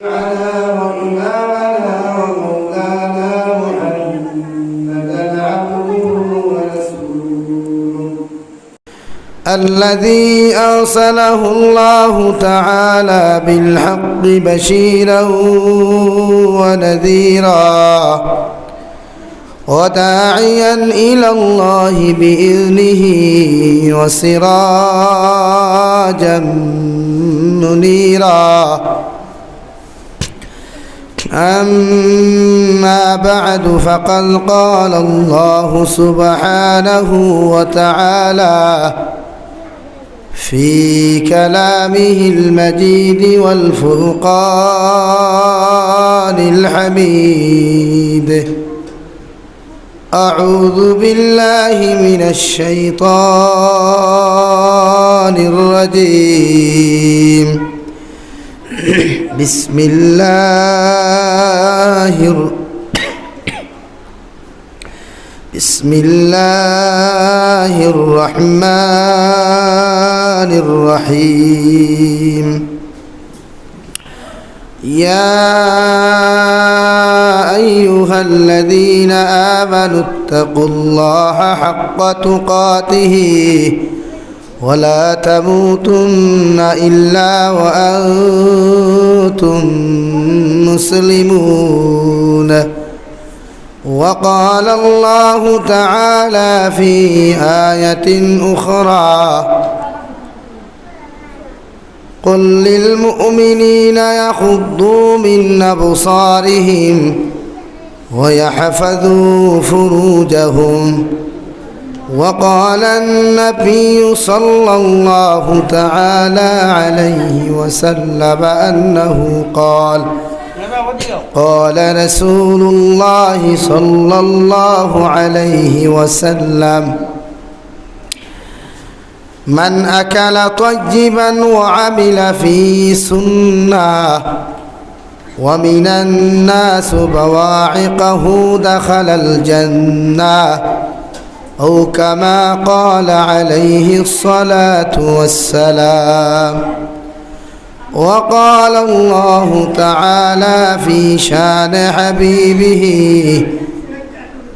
وإمامنا ومولانا محمدا عبده ورسوله الذي أرسله الله تعالى بالحق بشيرا ونذيرا وداعيا إلى الله بإذنه وسراجا منيرا. أما بعد فقد قال الله سبحانه وتعالى في كلامه المجيد والفرقان الحميد: أعوذ بالله من الشيطان الرجيم. بسم الله الرحمن الرحيم. يا أيها الذين آمنوا اتقوا الله حق تقاته ولا تموتن إلا وأنتم مسلمون. وقال الله تعالى في آية أخرى: قل للمؤمنين يغضوا من أبصارهم ويحفظوا فروجهم. وقال النبي صلى الله تعالى عليه وسلم أنه قال رسول الله صلى الله عليه وسلم: من أكل طيبا وعمل في سنة ومن الناس بواعقه دخل الجنة، أو كما قال عليه الصلاة والسلام. وقال الله تعالى في شان حبيبه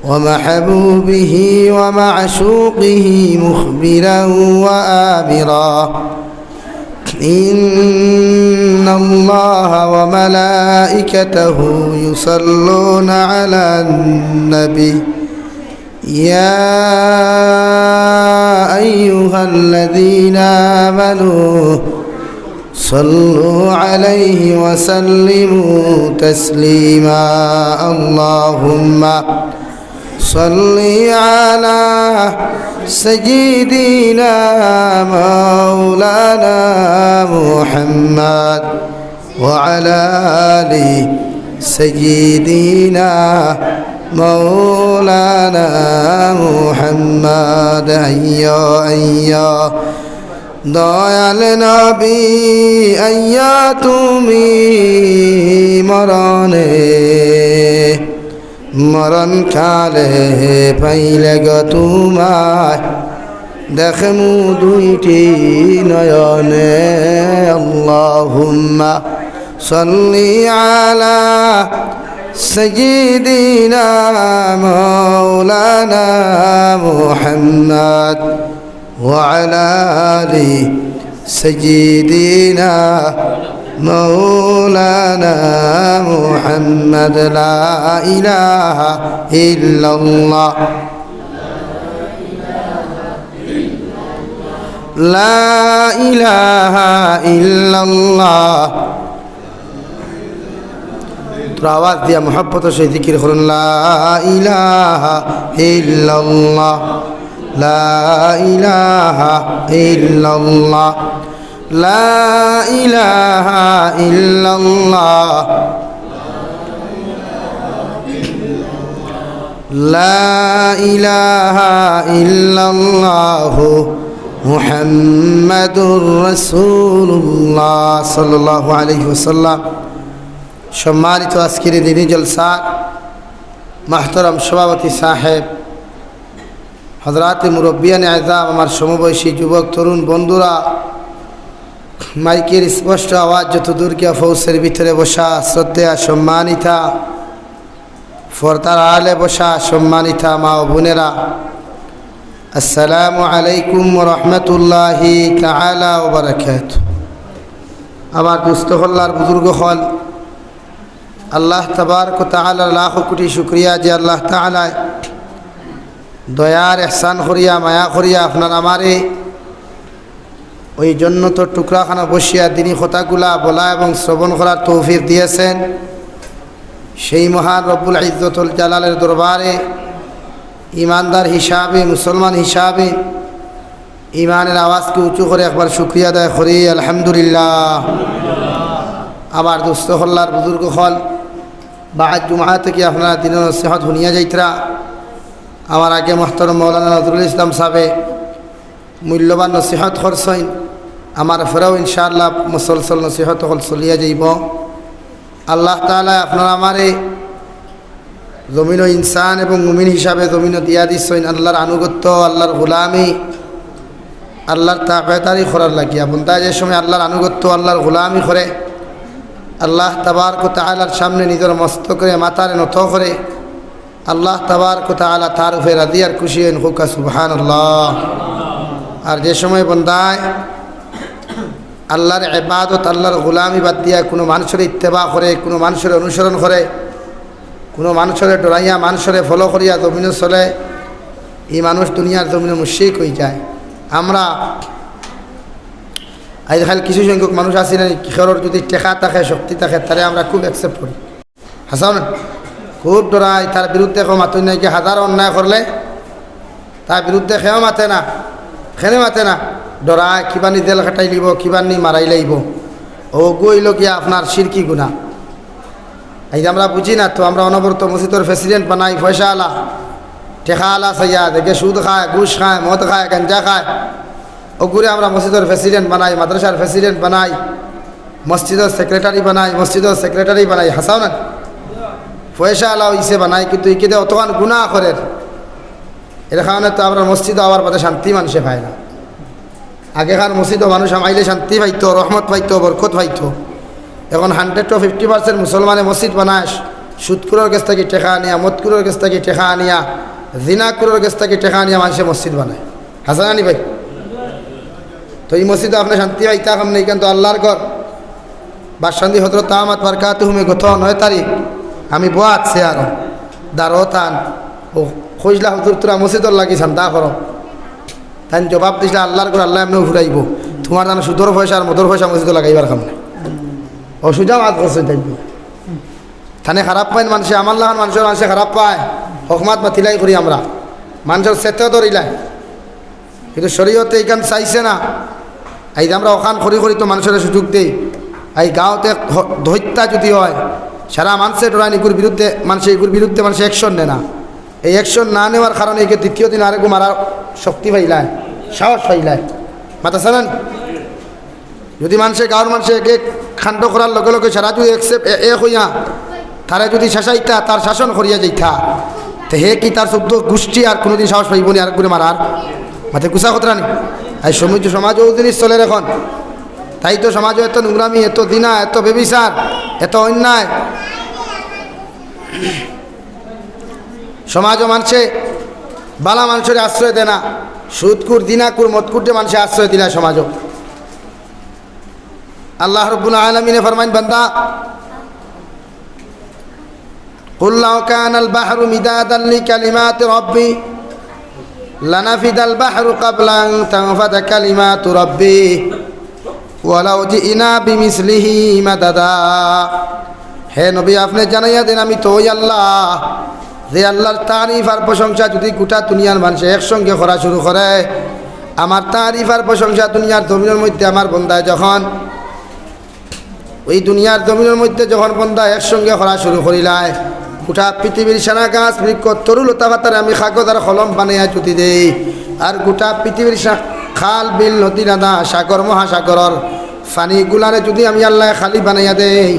ومحبوبه ومعشوقه مخبرا وآمرا: إن الله وملائكته يصلون على النبي يا أيها الذين آمنوا صلوا عليه وسلموا تسليما. اللهم صل على سيدنا مولانا محمد وعلى آل سيدنا مولانا محمد। আইয়া দয়াল নবী আইয়া তুমি মরণ কালে পাইলে গো তোমায় দেখমু দুইটি নয়নে। আল্লাহুম্মা সাল্লি আলা سيدنا مولانا محمد وعلى آل سيدنا مولانا محمد. لا إله إلا الله لا إله إلا الله। আওয়াজ দিয়া মোহাব্বতের সহিত জিকির করুন: লা ইলাহা ইল্লাল্লাহ লা ইলাহা ইল্লাল্লাহ লা ইলাহা ইল্লাল্লাহ লা ইলাহা ইল্লাল্লাহ মুহাম্মাদুর রাসূলুল্লাহ সাল্লাল্লাহু আলাইহি ওয়াসাল্লাম। সম্মানিত আজকের দিনী জলসা মাহতারাম সভাপতি সাহেব, হযরত মুরব্বিয়ান আযম, আমার সমবয়সী যুবক তরুণ বন্ধুরা, মাইকের স্পষ্ট আওয়াজ যত দূর গিয়া ফৌসের ভিতরে বসা শ্রদ্ধা সম্মানিতা, ফরতার আলে বসা সম্মানিতা মা ও বোনেরা, আসসালামু আলাইকুম রহমতুল্লাহি তাআলা ওয়া বারাকাতুহু। আমার দুস্থ হল্লার বুজুর্গ হল, আল্লাহ তাবারক ওয়া তাআলার লাখ কোটি শুকরিয়া যে আল্লাহ তাআলা দয়ার এহসান করিয়া মায়া করিয়া আপনার আমারে ওই জন্নতর টুকরাখানা বসিয়া দিনী কথাগুলা বলা এবং শ্রবণ করার তৌফিক দিয়েছেন। সেই মহান রব্বুল ইজ্জতুল জালালের দরবারে ইমানদার হিসাবে, মুসলমান হিসাবে ইমানের আওয়াজকে উঁচু করে একবার শুকরিয়া আদায় করি আলহামদুলিল্লাহ। আমার দুস্থ হল্লার বুজুর্গ হল, বাদ জুমা থেকে আপনারা দিনের নসিহত শুনিয়া যাইতরা। আমার আগে মোহতরম মৌলানা নজরুল ইসলাম সাহেবে মূল্যবান নসিহত করছেন। আমার ফেরাও ইনশাআল্লাহ মুসলসল নসিহত হল চলিয়া যাইব। আল্লাহ তাআলা আপনারা আমারে জমিন ইনসান এবং মুমিন হিসাবে জমিন দিয়া দিচ্ছেন আল্লাহর আনুগত্য, আল্লাহর গোলামি, আল্লাহর তাবেদারি করার লাগিয়া। বন্দা যে সময় আল্লাহর আনুগত্য, আল্লাহর গোলামি করে, আল্লাহ তাবারক ওয়া তাআলার সামনে নিজের মস্তকে মাথারে নত করে, আল্লাহ তাবারক ওয়া তাআলা তার উপরে রাজি আর খুশি হন, হুকা সুবহানাল্লাহ। আর যে সময় বন্দায় আল্লাহর ইবাদত, আল্লাহর গোলামি বাদ দিয়া কোনো মানুষের ইত্তেবা করে, কোনো মানুষের অনুসরণ করে, কোনো মানুষের ডরাইয়া মানুষের ফলো করিয়া জমিনে চলে, এই মানুষ দুনিয়ার জমিনে মুশরিক হয়ে যায়। আমরা আজকাল কিছু সংখ্যক মানুষ আছি না, কিশোরের যদি টেকা থাকে, শক্তি থাকে, তারে আমরা খুব অ্যাকসেপ্ট করি, হাসান খুব ডরাই। তার বিরুদ্ধে কেউ মাতই নাই, কি হাজার অন্যায় করলে তার বিরুদ্ধে খেয়েও মাতে না, খেনে মাতে না, ডরায় কিবানি জেল খাটাই লিব, কিবানি মারাই লাইব। ও গইল গিয়া আপনার শিরকি গুণা। এই যে আমরা বুঝি না তো, আমরা অনবরত মসজিদের প্রেসিডেন্ট বানাই, পয়সা আলা টেকা আলা সাইয়া দেখে সুদ খায়, ঘুষ খায়, মদ খায়, গাঞ্জা খায়, ওগুলো আমরা মসজিদের প্রেসিডেন্ট বানাই, মাদ্রাসার প্রেসিডেন্ট বানাই, মসজিদের সেক্রেটারি বানাই, মসজিদের সেক্রেটারি বানাই, হাসাও না পয়সা আলাও ইসে বানাই। কিন্তু ইকে অতখান গুণা করেন, এর কারণে তো আমরা মসজিদও আবার বাদে শান্তি মানুষে পায় না। আগেকার মসজিদও মানুষ আমাইলে শান্তি পাইতো, রহমত পাইতো, বরকত পাইতো। এখন 100-50% মুসলমানে মসজিদ বানায় সুদকুরের কাছ থেকে টেকা আনিয়া, মদকুরের কাছ থেকে টেকা আনিয়া, জিনাকুরের কাছ থেকে টেকা আনিয়া মানুষে মসজিদ বানায়, হাসানি ভাই। তো এই মসজিদে আপনার শান্তি পাইতা কাম নেই, কিন্তু আল্লাহর ঘর বাদশান্দি হজরত আহমদ বারকাতুহুমে গত 9 তারিখ আমি বোয়া আছে আর দারতান ও খোঁজলা হুজুর তোরা মসজিদর লাগি শান্তা করো। তাই জবাব দিছিল আল্লাহর ঘর আল্লাহ এমনি ঘুরাইব, তোমার জানো সুদর পয়সা আর মদর পয়সা মসজিদ লাগাইবার কাম নেই। ও সুজা মাত করছে তাই থানে খারাপ পায় মানুষে, আমার লাগান মানুষে খারাপ পায়, হকমাত মাতিলাই করি আমরা, মানুষের সেতেও ধরিলাই। কিন্তু শরীয়তে এইখান চাইছে না। এই যে আমরা ওখান খড়ি খড়ি তো মানুষের সুযোগ দেই। এই গাঁওতে হত্যা যদি হয়, সারা মানুষে ডরায় এগুর বিরুদ্ধে, এগুর বিরুদ্ধে মানুষ অ্যাকশন নেয় না। এই অ্যাকশন না নেওয়ার কারণে একে দ্বিতীয় দিন আরেকু মারার শক্তি পাইলায়, সাহস পাইলায়, মাতাছে না। যদি মানুষে গাঁর মানুষে একে খাণ্ড করার লগে লগে সারা যদি এক হইয়া তারা যদি শাসাইতা, তার শাসন করিয়া যাইতা, তো হে কি তার 14 গোষ্ঠী আর কোনোদিন সাহস পাইব নি আরেক করে মারার? মাথে কুসা খতরা নি। এই সমাজও জিনিস চলে এখন। তাই তো সমাজও এত নোংরামি, এত দিনা, এত বেবিচার, এত অন্যায়। সমাজও মানুষে বালা মানুষের আশ্রয় দেয় না, সুদকুর, দিনাকুর, মদকুরটে মানুষে আশ্রয় দিলায় সমাজও। আল্লাহ রাব্বুল আলামিনে ফরমাইন, বান্দা কুল লাউ কানাল বাহরু মিদাদান লিকালিমাতি রাব্বি লানাফিদাল বাহরু ক্বাবলা আন তানফাদা কালিমাতু রাব্বি ওয়ালাউ জিনা বিমিসলিহি মাদাদা। হে নবী, আপনি জানাইয়া দেন আমি তো ওই আল্লাহ, যে আল্লাহর তারিফ আর প্রশংসা যদি গোটা দুনিয়ার মানুষ একসঙ্গে করা শুরু করে, আমার তারিফ আর প্রশংসা দুনিয়ার জমিনের মধ্যে আমার বন্দায় যখন, ওই দুনিয়ার জমিনের মধ্যে যখন বন্দা একসঙ্গে করা শুরু করিলায়, গোটা পৃথিবীর সেনা গাছ বৃক্ষ তরুলতা পাতারে আমি কাগজ আর কলম বানাইয়া জুতি দেই। আর গোটা পৃথিবীর খাল বিল নদী নাদা সাগর মহাসাগরের পানিগুলারে যদি আমি আল্লাহ খালি বানাইয়া দেই,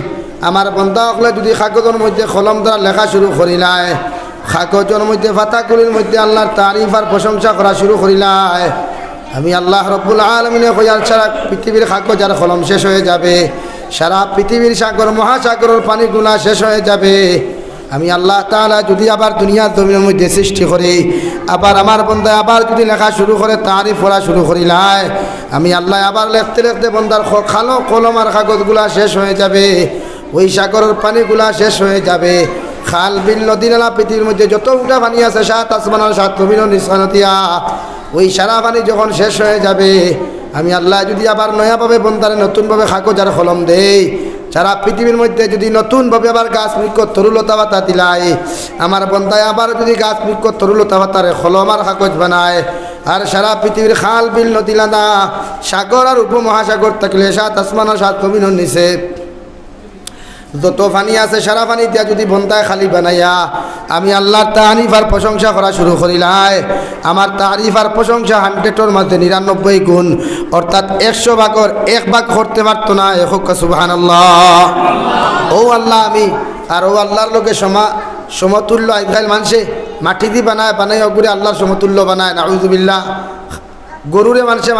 আমার বন্দা হলে যদি কাগজের মধ্যে কলম দ্বারা লেখা শুরু করিলায়, কাগজের মধ্যে পাতাগুলির মধ্যে আল্লাহর তারিফ আর প্রশংসা করা শুরু করিলায়, আমি আল্লাহ রব্বুল আলামিনে কইয়াল সারা পৃথিবীর কাগজ আর কলম শেষ হয়ে যাবে, সারা পৃথিবীর সাগর মহাসাগরের পানিগুলা শেষ হয়ে যাবে। আমি আল্লাহ তাআলা যদি আবার দুনিয়ার জমিনের মধ্যে সৃষ্টি করি, আবার আমার বন্দা আবার যদি লেখা শুরু করে, তারিফ পড়া শুরু করিলাই, আমি আল্লাহ আবার লিখতে লিখতে বন্দার খালো কলম আর কাগজগুলা শেষ হয়ে যাবে, ওই সাগরের পানিগুলা শেষ হয়ে যাবে। খাল বিল নদী নালা পৃথিবীর মধ্যে যত উঠা পানি আছে, সাত আসমান আর সাত জমিনের নিঃসরণ দিয়া, ওই সারা পানি যখন শেষ হয়ে যাবে, আমি আল্লাহ যদি আবার নয়াভাবে বন্দারে নতুনভাবে কাগজ আর কলম দেই, সারা পৃথিবীর মধ্যে যদি নতুনভাবে আবার গাছ বৃক্ষ তরুলতা পাতা দিলাই, আমার বন্দায় আবার যদি গাছ বৃক্ষ তরুলতা পাতারে কলম আর কাগজ বানায়, আর সারা পৃথিবীর খাল বিল নদী নালা সাগর আর উপমহাসাগর থাকলে, সাত আসমান আর সাত জমিনের নিচে যত পানি আছে, সারা পানি দিয়া যদি বন্দায় খালি বানাইয়া আমি আল্লাহর তারিফ আর প্রশংসা করা শুরু করিলাই, আমার তারিফ আর প্রশংসা 100-এর মধ্যে 99 গুণ, অর্থাৎ 100 ভাগের 1 ভাগ করতে পারতো না। সুবহানাল্লাহ। ও আল্লাহ, আমি আর ও আল্লাহর লোকে সমতুল্য আইফাইল মানুষে মাটি দি বানায় ওগুলি আল্লাহর সমতুল্য বানায়। নাউযুবিল্লাহ। গরুরে মানুষের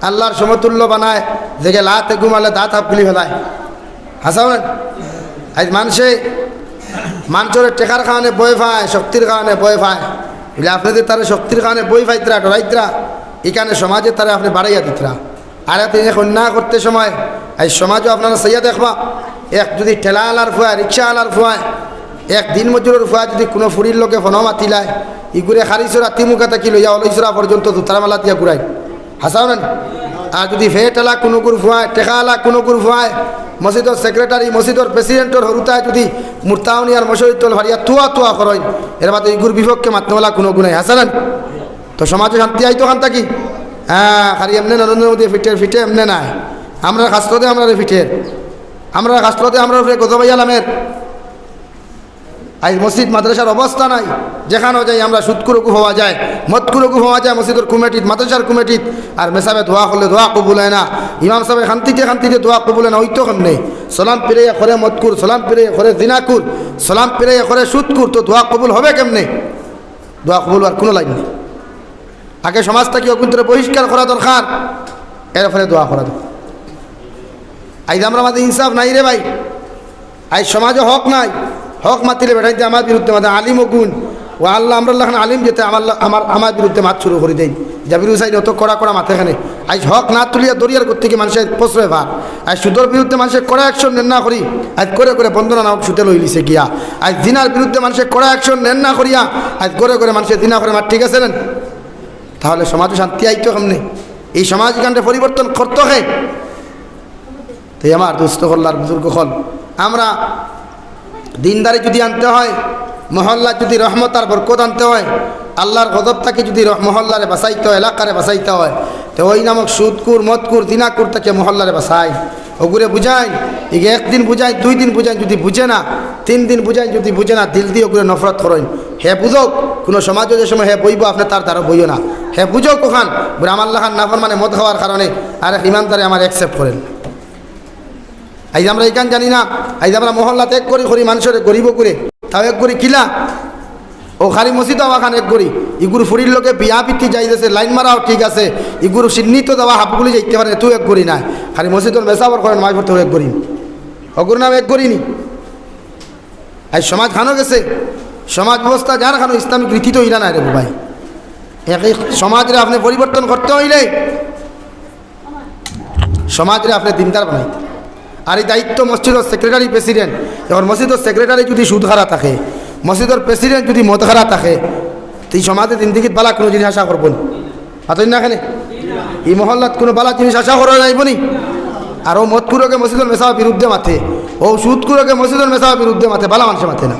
আল্লাহর সমতুল্য বানায়, দেখে লাতে ঘুমালে দাঁত হাফগুলি ফেলায়। হাসান আজ মানুষের টেকার কারণে বই পায়, শক্তির কারণে বই পায়, বলে আপনাদের তারা শক্তির কারণে বই পাইতরা ডরাইতরা, এখানে সমাজে তারা আপনি বাড়াইয়া দিতরা। আর তিনি অন্যায় করতে সময় এই সমাজও আপনারা সাইয়া দেখবা, এক যদি ঠেলা আলার ফুয়ায়, রিক্সা আলার ফুয়ায়, এক দিন মজুরের ফুয়া যদি কোনো ফুরির লোকে ফোন মাতিলায়, ইগুরে খারিছরা তিমুখা থাকি লইয়া অলইছরা পর্যন্ত দুতারা মালা দিয়া ঘুরাই। হাসান। আর যদি ফে টেলা কোনো গুর ফুয়ায়, টেকা আলা কোনো গুর ফুয়ায়, মসজিদের সেক্রেটারি, মসজিদের প্রেসিডেন্টর হরুতায় যদি মুরতাউনি আর মশরিতল ভারিয়া তুয়া করেন, এর বাদে ইগুর বিপক্ষে মাতনওয়ালা কোনো গুণাই। হাসান। তো সমাজে শান্তি আইতো খান থাকি। হ্যাঁ, খালি এমনি নরেন্দ্র মোদী ফিটে এমনি নাই, আমরা শাস্ত্রতে আমরা ফিটের, আমরা শাস্ত্রতে আমরা গজবাইয়ালামের। আজ মসজিদ মাদ্রাসার অবস্থা নাই, যেখানেও যাই আমরা সুদকুরকু হওয়া যায়, মদকুরকু হওয়া যায় মসজিদের কমিটিত, মাদ্রাসার কমিটিত, আর মেসাবে দোয়া করলে দোয়া কবুল হয় না। ইমাম সাহেব শান্তিতে দোয়া কবুল হয় না, ওইতো কেমনে? সালাম পিরাইয়া করে মদকুর, সালাম পিরাইয়া করে জিনাকুর, সালাম পিরাইয়া করে সুদকুর, তো দোয়া কবুল হবে কেমনে? দোয়া কবুল আর কোনো লাইন নেই। আগে সমাজটাকে অভ্যন্তরে বহিষ্কার করা দরকার, এর ফলে দোয়া করা দরকার। আজ আমরা মাঝে ইনসাফ নাই রে ভাই, আজ সমাজে হক নাই। হক মাতিলে বেড়াইতে আমার বিরুদ্ধে মাঝে আলিম ও গুণ ও আল্লাহ আমরা আলিম যেতে আমার বিরুদ্ধে মাত শুরু করে দেয়। জাবির হুসাইন অত কড়া মাথাখানে আজ হক না তুলিয়া দরিয়ার করতে গিয়ে মানুষের প্রশ্রয় ভার। আজ সুদর বিরুদ্ধে মানুষের কড়া অ্যাকশন নেন না করি, আজ করে বন্দনা নামক সুতে লইলিছে গিয়া। আজ দিনার বিরুদ্ধে মানুষের কড়া অ্যাকশন নেন না করিয়া আজ করে মানুষের দিনা করে মার। ঠিক আছে নেন, তাহলে সমাজে শান্তি আইতো কেমনে? এই সমাজ গানটা পরিবর্তন করতে হয়। তাই আমার দুস্থ হল্লার বুজুর্গ হল, আমরা দিনদারি যদি আনতে হয়, মহল্লা যদি রহমত আর বরকত আনতে হয়, আল্লাহর গজবটাকে যদি মহল্লারে বাঁচাইতে হয়, এলাকারে বাঁচাইতে হয়, তো ওই নামক সুদকুর মদকুর দিনাকুর তাকে মহল্লারে বাঁচাই, ওগুলো বুঝাই। এই একদিন বুঝাই, 2 দিন বুঝাই, যদি বুঝে না 3 দিন বুঝাই, যদি বুঝে না দিল দিয়ে ওগুলো নফরত করেন। হে বুঝোক, কোনো সমাজও যে সময় হে বইব আপনি তার দ্বারা বইও না। হে বুঝোক ওখান আমার খান নাফর মানে মদ খাওয়ার কারণে আর ইমানদারে আমার অ্যাকসেপ্ট করেন। আজ আমরা এইখান জানি না, আজ আমরা মহল্লা ত্যাগ করি মানুষের গরিব করে, তাও এক করি কিলা ও খালি মসজিদ আওয়াখান এক করি। ইগুর ফুরির লোকে বিয়া পিটি যাইতেছে, লাইন মারাও ঠিক আছে, ইগুর চিহ্নিত দেওয়া হাফগুলি যাইতে পারে, তুই এক করি না। খালি মসজিদের মেসাবর করেন মাই করতে এক করিনি, অগুর নাম এক করিনি। আজ সমাজ খানো গেছে, সমাজ ব্যবস্থা যার খানো ইসলামিক রীতি তো ইরা নাই রে ভাই। একই সমাজরে আপনি পরিবর্তন করতে হইলে সমাজরে আপনি দিনদার বানাইতে। আর এই দায়িত্ব মসজিদের সেক্রেটারি প্রেসিডেন্ট। এবার মসজিদের সেক্রেটারি যদি সুদ খারা থাকে, মসজিদের প্রেসিডেন্ট যদি মদ খারা থাকে, তো এই সমাজে জিন্দিগিত বালা কোনো জিনিস আশা করবো না। না এখানে এই মহল্লাত কোনো বালা জিনিস আশা করা যাইব নি। আর ও মদকুরকে মসজিদের মেসাওয়ার বিরুদ্ধে মাথে, ও সুদকুরকে মসজিদের মেসাওয়ার বিরুদ্ধে মাথে, বালা মানুষে মাথে না।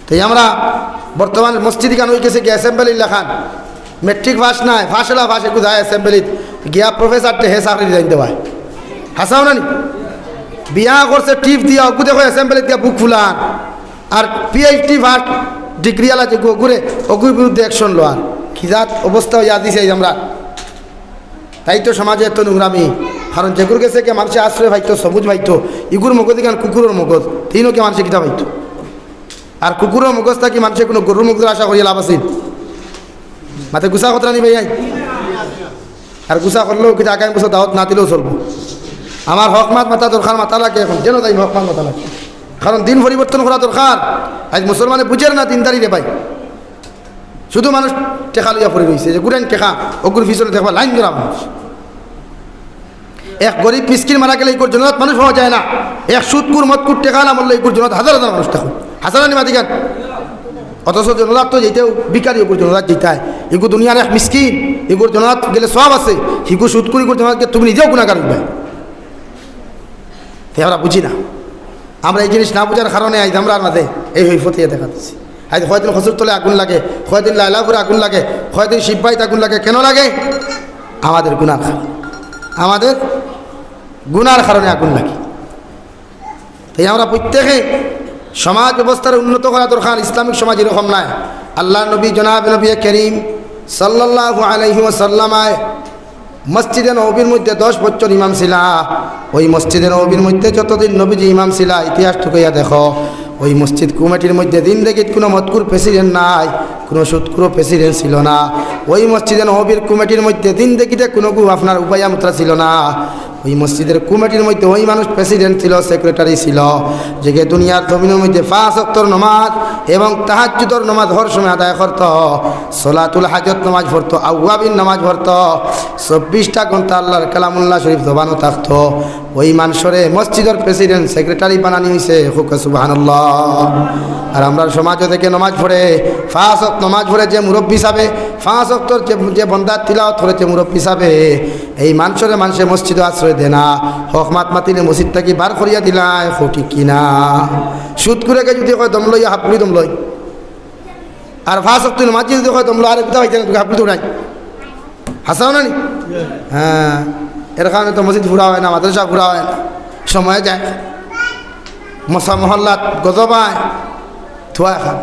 তাই আমরা বর্তমান মসজিদ খান হয়ে গেছে গিয়ে অ্যাসেম্বলি লেখান, মেট্রিক পাস নাই, ফাঁসলা ফাঁস একটু যায় অ্যাসেম্বলিত গিয়া প্রফেসরটে হে চাকরি জানতে পায়। হাসাও না নি? বিয়া করছে টিপ দিয়া অগু দেখো অ্যাসেম্বলি দিয়া বুক ফুলান, আর পিএইচডি ফার্স্ট ডিগ্রি আলা যে ঘুরে অগুর বিরুদ্ধে অ্যাকশন লোয়ার। খিজাত অবস্থা হইয়া দিছে আমরা। তাই তো সমাজে এত নোংরামি, কারণ যেগুর গেছে কে মানুষের আশ্রয় ভাইতো, সবুজ ভাইতো, ইগুর মগজ এখান কুকুরের মগজ, তিনকে মানুষের কিতা ভাইতো। আর কুকুরের মগজ থাকি মানুষের কোনো গরুর মগজের আশা করিয়া লাভ আছে? মাতে গুছা কথা নিবে আর গুছা করলেও কিন্তু আগামী বছর দাওয়াত না দিলেও চলবো। আমার হক মাত মাথা দরকার, মাথা লাগে এখন যেন তাই হক মাত মাথা লাগে, কারণ দিন পরিবর্তন করা দরকার। আজ মুসলমানে বুঝের না দিনদারি রে ভাই, শুধু মানুষ টেকা লইয়া পড়ে রয়েছে যে গুড়েন টেকা ওগুর পিছনে দেখবা লাইন ধরা মানুষ। এক গরিব মিসকিন মারা গেলে এই জনত মানুষ হওয়া যায় না, এক সুদকুর মতকুর টেকা না মরলে এই জনত হাজার হাজার মানুষ থাকুন, হাজার মাতি গান। অথচ জনজাত তো যেতেও বিকারি ওগুর জনজাত যেতায়, এগু দুনিয়ার এক মিসকিন, এগুর জনজাত গেলে সব আছে, হিগু সুদকুর এগুর জনজাতকে তুমি নিজেও গুণাগার উঠবে। আমরা বুঝি না, আমরা এই জিনিস না বোঝার কারণে আজ আমরা মাঝে এই হৈফতিয়ে দেখাতেছি। আজ কয়দিন হসুর তলে আগুন লাগে, কয়দিন লাইলাপুরে আগুন লাগে, কয়দিন শিববাইতে আগুন লাগে। কেন লাগে? আমাদের গুনার কারণে, আমাদের গুনার কারণে আগুন লাগে। তাই আমরা প্রত্যেকে সমাজ ব্যবস্থার উন্নত করা দরকার। ইসলামিক সমাজ এরকম নয়। আল্লাহ নবী জনাব নবী করিম সাল্লাল্লাহু আলাইহি ওয়াসাল্লামায় মসজিদে নবীর মধ্যে 10 বছর ইমাম ছিলা। ওই মসজিদে নবীর মধ্যে যতদিন নবীজি ইমাম ছিলা, ইতিহাস ঠুকাইয়া দেখো, ওই মসজিদ কমিটির মধ্যে দিন দেখিত কোনো মতকুর প্রেসিডেন্ট নাই, কোনো সুদকুরও প্রেসিডেন্ট ছিল না। ওই মসজিদে নবীর কমিটির মধ্যে দিন দেখিতে কোনো আপনার উপায়ামত্রা ছিল না। ওই মসজিদের কমিটির মধ্যে ওই মানুষ প্রেসিডেন্ট ছিল, সেক্রেটারি ছিল, যে দুনিয়ার জমিনের মধ্যে 5 ওয়াক্তের নামাজ এবং তাহাজ্জুদের নামাজ হর সময় আদায় করত, সলাতুল হাজত নামাজ পড়তো, আউয়াবিন নামাজ পড়তো, 24টা ঘন্টা আল্লাহর কালামুল্লাহ শরীফ জবানও থাকতো। ওই মানুষরে মসজিদের প্রেসিডেন্ট সেক্রেটারি বানানি হয়েছে, হুক সুবহানাল্লাহ। আর আমরা সমাজও থেকে নামাজ পড়ে 5 ওয়াক্ত নামাজ পড়ে যে মুরব্বী হিসাবে, 5 ওয়াক্তর যে বন্দার তিলাওয়াত করে যে মুরব্বী হিসাবে, এই মানুষের মানুষের মসজিদে আশ্রয় দে না, হক মাত মাতিলে মসজিদ থাকি বার করিয়া দিলাই, ঠিক কিনা? সুদ করে যদি কয় দম লইয়া হাফগুলি দম লই, আর 5 ওয়াক্ত নামাজ যদি কয় দম লো, আর কোথাও হইতে হাফগুলি তো নাই, হাসাও না নি? হ্যাঁ, এর কারণে তো মসজিদ ঘুরা হয় না, মাদ্রাসা ঘুরা হয় না, সময় যায়, মশা মহল্লাত গজবায় ধোয়া খান।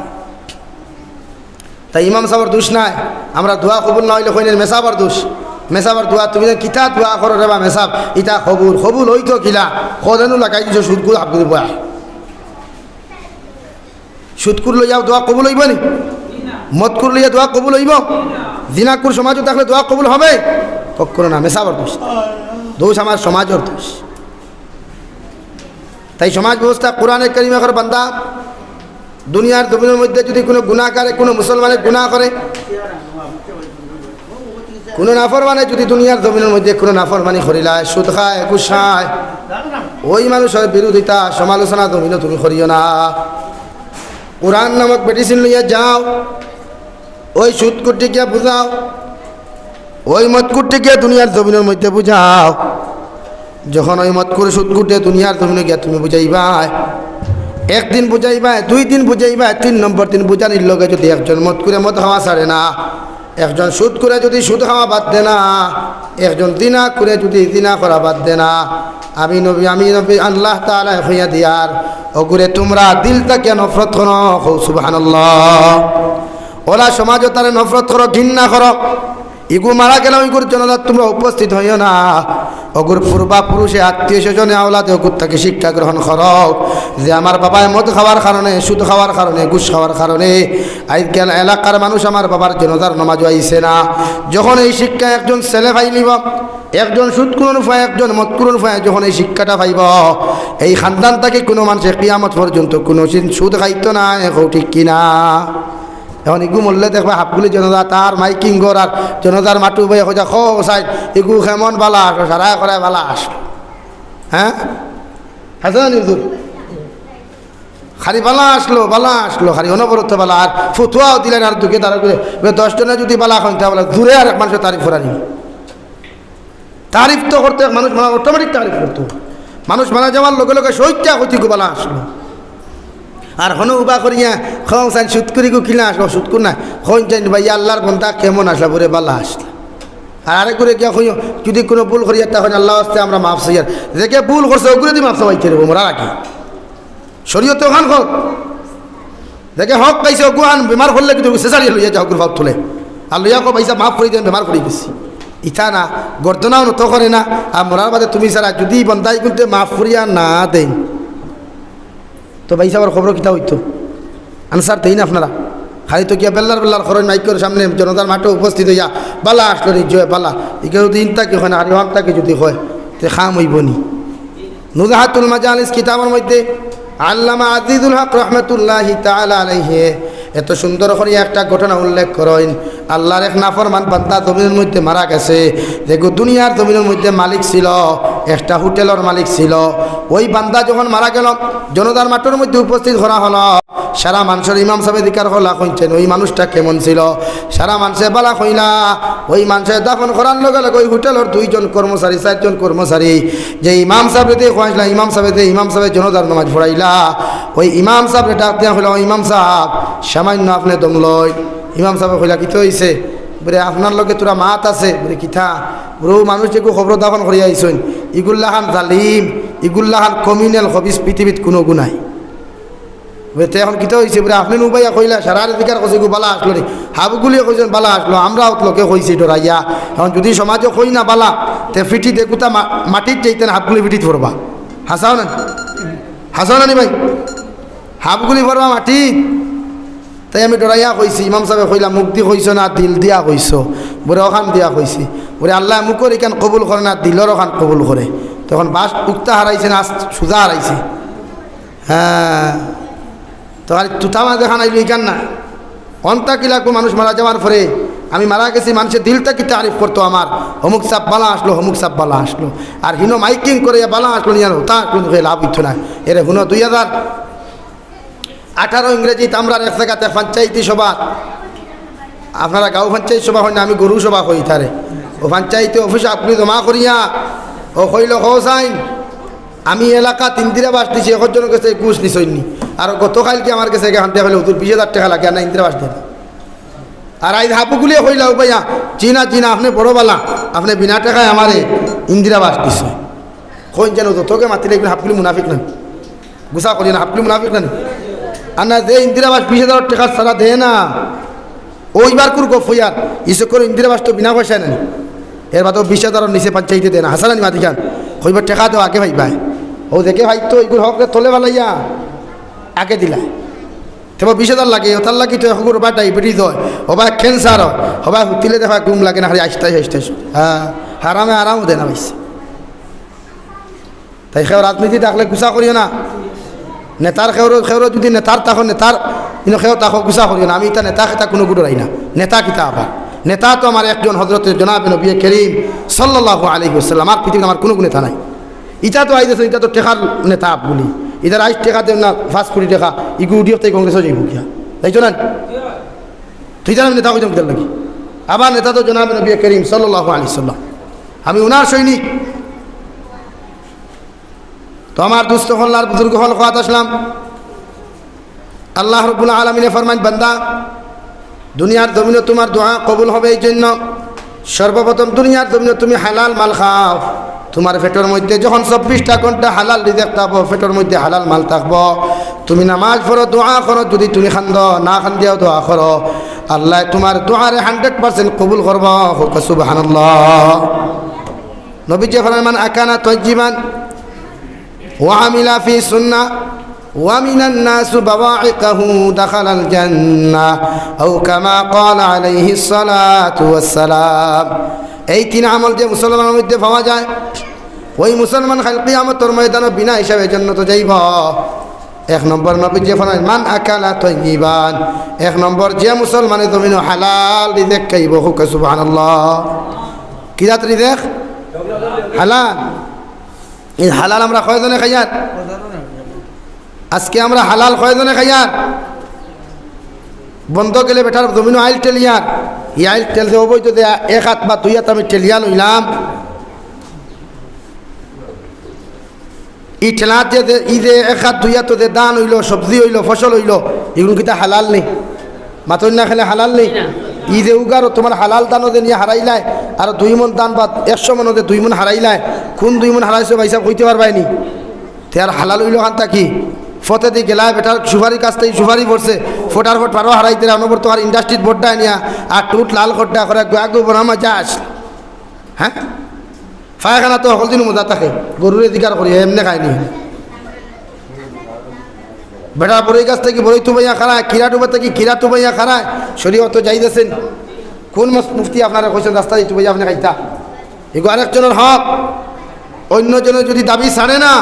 তাই ইমাম সাহেবের দোষ নাই, আমরা ধোয়া কবুল না হইলে কইনের মেসাবার দোষ। মেসাবার দোয়া তুমি কিতা দোয়া করো রে বা মেসাব, ইটা কবুল হইতো কিলা কদেনু লাগাই দিছো সুদকুর হাফগুলি বয়া, সুদকুর লইয়াও দোয়া কবুল হইব নি? মদকুর লইয়া দোয়া কবুল হইব? জিনাকুর সমাজও থাকলে দোয়া কবুল হবে? কখনো না, মেসাবার দোষ, দোষ আমার সমাজের দোষ। তাই সমাজ ব্যবস্থা কোরআনে কারিমের বান্দা দুনিয়ার জমিনের মধ্যে যদি কোনো গুনাহ করে, কোনো মুসলমানের গুনাহ করে, কোনো নাফরমানে যদি দুনিয়ার জমিনের মধ্যে কোনো নাফরমানি করিলায়, সুদ খায়, ঘুষ খায়, ওই মানুষের বিরোধিতা সমালোচনা জমিনে তুমি করিও না। কোরআন নামক মেডিসিন লইয়া যাও, ওই সুদ কুটে গিয়া বুঝাও, ওই মদ কুটে গিয়া দুনিয়ার জমিনের মধ্যে বুঝাও। যখন ওই মদ করে সুদ কুটে দুনিয়ার জমিনে গিয়া তুমি বুঝাইবা, একদিন বুঝাইবা, 2 দিন বুঝাইবা, 3 নম্বর দিন বুঝানির লগে যদি একজন মদ করে মদ খাওয়া ছাড়ে না, একজন সুদ করে যদি সুদ খাওয়া বাদ দে না, একজন দিনা করে যদি দিনা করা বাদ দে না, আমি নবী আল্লাহ তাআলা হইয়া দিয়ার ওগুরে তোমরা দিল থেকে নফরত করো, সুবহানাল্লাহ। ওরা সমাজও তারা নফরত করো, ঘৃণা করো, ইগু মারা গেল ইগুর জনজাত তোমরা উপস্থিত হইও না। অগুর পূর্বা পুরুষে আত্মীয় স্বজনে আওলাদে অগুর তাকে শিক্ষা গ্রহণ করো যে আমার বাবায় মদ খাওয়ার কারণে, সুদ খাওয়ার কারণে, ঘুষ খাওয়ার কারণে আজকাল এলাকার মানুষ আমার বাবার জনতার নামাজ আইছে না। যখন এই শিক্ষা একজন ছেলে ভাই নিব, একজন সুদকুরন ফায়, একজন মদকুরন ফায়, যখন এই শিক্ষাটা পাইব, এই খানদান থেকে কোনো মানুষের কিয়ামত পর্যন্ত কোনো সুদ খাইতো না, এখন ঠিক কিনা? এখন ইগু মরলে দেখবে হাফগুলি জনতা তার মাইকিং গর আর জনতার মাটু বই খোঁজা খো সাইড ইগু খেমন বালা আসলো, সারা করে বালা আসলো। হ্যাঁ হাসান ইউদুর খালি বালা আসলো খালি অনবরত বালা, আর ফুতুয়াও দিলেন আর দুঃখে তারা করে 10 জনে যদি বালা খান তাহলে দূরে আর এক মানুষের তারিফ করা নিবে। তারিফ তো করতে মানুষ মারা অটোমেটিক তারিফ করতো, মানুষ মারা যাওয়ার লগে লগে সৈত্যা হইতে বালা আসলো। আর হন উবা করিয়া খাও চাই সুদ করি গো কিনা আসলো, সুদ কর না হন চাই ভাই আল্লাহর বন্ধা কেমন আসলা বলে বালা আসলা। আর আরেক করে গিয়া হইও যদি কোনো ভুল করিয়া তখন আল্লাহ আসতে আমরা মাফ চাই, আর দেখে ভুল করছে ওগুলো দিয়ে মাফ চাইতে রেবো মোরা রাখি শরীয়তে ওখান হোক দেখে হক পাইছে ওগুয়ান বেমার করলে কিন্তু শেষাড়িয়ে লইয়া যাও ভাব তুলে আর লইয়া কো পয়সা মাফ করে দেন, বেমার করে গেছি ইটা না গর্দনাও নত করে না। আর মোরার বাদে তুমি সারা যদি বন্ধাই কিন্তু মাফ করিয়া না দেন তো ভাই সাবার খবর কিতা হইতো, আনসার দেই না আপনারা খালি তো গিয়া বেল্লার খরচ মাইকের সামনে জনতার মাঠে উপস্থিত হইয়া বালা আসলো রে জয় বালা একে যদি ইনতাকি হয় না আরিহামতাকে যদি হয় তে খাম হইবনি। নুজাহাতুল মাজালিস কিতাবের মধ্যে আল্লামা আজিজুল হক রহমতুল্লাহি তাআলা আলাইহি এত সুন্দর করে একটা ঘটনা উল্লেখ করেন। আল্লাহর এক নাফরমান বান্দা জমিনের মধ্যে মারা গেছে। দেখো দুনিয়ার জমিনের মধ্যে মালিক ছিল, একটা হোটেলের মালিক ছিল। ওই বান্দা যখন মারা গেল জনতার মাঠের মধ্যে উপস্থিত করা হলো। সারা মানুষের ইমাম সাহেব দিকার হলা কইছেন ওই মানুষটা কেমন ছিল। সারা মানুষে বালা কইলা ওই মানুষের দাফন করার লগে লগে ওই হোটেলের 2 জন কর্মচারী 4 জন কর্মচারী যে ইমাম সাহেব দিয়ে কইলা ইমাম সাহেব জনতার নামাজ পড়াইলা ওই ইমাম সাহেব ডাক দিয়া হলো ইমাম সাহেব সামান্য আপনি দম লই। ইমাম সাহেব কইলা কি হইছে বলে আপনার লগে তোরা মাত আছে বলে কিথা বড় মানুষ যে খবর দাফন করিয়া আইছেন ইগুল্লাহান জালিম ইগুল্লাহান কমিউনাল হবিস পৃথিবীত কোনো গুনাই বেতে এখন কিতা হয়েছে বলে আপনি নুবাইয়া কইলা সারার দিকার কইছে গো বালা আসলো রে হাবগুলিয়ে কইছেন বালা আসলো আমরা লোকে কইছি ডরাইয়া। এখন যদি সমাজে কই না বালা তে ফিটি দেখুতা মাটির চাইতেন হাবগুলি ফিটি ধরবা হাসাও না নি ভাই হাবগুলি ভরবা মাটি। তাই আমি ডরাইয়া কইছি ইমাম সাহেব কইলা মুখ দি কইছ না দিল দিয়া কইছ বলে ওখান দিয়া কইছি বলে আল্লাহ মুখর এখান কবুল করে না দিলর ওখান কবুল করে। তখন বাস উক্তা হারাইছে না সুজা হারাইছে। হ্যাঁ তো আর তুতামা দেখা নাইলো ইকান না অন্তা কি লাগবো মানুষ মারা যাওয়ার পরে আমি মারা গেছি মানুষের দিলটা কি তারিফ করতো আমার অমুক সাপ বালা আসলো অমুক সাপ বালা আসলো আর হিনো মাইকিং করে বালা আসলো নিয়ে তা আসলো লাভ হইতো না। এরে হুনো 2018 ইংরেজিতে আমরা এক জায়গাতে পঞ্চায়েতি সভা আপনারা গাঁও পঞ্চায়েত সভা হয় না আমি গরু সভা হই তারে ও পঞ্চায়েতে অফিসে আপনি জমা করিয়া ও কইল হোসাইন আমি এলাকা 3 ইন্দিরাবাস দিছি একজনের কাছে ঘুষ নিছইনি আর গতকালকে আমার কাছে এখান থেকে হলে 20,000 টাকা লাগে না ইন্দিরাবাস দেন আর আই হাপুগুলিয়ে কইলাও ভাইয়া চিনা আপনি বড় বালা আপনি বিনা টাকায় আমারে ইন্দিরাবাস দিছ কইন যেন তোকে মাতিলে এগুলো হাপুগুলি মুনাফিক নেন গুসা করি না হাপুগুলি মুনাফিক নেন আর না যে ইন্দিরাবাস 20,000 টাকা সারা দেয় না ওইবার কুর গপ হইয়ার ইসে করে ইন্দিরাবাস তো বিনা পয়সায় নেন এর বাদ 20,000 নিচে পঞ্চায়েতে দেয় না হাসানি মাতি খান কইবার টাকা তো আগে ভাই ভাই ও দেখে ভাই তো এগুলো হক তোলে ভালাইয়া আগে দিলা তবে 20,000 লাগে ওটার লাগি তো এখন বা ডায়াবেটিস হয় হবা ক্যান্সার হয় হবা হুতিলে দেখা ঘুম লাগে না খালি আসতে হ্যাঁ হারামে আরামও দেয় না পাইছে। তাই খেয়ে রাজনীতি থাকলে গুছা করিও না নেতার খেউর যদি নেতার তাকো নেতার কিন্তু খেয়েও তাকো গুছা করিও না। আমি এটা নেতা খেতা কোনো গুড়াই না নেতা কিতা আবার নেতা তো আমার একজন হজরতের জনাবে নবী করিম সাল্লাল্লাহু আলাইহি ওয়াসাল্লাম আর পৃথিবীতে আমার কোনো নেতা নাই। ইটা তো আইতেছে এটা তো টেকার নেতা বলি ইধার 8 টাকা দেন না 5 কোটি টাকা ইগু উডিয়তে কংগ্রেসও যাইব কিয়া তাইতো না তুই জানেন নেতা কইতাম কিতার লাগি আবার নেতা তো জনাবে নবী করিম সাল্লাল্লাহু আলাইহি ওয়াসাল্লাম আমি উনার সৈনিক। তো আমার দুস্থ হল্লার বুজুর্গ হল খাওয়াত আসলাম আল্লাহ রাব্বুল আলামিনে ফরমান বান্দা দুনিয়ার জমিনে তোমার দোয়া কবুল হবে এই জন্য সর্বপ্রথম দুনিয়ার জমিনে তুমি হালাল মাল খাও। তোমার পেটের মধ্যে যখন 24টা ঘন্টা হালাল রিজিক থাকবো পেটের মধ্যে হালাল মাল থাকবো তুমি নামাজ পড়ো দোয়া করো যদি তুমি খান্দ না খান্দিয়াও দোয়া করো আল্লাহ তোমার দোয়ারে 100% কবুল করবো সুবহানাল্লাহ। নবীজি ফরমান আকানা তাইয়িবান ওয়া আমিলা ফি সুন্নাহ ওয়া মিনান নাস বাওয়াইকাহু দাখালাল জান্নাহ আও কামা ক্বালা আলাইহিস সালাতু ওয়াস সালাম। এই 3 আমল যে মুসলমানের মধ্যে পাওয়া যায় ওই মুসলমান কাল কিয়ামতের ময়দানে বিনা হিসাবে জান্নাতে যাইব। 1 নম্বর নবীজি ফরমান মান আকালা তাইয়িবান 1 নম্বর যে মুসলমানের জমিনে হালাল রিজিক খাইব সুবহানাল্লাহ। কি জাত রিজিক হালাল এই হালাল আমরা কয়জনে খাইয়ার আজকে আমরা হালাল কয়জনে খাইয়ার বন্ধ গেলে বেটার জমিন আইল টেলিয়ার ই আইল টেলতে হবই যদি 1 হাত বা 2 হাত আমি টেলিয়া লইলাম ই ঠেলাত যে ই যে 1 হাত 2 হাত যে দান হইল সবজি হইল ফসল হইল এগুলো কিতা হালাল নেই মাতন না খেলে হালাল নেই। ই যে উগারও তোমার হালাল দানও যে নিয়ে হারাইলায় আর 2 মন দান বা 100 মন 2 মন হারাইলায় কোন 2 মন হারাইছো ভাইসা কইতে পারবাইনি তে আর হালাল হইল খান্তা কি ফতে দিয়ে গেলায় বেটার সুপারি কাছ থেকে সুপারি পড়ছে ফোটার ফোট পারো হারাইতে অনবর তোমার ইন্ডাস্ট্রির বোর্ডটা নিয়া আর টুট লাল খোট্টা করে আগে বনামা যাস হ্যাঁ ফায়খানা তো সকল দিন মজা থাকে গরুর অধিকার করি এমনি খায়নি বেটা বড়ই গাছ থেকে বড়ই তুবাইয়া খারায়, কিরা ডুবা থেকে কিরা তুবাইয়া খারায়, শরীয়ত যাইতেছেন। কোন মুফতি আপনারা কইছেন রাস্তা দিয়ে তুবাইয়া আপনি খাইতা? এগুলো আরেকজনের হক, অন্যজনের যদি দাবি ছাড়ে না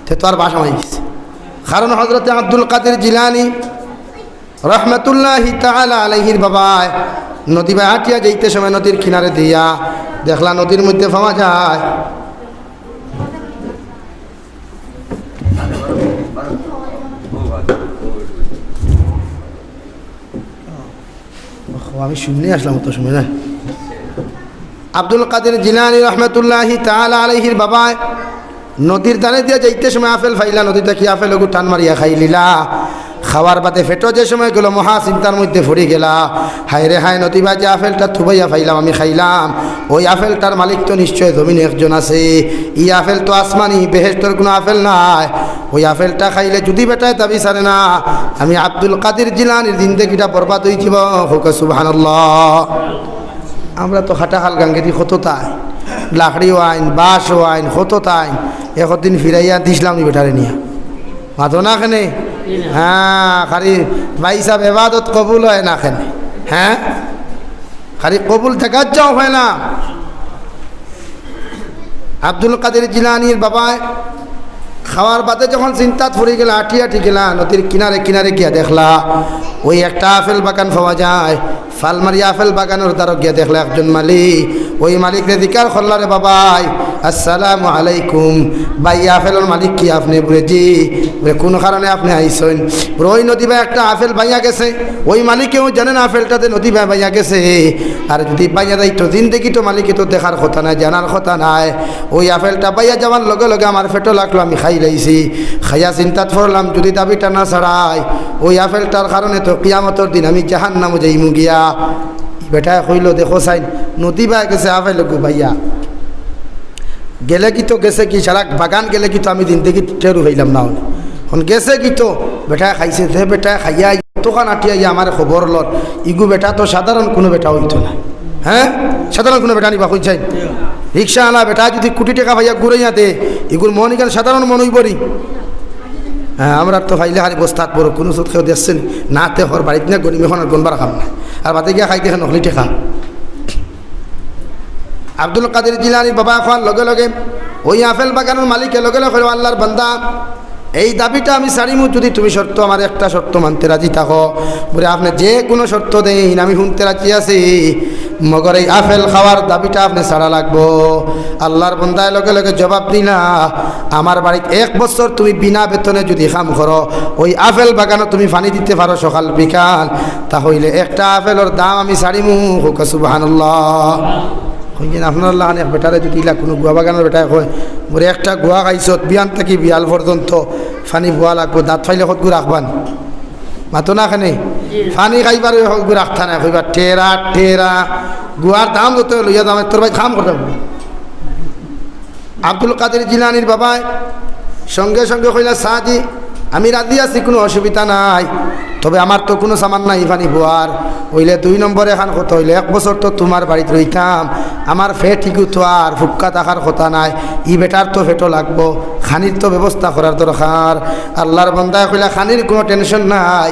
তে তো আর বাসা মাই গেছে। কারণ হজরতে আব্দুল কাদের জিলানি রহমতুল্লাহি তাআলা আলাইহির বাবায় নদী বা হাটিয়া যাইতে সময় নদীর কিনারে দিয়া দেখলা নদীর মধ্যে পাওয়া যায় আমি শুনে আসলাম তো সময় না। আব্দুল কাদের জিলানি রহমতুল্লাহি তাআলা আলাইহির বাবায় নদীর ধারে দিয়ে যাইতে সময় আপেল ফাইলা, নদীতে কি আপেল ওগু টান মারিয়া খাই লিলা। খাওয়ার বাদে ফেটো যে সময় গেল মহা চিন্তার মধ্যে পড়ে গেলা, হায় রে হায় নদী বা যে আপেলটা থুবাইয়া ফাইলাম আমি খাইলাম, ওই আপেলটার মালিক তো নিশ্চয় জমিনে একজন আছে। ই আপেল তো আসমানি, বেহেশতর কোনো আপেল নাই। ওই আপেলটা খাইলে যদি বেটায় দাবি ছাড়ে না, আমি আব্দুল কাদের জিলানির জিন্দেগিটা বরবাদ হয়ে যাব। হোক সুবহানাল্লাহ। আমরা তো হাটাহাল গাঙ্গেরি হতো তাই, লাকড়ি ওয়াইন বাঁশ ওয়াইন হতো তাই, একদিন ফিরাইয়া দিছিলাম নি বেটারে নিয়ে মাতো না খানে। হ্যাঁ খালি ভাই সাহেব এবাদত কবুল হয় না খানে, হ্যাঁ খালি কবুল দেখার যাও হয় না। আব্দুল কাদের জিলানির বাবায় খাওয়ার বাদে যখন চিন্তাত পড়ে গেলা, আটি আটি গেলা নদীর কিনারে কিনারে গিয়া দেখলা ওই একটা আপেল বাগান পাওয়া যায়। ফালমারি আপেল বাগানের দ্বারা গিয়া দেখলা একজন মালিক, ওই মালিকরে জিকার করলা, রে বাবাই আসসালামু আলাইকুম, ভাই আপেলের মালিক কি আপনি? বলে জি। বলে কোন কারণে আপনি আইসেন? বলে ওই নদী ভাই একটা আপেল বাইয়া গেছে, ওই মালিকেও জানেন আপেলটাতে নদী ভাই বাইয়া গেছে। আর যদি বাইয়া যাইতো জিন্দেগি তো মালিকে তো দেখার কথা নাই, জানার কথা নাই। ওই আপেলটা বাইয়া যাওয়ার লগে লগে আমার পেটো লাগলো, আমি খাই লাইছি। খাইয়া চিন্তাত পড়লাম যদি দাবিটা না ছাড়াই ওই আপেলটার কারণে তো কিয়ামতের দিন আমি জাহান্নামে যাইমু গিয়া। বেটা কইল দেখো সাইন নদী ভাই গেছে আপেল গো ভাইয়া গেলে কি তো গেছে কি সারা বাগান গেলে কি তো আমি জিন্দেগি টেরু হইলাম না। এখন গেছে কি তো বেটা খাইছে, যে বেটা খাইয়া তোখান আটিয়া গিয়া আমার খবর লর। ইগু বেটা তো সাধারণ কোনো বেটা হইতো না, হ্যাঁ সাধারণ কোনো বেটা নিবা কইছাই। রিক্সা আলা বেটা যদি কোটি টাকা ভাইয়া ঘুরাইয়া দে, এগুলো মন এখানে সাধারণ মন হইবরি। হ্যাঁ আমরা তো খাইলে হারি বস্তাত বড় কোনো সুদ খেয়ে দেখছেন না, তে হর বাড়িতে না গরিম এখন আর গনবার খাম না, আর বাদে গিয়া খাইতে নকলি টেকা। আব্দুল কাদের জিলানির বাবা খান লগে লগে ওই আপেল বাগানের মালিকের লগে লগে আল্লাহর বান্দা এই দাবিটা আমি ছাড়িমু যদি তুমি শর্ত আমার একটা শর্ত মানতে রাজি থাকো। বলে আপনি যে কোনো শর্ত দেন আমি শুনতে রাজি আছি, মগর এই আপেল খাওয়ার দাবিটা আপনি ছাড়া লাগবো। আল্লাহর বান্দায় লগে লগে জবাব দিলা, আমার বাড়িতে 1 বছর তুমি বিনা বেতনে যদি কাম করো, ওই আপেল বাগানে তুমি পানি দিতে পারো সকাল বিকাল, তাহলে একটা আপেলের দাম আমি ছাড়িমু। হোক সুবহানাল্লাহ। কইছেন আপনার লাগান এক বেটারে যদি ইলা কোনো গুয়া বাগানের বেটায় কয় মোরে একটা গুয়া খাইছত বিয়ান থেকে বিয়াল পর্যন্ত ফানি বোয়া লাগবো, দাঁত ফাইলে কত গুড় রাখবান মাতো না খানে ফানি খাইবার গুড় রাখতা না, কইবার টেরা টেরা গুয়ার দাম যত লইয়া দাম তোর ভাই খাম করতে হবে। আব্দুল কাদের জিলানির বাবায় সঙ্গে সঙ্গে কইলা সাজি আমি রাজি আছি, কোনো অসুবিধা নাই, তবে আমার তো কোনো সামান নাই পানি বোয়ার। হইলে 2 নম্বরে এখান কথা হইলে 1 বছর তো তোমার বাড়িতে রইতাম, আমার ফেট ঠিকু তো আর ফুক্কা থাকার কথা নাই, ই বেটার তো ফেটো লাগবো, খানির তো ব্যবস্থা করার দরকার। আল্লাহর বান্দায় কইলা খানির কোনো টেনশন নাই,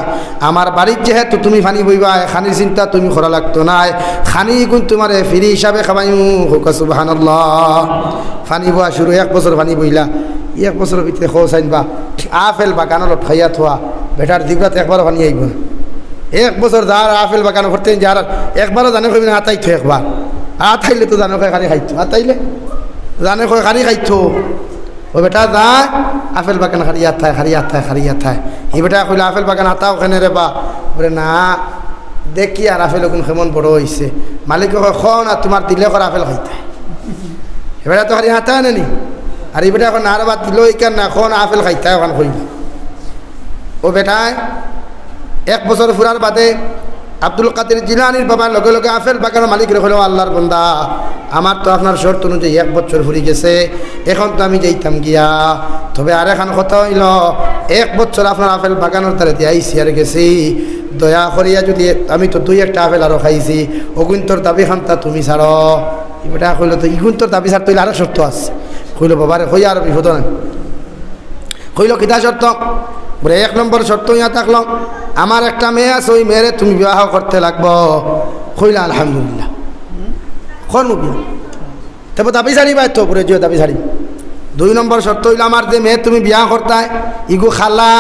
আমার বাড়ির যেহেতু তুমি পানি বইবা খানির চিন্তা তুমি করা লাগতো নাই, খানি গুণ তোমার ফ্রি হিসাবে খাবাইমু। হোক সুবহানাল্লাহ। পানি বোয়া শুরু 1 বছর পানি বইলা, 1 বছরের ভিতরে খোঁজাইনবা আপেল বাগানত খাইয়া থোয়া বেটার জিগরাতে একবারও পানি আইব না। 1 বছর যার আপেল বাগান করতেন যার একবারও জানে কইবেন আতাইতো, একবার আতাইলে তো জানে কয় খানি খাইতো, আতাইলে জানে কয় খানি খাইতো। ও বেটা যায় আপেল বাগান খারিয়া থায় খারিয়া থায় খারিয়া থায়, এই বেটা কইলে আপেল বাগান আতাও ওখানে রে বা বলে না দেখি আর আপেল কোন কেমন বড় হয়েছে। মালিক কয় খ না তোমার দিলে করে আপেল খাইতে, এবারে তো খালি হাতায় নানি। আর এই বেটা এখন আর বাদ দিল এইখান না এখন আপেল খাইতে ওখান কইল। ও বেটায় 1 বছর ফুরার বাদে আব্দুল কাদের জিলানির বাবার লগে লগে আপেল বাগানের মালিক রেখে আল্লাহর বান্দা আমার তো আপনার শর্ত অনুযায়ী 1 বছর ফুরি গেছে, এখন তো আমি যাইতাম গিয়া, তবে আর এখন কথা হইল 1 বছর আপনার আপেল বাগানের তারে দিয়াইছি আর গেছি, দয়া করিয়া যদি আমি তো 2-1টা আপেল আরও খাইছি, ওগুন তোর দাবি খান্তা তুমি ছাড়ো। বেটা কইল তো ইগুন তোর দাবি ছাড় তৈলে আরও শর্ত আছে। কইল বাবারে কই আর বিপদ নাই। কইল কিতা শর্ত? বলে 1 নম্বর শর্ত ইয়া থাকলো আমার একটা মেয়ে আছে ওই মেয়েরে তুমি বিবাহ করতে লাগবো কইলা আলহামদুলিল্লাহ করবো বিয়া তবে দাবি ছাড়ি পাই তো বলে যে দাবি ছাড়ি 2 নম্বর শর্ত হইল আমার যে মেয়ে তুমি বিয়া করতাই ইগু খালা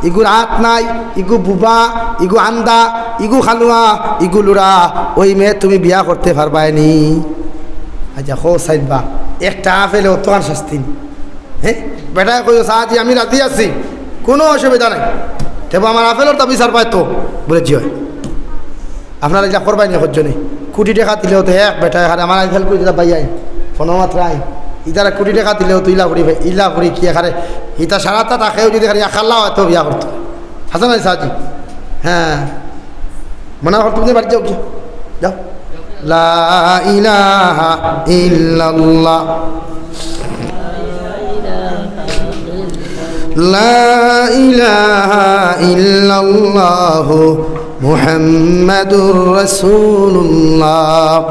ইগুর হাত নাই ইগু বুবা ইগু আন্দা ইগু খালুয়া ইগু লুড়া ওই মেয়ে তুমি বিয়া করতে পারবাইনি আচ্ছা হো সাইবা একটা ফেলে অতখান শাস্তি হ্যাঁ বেটা কই সাহায্য আমি রাজি আছি কোনো অসুবিধা নাই তবে আমার আপেলের দাবি ছাড় পাই তো বলে জি হয় আপনারা এটা করবাইনি হজ্জনে কোটি টাকা দিলেও তো এক বেটা হারে আমার আইফেল করে দিলা বাইয়াই ফোনো মাত্রায় ইতারা কোটি টাকা দিলেও তো ইলা করি কি এখানে ইতা সারাটা তাকেও যদি খালি খাল্লা হয় তো বিয়া করতো হাসান আলী সাহাজি হ্যাঁ মনে কর তুমি বাড়ি যাও কি যাও লা ইলাহা ইল্লাল্লাহ লা ইলাহা ইল্লাল্লাহ মুহাম্মাদুর রাসূলুল্লাহ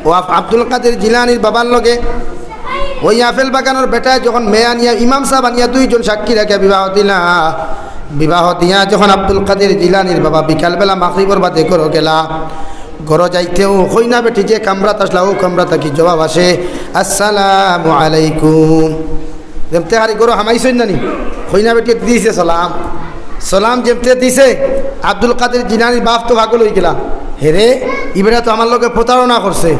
ও আব্দুল কাদের জিলানীর বাবার লগে ওই আপেল বাগানোর বেটায় যখন মেয়ে আনিয়া ইমাম সাহেব আনিয়া 2 জন সাক্ষী রেখে বিবাহ দিয়া যখন আব্দুল কাদের জিলানীর বাবা বিকালবেলা মাগরিবর বাদে ঘর গেলা ঘর যাইতেও কইনা বেটি যে কামরাত আসলা ও কামরা থাকি জবাব আসে আসসালামু আলাইকুম যেমতে হারি ঘর হামাইছেন নানি কইনা বেটি দিছে সালাম যেমতে দিছে আব্দুল কাদের জিলানীর বাপ তো ভাগল হয়ে গেলা হেরে ইবেটা তো আমার লোকে প্রতারণা করছে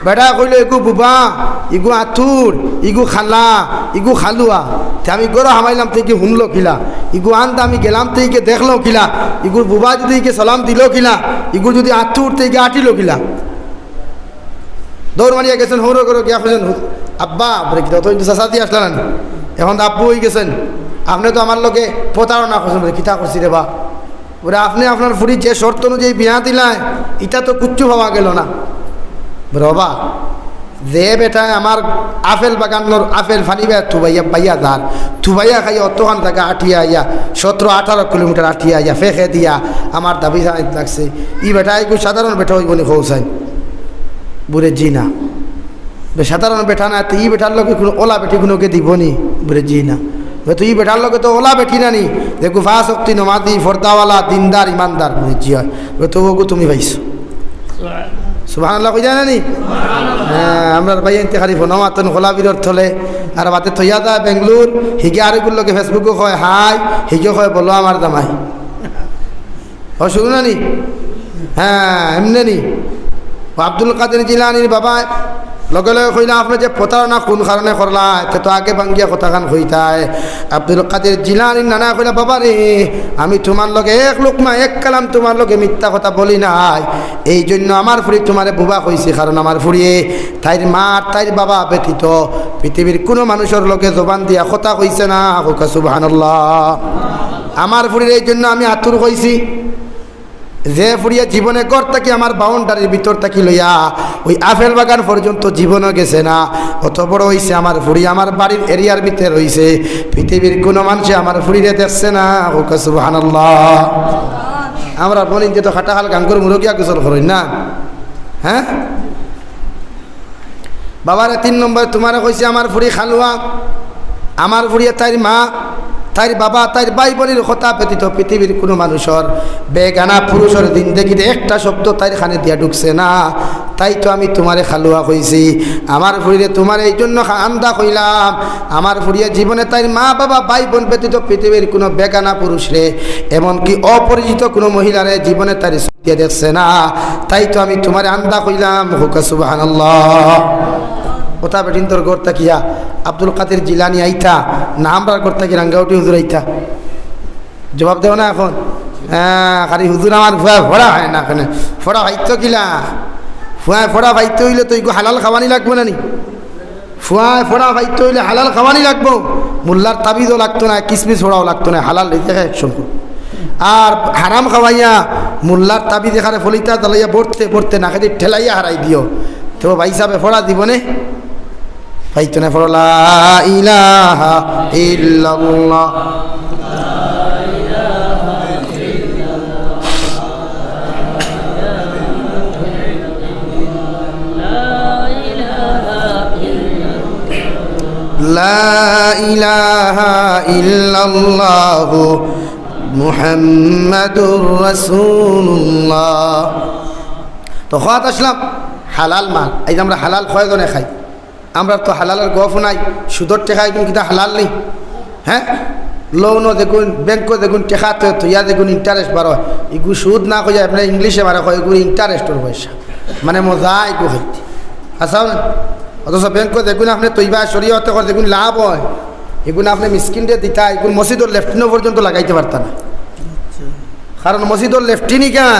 বেটা কইল ইগু বুবা ইগু আতুর ইগু খালা ইগু খালুয়া তে আমি গরো হামাইলাম থেকে হুমলো কিলা ইগু আনতে আমি গেলাম থেকে দেখলো কিলা ইগুর বুবা যদি সালাম দিল কিলা ইগুর যদি আতুর থেকে আটিল কিলা দৌড় মারিয়া গেছেন হৌর করে গিয়া খুঁজেন আব্বা বলে কি তো চাষা দিয়ে আসলেন এখন তো আব্বু হয়ে গেছেন আপনি তো আমার লোকে প্রতারণা করছেন বলে কিতা করছি রে বা বলে আপনি আপনার ফুরি যে শর্ত অনুযায়ী বিয়া দিলায় এটা তো কুচ্ছু পাওয়া গেল না বাবা যে বেটায় আমার আপেল বাগানোর আপেল ফানিবা থুবাইয়া পাইয়া ধার থুবাইয়া খাইয়া অতখান টাকা আঠিয়া আইয়া 17-18 কিলোমিটার আঠিয়া আইয়া ফেঁকে দিয়া আমার দাবি লাগছে ই বেটায় সাধারণ বেটা হইব নি খৌসাই বুড়ে জি না সাধারণ বেটা না তো ই বেটার লোকে কোনো ওলা বেটি কোনোকে দিব নি বুড়ে জি না তো ই বেটার লোকে তো ওলা বেটি না নি দেখো ফা শক্তি নমাদি ফর্দাওয়ালা দিনদার ইমানদার বুড়ে জি হয় তো ওগু তুমি পাইছো সুবহানাল্লাহ কই জানা নি হ্যাঁ আমরা ভাই এনতে খালি ফোনামাতন খোলা বিরর থলে আর বাতে থইয়া দা বেঙ্গলুর হিগে আরেগুলোকে ফেসবুকে কয় হাই হিগে কয় বলো আমার দামাই ও শুনো না নি হ্যাঁ এমনি নি আব্দুল কাদের জিলানীর বাবা লগে লগে কইলা আপনি যে প্রতারণা কোন কারণে করলা তে তো আগে ভাঙ্গিয়া কথাখান কইতায় আব্দুল কাদের জিলানীর নানা কইলা বাবা রে আমি তোমার লগে এক লোকমা এক কালাম তোমার লগে মিথ্যা কথা বলি নাই এই জন্য আমার ফুরি তোমারে বুবা কইছি কারণ আমার ফুরিয়ে তাইর মা তাইর বাবা ব্যতীত পৃথিবীর কোনো মানুষের লগে জবান দিয়া কথা কইছে না হোক সুবহানাল্লাহ আমার ফুরির এই জন্য আমি আতুর কইছি যে ফুরিয়া জীবনে ঘর থাকি আমার বাউন্ডারির ভিতর থাকি লইয়া ওই আপেল বাগান পর্যন্ত জীবনও গেছে না অত বড় হইছে আমার ফুরি আমার বাড়ির এরিয়ার ভিতরে রইছে পৃথিবীর কোনো মানুষে আমার ফুরিরে দেখছে না হোক সুবহানাল্লাহ আমরা বলিন যে তো খাটাখাল গাঙ্গুর মুরগিয়া গোসল করেন না হ্যাঁ বাবারে 3 নম্বর তোমারে কইছে আমার ফুরি খালুয়া আমার ফুরিয়া তাইর মা তাইর বাবা তাইর ভাই বোনের কথা ব্যতীত পৃথিবীর কোনো মানুষের বেগানা পুরুষের দিন দেখিতে একটা শব্দ তাইর খানে দিয়া ঢুকছে না তাই তো আমি তোমারে খালুয়া কইছি আমার ফুরিয়ে তোমার এই জন্য আন্দা কইলাম আমার ফুরিয়ে জীবনে তাইর মা বাবা ভাই বোন ব্যতীত পৃথিবীর কোনো বেগানা পুরুষরে এমনকি অপরিচিত কোনো মহিলারে জীবনে তার দিয়ে দেখছে না তাই তো আমি তোমারে আন্দা কইলাম হুকা সুবহানাল্লাহ ওটা বেটিন তোর ঘর থাকিয়া আব্দুল কাদের জিলানী আইতা না আমরা ঘর থাকি রাঙ্গাউটি হুজুর আইতা জবাব দেও না এখন হ্যাঁ খালি হুজুর আমার ভুয়া ফোড়া হয় না এখানে ফোড়া ভাইতো কিলা ফুয়ায় ফোড়া ভাইতে হইলে তো এগুলো হালাল খাওয়ানি লাগবে না নি ফুয়ায় ফোড়া ভাইতে হইলে হালাল খাওয়ানি লাগবো মোল্লার তাবিজও লাগতো না কিসমিস ফোড়াও লাগতো না হালাল দেখে একসঙ্গে আর হারাম খাওয়াইয়া মোল্লার তাবিজ এখানে ফলিতা দালাইয়া পড়তে পড়তে না খালি ঠেলাইয়া হারাই দিও তো ভাই সাহেব ফোড়া দিব নে ভাইতো না ফোড়া লা ইলাহা ইল্লাল্লাহ লা ইলাহা ইল্লাল্লাহু মুহাম্মাদুর রাসূলুল্লাহ। তো খাওয়াত আসলাম হালাল মাল, এই যে আমরা হালাল কয়জনে খাই, আমরা তো হালালের গফ নাই, সুদর টেকাই কিন্তু কিতা হালাল নেই। হ্যাঁ, লোনও দেখুন, ব্যাংকও দেখুন, টেকাতে তো ইয়া দেখুন ইন্টারেস্ট বাড়ো, এগুলো সুদ না কই আপনার ইংলিশে মারা হয়, এগুলো ইন্টারেস্টের পয়সা, মানে মজা এগুলো খাইতে আসাও না। অথচ ব্যাংকও দেখুন আপনি তৈবা শরীয়তে করে দেখুন লাভ হয়, এগুলো আপনি মিসকিনরে দিতা, এগুলো মসজিদের লেফটিনও পর্যন্ত লাগাইতে পারতাম না, কারণ মসজিদের লেফটিনই কেন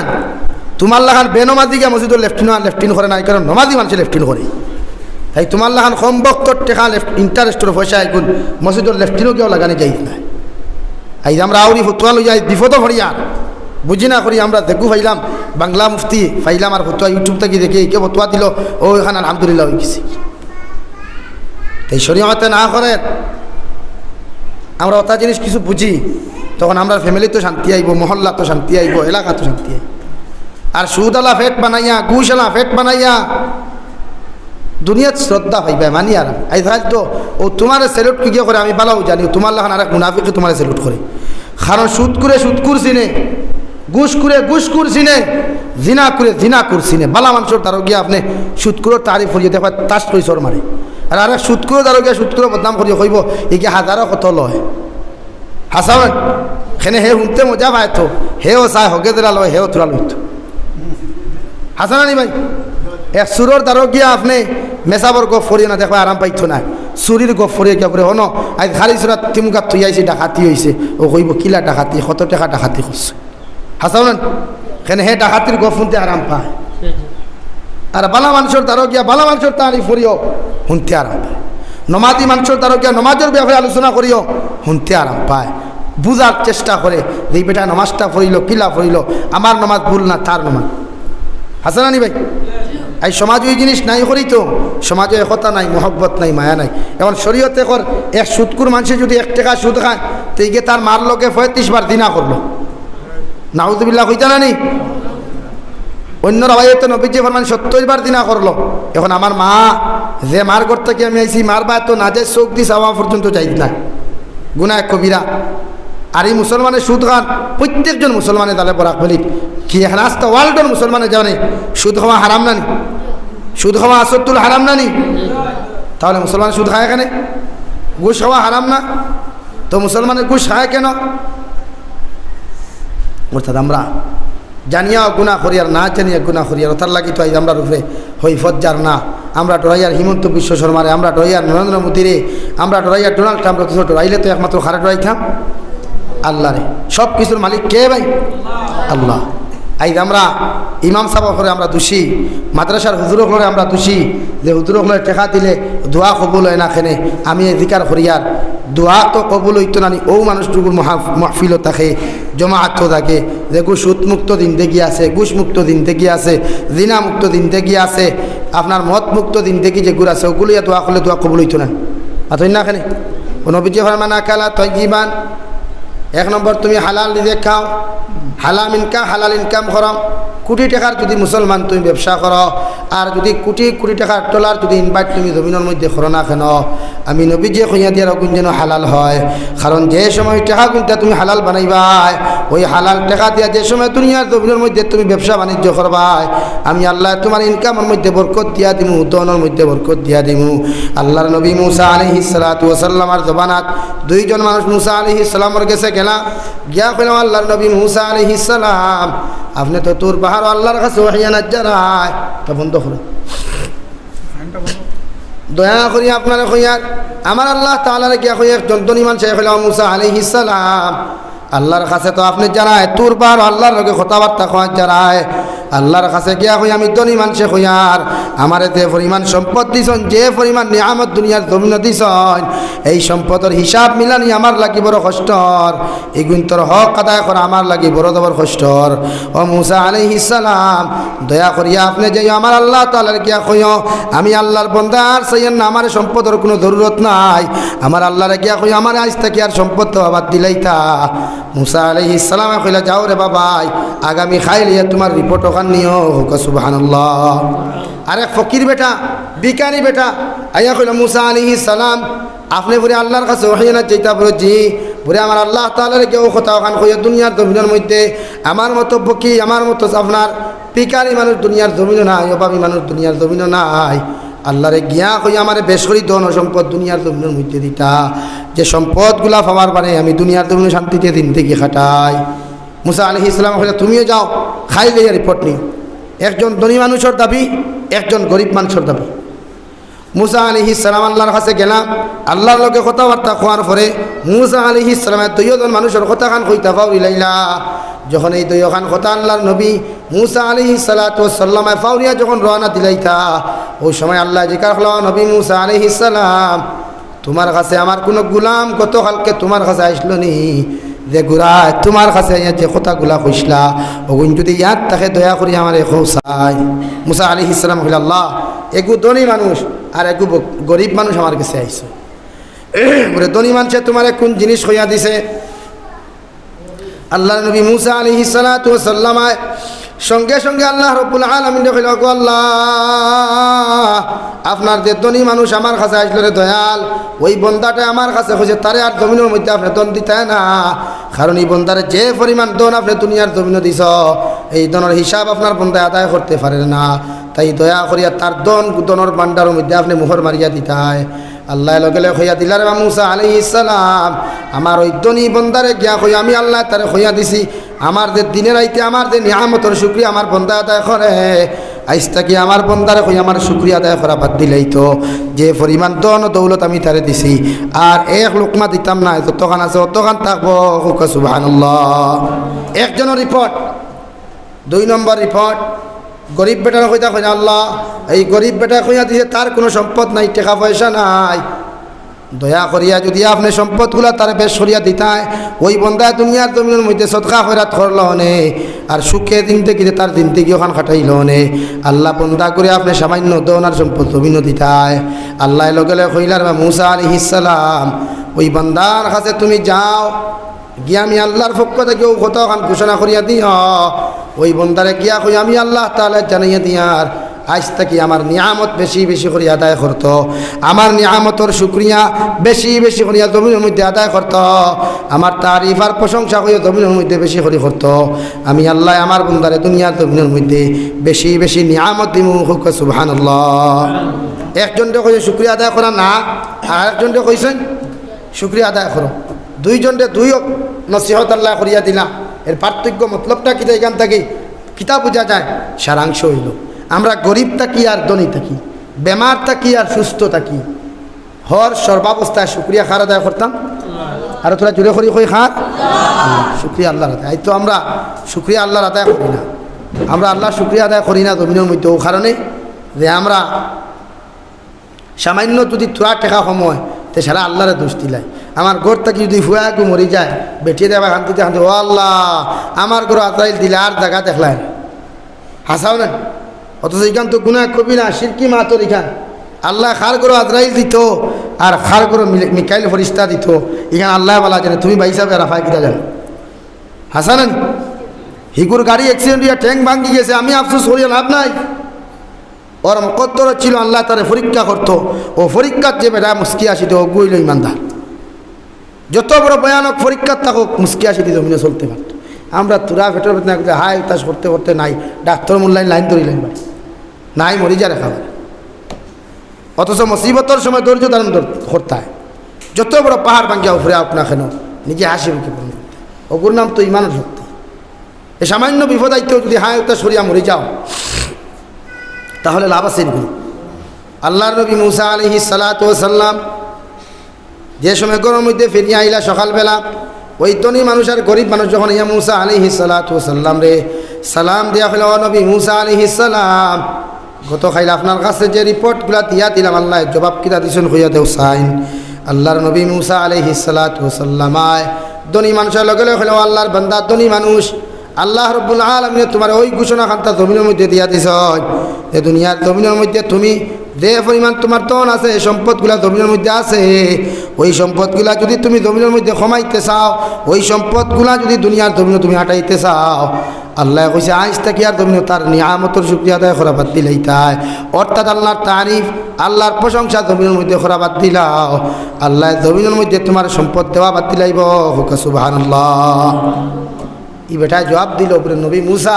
তোমার লাগান বেনমাজি গিয়া মসজিদের লেফটিন করে না, কারণ নমাজি মানুষের লেফটিন করে, তাই তোমার লাগান কম বক্তর টেকা ইন্টারেস্টের পয়সা এগুলো মসজিদের লেফটিনও কেউ লাগানি যাই না। এই যে আমরা আউরি ফতুয়া লই যাই বিপদ হরিয়া বুঝি না করি, আমরা দেখু পাইলাম বাংলা মুফতি পাইলাম আর ফতুয়া ইউটিউব থেকে দেখে কে ফতুয়া দিল, ও এখানে আলহামদুলিল্লাহ হয়ে গেছি। এই শরীয়তে না করে আমরা ওটা জিনিস কিছু বুঝি, তখন আমরা ফ্যামিলি তো শান্তি আইব, মহল্লা তো শান্তি আইব, এলাকা তো শান্তি আইব। আর সুদালা ফেট বানাইয়া, ঘুষালা ফেট বানাইয়া দুনিয়াত শ্রদ্ধা পাইবে মানি আর এই তো ও তোমার স্যালুট কি করে আমি বালাও জানি, তোমার লাখান আর এক মুনাফিকে তোমার স্যালুট করে, কারণ সুদকুর চিনে, ঘুষকুর চিনে, জিনাকুর চিনে। বালা মানুষের তারও গিয়ে আপনি সুদকুরের তারিফ করিয়ে দেখো তাস করে সর মারে, আর আরেক সুদকুরও তারও গিয়ে সুদকুরের বদনাম করিয়ে কইব এগিয়ে হাজারও কত লয় হাসাবেন, এখানে হে শুনতে মজা পায় তো, হেও চায় হকে তোরা লয়, হেও তোরা লইত হাসানি ভাই। এক সুরর তারও গিয়া আপনি মেসাবর গপ ফরিয়ে না দেখো আরাম পাইতো না, চুরির গপ ফরিয়ে গিয়া করে হন আজ খালি সুরাত তিমুকাত থই আইসি ডাকাতি হয়েছে, ও কইব কিলা ডাকাতি, কত টাকা ডাকাতি করছে হাসান, এখানে হে ডাকাতির গপ শুনতে আরাম পায়। আর বালা মানুষের তারও গিয়া বালা মানুষের তারি ফরিও শুনতে আরাম পায়, নমাজি মানুষের তারও গিয়া নমাজের ব্যাপারে আলোচনা করিও শুনতে আরাম পায়, বুঝার চেষ্টা করে যে বেটা নমাজটা ফরিল কিলা ফরিল, আমার নমাজ ভুল না তার নমাজ হাসানি ভাই। এই সমাজ ওই জিনিস নাই করি তো, সমাজে একতা নাই, মহব্বত নাই, মায়া নাই। এখন শরীয়তে কর এক সুদকুর মানুষে যদি 1 টাকা সুদ খায় তো এই তার মার লোকে 35 বার দিনা করলো, নাউজুবিল্লাহ হইতা না নি। অন্য রাবাইতে নবীজি ফরমান 70 বার দিনা করলো। এখন আমার মা যে মার ঘর থেকে আমি আইসি, মার বা তো নাজের চোখ দি চাওয়া পর্যন্ত যাই না, গুনাহ কবিরা। আর এই মুসলমানের সুদ খান প্রত্যেকজন মুসলমানের দালে পরাক বলি কি এখন আস্তা ওয়ার্ল্ডের মুসলমানে জানে সুদ খাওয়া হারাম নানি, সুদ খাওয়া আসতুল হারাম নানি, তাহলে মুসলমান সুদ খায় এখানে, ঘুষ খাওয়া হারাম না, তো মুসলমানের ঘুষ খায় কেন? অর্থাৎ আমরা জানিয়া গুণা করি আর না জানিয়া গুণা করি, আর ওটার লাগি তো আজ আমরা রূপে হই ফজ্জার না, আমরা ডরাইয়ার হিমন্ত বিশ্ব শর্মারে, আমরা ডরাইয়ার নরেন্দ্র মোদীরে, আমরা ডরাইয়ার ডোনাল্ড ট্রাম্প, ডরাইলে তো একমাত্র খারা ডরাইতাম আল্লাহ রে। সব কিছুর মালিক কে ভাই? আল্লাহ। আজ আমরা ইমাম সাহেব করে আমরা দোষী, মাদ্রাসার হুজুর হলে আমরা দোষী, যে হুজুর হলে টেকা দিলে দোয়া কবুল হয় না, খেনে আমি এদিকার করিয়ার দোয়া তো কবুল হইতো না, ও মানুষটুকুর মাহফিলও থাকে, জমাআত থাকে, যে সুদ মুক্ত দিন দেখি আছে, ঘুষ মুক্ত দিন দেখি আছে, জিনা মুক্ত দিন দেখি আছে, আপনার মদ মুক্ত দিন দেখি যে গুড় আছে, ওগুলো দোয়া করলে দোয়া কবুল হইতো না। আর না খেনে নবীজি ফরমান আকালা তয়্যিবান, 1 নম্বর তুমি হালাল নিজে খাও, হালাল ইনকাম করো, কোটি টাকার যদি মুসলমান তুমি ব্যবসা করো, আর যদি কোটি টাকার ডলার যদি ইনভাইট তুমি জমিনের মধ্যে করো না কেন, আমি নবীজি কইয়া দিয়ার গুণ যেন হালাল হয়। কারণ যে সময় টাকা গুণটা তুমি হালাল বানাইবাই, ওই হালাল টাকা দিয়া যে সময় দুনিয়ার জমিনের মধ্যে তুমি ব্যবসা বাণিজ্য করবাই, আমি আল্লাহ তোমার ইনকামের মধ্যে বরকত দিয়া দিমু, উত্তনের মধ্যে বরকত দিয়া দিমু। আল্লাহর নবী মুসা আলাইহিস সালাতু ওয়াস সালামের জবানাত 2 জন মানুষ মুসা আলাইহিস সালামের কাছে গেলা, গিয়া কইলাম আল্লাহর নবী মুসা আলাইহিস সালাম, আপনি তো তোর পাহাড় আল্লাহর কাছে ওহিয়া নাজ্জারায়, তা বন্ধ করো, দয়া করি আপনারা কইয়ার আমার আল্লাহ তাআলার গিয়া কই একজন ধনী মানুষ হইল মুসা আলাইহিস সালাম, আল্লাহর কাছে তো আপনি জানায় তোর পাহাড় আল্লাহর লগে কথাবার্তা কওয়া জানায়, আল্লাহর কাছে গিয়া কই আমি ধনী মানুষে কইয়ার আমার যে পরিমাণ সম্পদ দিছন, যে পরিমাণ নিয়ামত দুনিয়ার জমিন দিছন, এই সম্পদের হিসাব মিলানি আমার লাগি বড় কষ্টর, এগুন তোর হক আদায় করা আমার লাগি বড় দবর কষ্টর। ও মুসা আলাইহিস সালাম, দয়া করিয়া আপনি যে আমার আল্লাহ তাআলার গিয়া কইও আমি আল্লাহর বান্দার সাইয়েন না, আমার সম্পদের কোনো জরুরত নাই, আমার আল্লাহর গিয়া কই আমার আজ থেকে আর সম্পদ তো আবার দিলাইতা। মুসা আলাইহিস সালাম কইলা যাও রে বাবাই, আগামী খাইলিয়া তোমার রিপোর্ট ওখান নিও, সুবহানাল্লাহ। আরে ফকির বেটা, বিকানি বেটা আইয়া কইল মুসা আলাইহিস সালাম, আপনি বলে আল্লাহর কাছে ওহিয়া না যেটা বলছি, ওরে আমার আল্লাহ তাআলার কেউ কথা ওখান কইয়া দুনিয়ার জমিনের মধ্যে আমার মতো বকি আমার মতো আপনার পিকারি মানুষ দুনিয়ার জমিনও নাই, অভাবী মানুষ দুনিয়ার জমিনও নাই। আল্লাহরে গিয়া কইয়া আমার বেশ করি ধন সম্পদ দুনিয়ার জমিনের মধ্যে দিতা, যে সম্পদগুলা পাওয়ার মানে আমি দুনিয়ার জমিনে শান্তিতে দিন থেকে খাটাই। মুসা আলাইহিস সালাম কইলা তুমিও যাও খাই লইয়া রিপোর্ট নিও। একজন ধনী মানুষের দাবি, একজন গরিব মানুষের দাবি। মুসা আলাইহিস সালাম আল্লাহর কাছে গেলাম, আল্লাহর লগে কথাবার্তা কোয়ার পরে মুসা আলাইহিস সালামের দুইজন মানুষের কথা খান কইতা ফাউরি লাইলা। যখন এই দুইখান কথা আল্লাহর নবী মুসা আলাইহিস সালাতু ওয়াস সালাম ফাউরিয়া যখন রওনা দিলাইতা, ওই সময় আল্লাহ জিকার হলো নবী মুসা আলাইহিস সালাম তোমার কাছে আমার কোনো গোলাম গতকালকে তোমার কাছে আসলো নি, যে গুড়া তোমার কাছে যে কথাগুলা কইসলা ওগুন যদি ইয়াদ তাকে দয়া করি আমার এখন চাই। মুসা আলাইহিস সালাম কইলা আল্লাহ এগু ধনী মানুষ আর এগু গরিব মানুষ আমার কাছে আইছে, বলে ধনী মানুষে তোমার কোন জিনিস হইয়া দিছে। আল্লাহ নবী মুসা আলাইহিস সালাতু ওয়াস সালাম সঙ্গে সঙ্গে আল্লাহ রাব্বুল আলামিন কইল গো আল্লাহ আপনার যে ধনী মানুষ আমার কাছে আসলো রে দয়াল, ওই বন্দাটা আমার কাছে হয়েছে তারে আর জমিনের মধ্যে আপনি দন দিতে না, কারণ এই বন্দারে যে পরিমাণ দন আপনি দুনিয়ার জমিনে দিছ এই দনের হিসাব আপনার বন্দায় আদায় করতে পারে না, তাই দয়া করিয়া তার দনের বান্ডারের মধ্যে আপনি মোহর মারিয়া দিতে হয়। আল্লাহ লগে হইয়া দিলার মুসা আলাইহিস সালাম আমার ওই ধনী বন্দারে গিয়া কই আমি আল্লাহ তারে হইয়া দিছি আমার যে দিনের আইতে আমার যে নিয়ামতের শুকরিয়া আমার বন্দা আদায় করে, আইসটা কি আমার বন্দারে কই আমার শুকরিয়া আদায় করা বাদ দিলেই তো যে পরিমাণ ধন দৌলত আমি তারে দিছি আর এক লোকমা দিতাম না, যতখান আছে অতখান থাকবো। সুবহানাল্লাহ। একজনের রিপোর্ট। 2 নম্বর রিপোর্ট গরিব বেটার কইতা কই আল্লাহ এই গরিব বেটা কইয়া দিছে তার কোনো সম্পদ নাই, টাকা পয়সা নাই, দয়া করিয়া যদি আপনি সম্পদগুলা তার বেশ করিয়া দিতায় ওই বন্দা দুনিয়ার জমিনের মধ্যে সদকা খয়রাত করল নে আর সুখে দিন থেকে তার দিন থেকে ওখান খাটাইল নে। আল্লাহ বন্দা করে আপনি সামান্য দনার সম্পদ জমিন দিতায়। আল্লাহ লগে লগে কইলার মুসা আলাইহিস সালাম ওই বন্দার কাছে তুমি যাও গিয়া আমি আল্লাহর পক্ষ থেকে কতখান ঘোষণা করিয়া দিও, ওই বন্দারে গিয়া কই আমি আল্লাহ তাআলা জানাইয়া দিয়ার আজ থেকে আমার নিয়ামত বেশি বেশি করে আদায় করত, আমার নিয়ামতর শুকরিয়া বেশি বেশি করিয়া জমিনের মধ্যে আদায় করত, আমার তারিফ আর প্রশংসা করিয়া জমিনের মধ্যে বেশি করে করত। আমি আল্লাহ আমার বন্দারে দুনিয়ার জমিনের মধ্যে বেশি বেশি নিয়ামত দিমু। সুবহানাল্লাহ। একজনটা কইছে শুকরিয়া আদায় করা না, আর একজনটা কইছেন শুকরিয়া আদায় করো। দুইজনটা দুই নসিহত আল্লাহ করিয়া দিলা। এর পার্থক্য মতলবটা কিতা এখান থেকে কিতা বোঝা যায়? সারাংশ হইল আমরা গরিব থাকি আর ধনী থাকি, বেমার থাকি আর সুস্থ থাকি, হর সর্বাবস্থায় শুক্রিয়া খার আদায় করতাম। আর তোরা জুড়ে করি কই খার শুক্রিয়া আল্লাহর আদায়। এই তো আমরা শুক্রিয়া আল্লাহর আদায় করি না, আমরা আল্লাহ শুক্রিয়া আদায় করি না জমিনের মধ্যে। ও কারণে যে আমরা সামান্য যদি তোরা টেকা সময় তে সারা আল্লাহরে দোষ দিলাই। আমার ঘর থেকে যদি ফুয়া একটু মরি যায় বেটিয়ে দেবা শান্তিতে শান্তি, ও আল্লাহ আমার ঘর আজরাইল দিলে আর জায়গা দেখলাই হাসাও না, অথচ এখান তো গুনাহ কবি না শিরকি মাতর এখান আল্লাহ খার করো আজরাইল দিত আর খার করো মিকাইল ফরিস্তা দিত। এখানে আল্লাহ বলা জানে তুমি ভাই সাহেব রাফায় কিনা জানো হাসান হিগুর গাড়ি অ্যাক্সিডেন্ট হইয়া ট্যাঙ্ক ভাঙ্গি গেছে, আমি আফসোস করিয়া লাভ নাই। ওর কত্তর ছিল আল্লাহ তারে পরীক্ষা করতো, ও পরীক্ষার যে বেটা মুস্কি আসিত ও গুইল ইমানদার। যত বড় ভয়ানক পরীক্ষার থাকুক মুস্কি আসিতে জমিনে চলতে পারত। আমরা তুরা ভেতর ভেতর না করতে হাই উতাস করতে করতে নাই ডাক্তার মূল্যায় লাইন ধরিলেন বাড়ি নাই মরি যা রেখা। অথচ মুসিবতর সময় ধৈর্য ধারণ করতে হয়। যত বড় পাহাড় ভাঙ্গিয়া উপরে আউট না কেন নিজে হাসি মুখে পূর্ণ করতে, ওগুর নাম তো ইমানের শক্তি। এ সামান্য বিপদ আইতেও যদি হাই উতাস করিয়া মরে যাও তাহলে লাভ আছে এগুলো। আল্লাহর নবী মুসা আলাইহিস সালাতু ওয়াস সালাম যে সময় ঘরের মধ্যে ফিরিয়া আইলা সকালবেলা, ওই ধনী মানুষ আর গরিব মানুষ যখন ইয়া মুসা আলাইহিস সালাতু ওয়াস সালাম রে সালাম দিয়া হইল, নবী মুসা আলাইহিস সালাম গত খাইলে আপনার কাছে যে রিপোর্টগুলা দিয়া দিলাম আল্লাহ জবাব কিতা দিছেন হইয়া দেও সাইন। আল্লাহর নবী মুসা আলাইহিস সালাতু ওয়াস সালাম ধনী মানুষের লগে লগে হইল আল্লাহর বান্দা ধনী মানুষ, আল্লাহ রাব্বুল আলামিন তোমার ওই ঘোষণা খান্তা জমিনের মধ্যে দিয়া দিছ যে দুনিয়ার জমিনের মধ্যে তুমি যে পরিমাণ তোমার ধন আছে সম্পদগুলা জমিনের মধ্যে আছে, ওই সম্পদগুলা যদি তুমি জমিনের মধ্যে কমাইতে চাও, ওই সম্পদগুলা যদি দুনিয়ার জমিনে তুমি হাঁটাইতে চাও, আল্লাহ কইছে আইস থাকি আর তুমি তার নিয়ামতের শুকরিয়া আদায় করা বাদ দিলেই তাই, অর্থাৎ আল্লাহর তারিফ আল্লাহর প্রশংসা জমিনের মধ্যে করা বাদ দিলাও, আল্লাহ জমিনের মধ্যে তোমার সম্পদ দেওয়া বাদ দিলাইব। হুকা সুবহানাল্লাহ। ই বেটায় জবাব দিল বলে নবী মুসা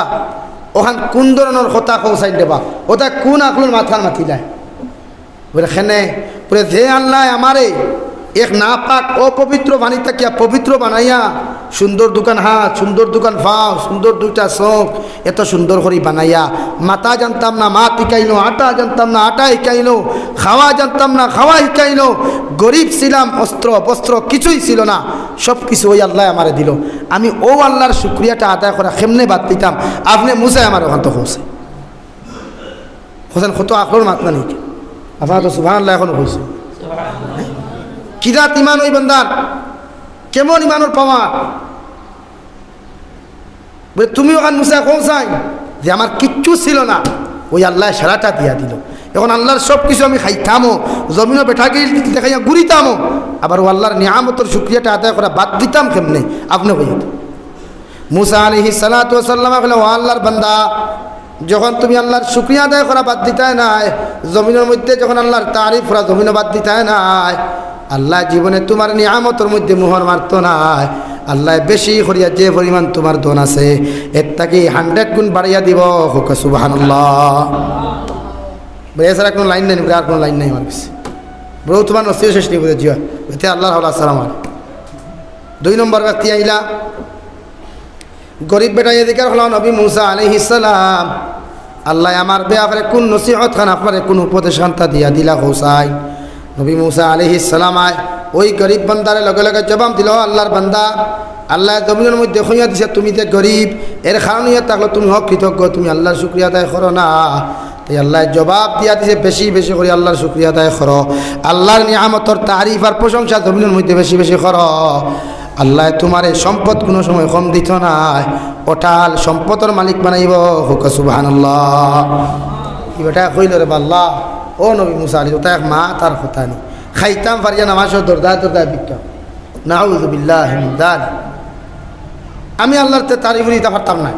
ওখান কোন ধরনের কথা কৌসাই দেবা, ওটা কোন আকলুর মাথার মাথি দেয় বলে খেনে বলে যে আল্লাহ আমারে এক না পাক অপবিত্র বাণী তাকিয়া পবিত্র বানাইয়া সুন্দর দোকান হাত, সুন্দর দোকান ফাও, সুন্দর দুইটা চোখ এত সুন্দর করে বানাইয়া, মাথা জানতাম না মা শিখাইলো, আটা জানতাম না আটা শিখাইলো, খাওয়া জানতাম না খাওয়া শিখাইলো, গরিব ছিলাম, অস্ত্র বস্ত্র কিছুই ছিল না, সব কিছু ওই আল্লাহ আমারে দিল। আমি ও আল্লাহর শুক্রিয়াটা আদায় করা কেমনে বাদ দিতাম? আপনি মুসাই আমার ওখান তো হোসেন হোসেন কত আকলর মাত্রা নেই, আপনার তো সুবহানাল্লাহ এখনো হয়েছে। কিরাত ইমান ওই বান্দার, কেমন ইমানোর পাওয়া বলে তুমি ওখান মুসা কৌসাই যে আমার কিচ্ছু ছিল না, ওই আল্লাহ সারাটা দিয়া দিল। এখন আল্লাহর সব কিছু আমি খাইতামও, জমিনও বেঠাকে দেখাইয়া ঘুরিতামও, আবার ও আল্লাহর নিয়ামতের শুক্রিয়াটা আদায় করা বাদ দিতাম কেমনে? আপনি কই মুসা আলাইহিস সালাতু ওয়াস সালাম বলে ও আল্লাহর বান্দা, যখন তুমি আল্লাহর শুকরিয়া আদায় করা বাদ দিতাই নাই, জমিনের মধ্যে যখন আল্লাহর তারিফ করা জমিনও বাদ দিতাই নাই, আল্লাহ জীবনে তোমার নিয়ামতের মধ্যে মোহর মারতো নাই, আল্লাহ বেশি করিয়া যে পরিমাণ তোমার দন আছে এর তাকে 100 গুণ বাড়াইয়া দিব। হুকা সুবহানাল্লাহ। এছাড়া কোনো লাইন নেই, আর কোনো লাইন নেই আমার কাছে। বড় তোমার নসিব শেষ নেই বুঝে জিয়া এতে আল্লাহর হল আসসালাম। 2 নম্বর ব্যক্তি আইলা গরিব বেটা এদিকে হল নবী মুসা আলাইহিস সালাম। আল্লাহ আমার ব্যাপারে কোন নসিহত খান আপনারে কোন উপদেশ খান্তা দিয়া দিলা হোসাই। নবী মুসা আলাইহিস সালাম আয় ওই গরিব বান্দারে লগে লগে জবাব দিল, আল্লাহর বান্দা, আল্লাহ জমিনের মধ্যে হইয়া দিছে তুমি যে গরিব, এর কারণ ইয়া থাকলো তুমি হক কৃতজ্ঞ, তুমি আল্লাহর শুকরিয়া আদায় করো না। তাই আল্লাহ জবাব দিয়া দিছে বেশি বেশি করে আল্লাহর শুকরিয়া আদায় করো, আল্লাহর নিয়ামতের তারিফ আর প্রশংসা জমিনের মধ্যে বেশি বেশি করো। আল্লাহ তোমার এই সম্পদ কোনো সময় কম দিত না, অটাল সম্পদের মালিক বানাইব। হুকা সুবহানাল্লাহ। কি বেটা কইল রে আল্লাহ ও নবী মুসা আলী ওটা এক মা তার কথা নেই, খাইতাম পারিয়া নামাজও দরদা দরদা বিজ্ঞান নাউযু বিল্লাহি মিন যালিক। আমি আল্লাহর তারিফ দিতে পারতাম না,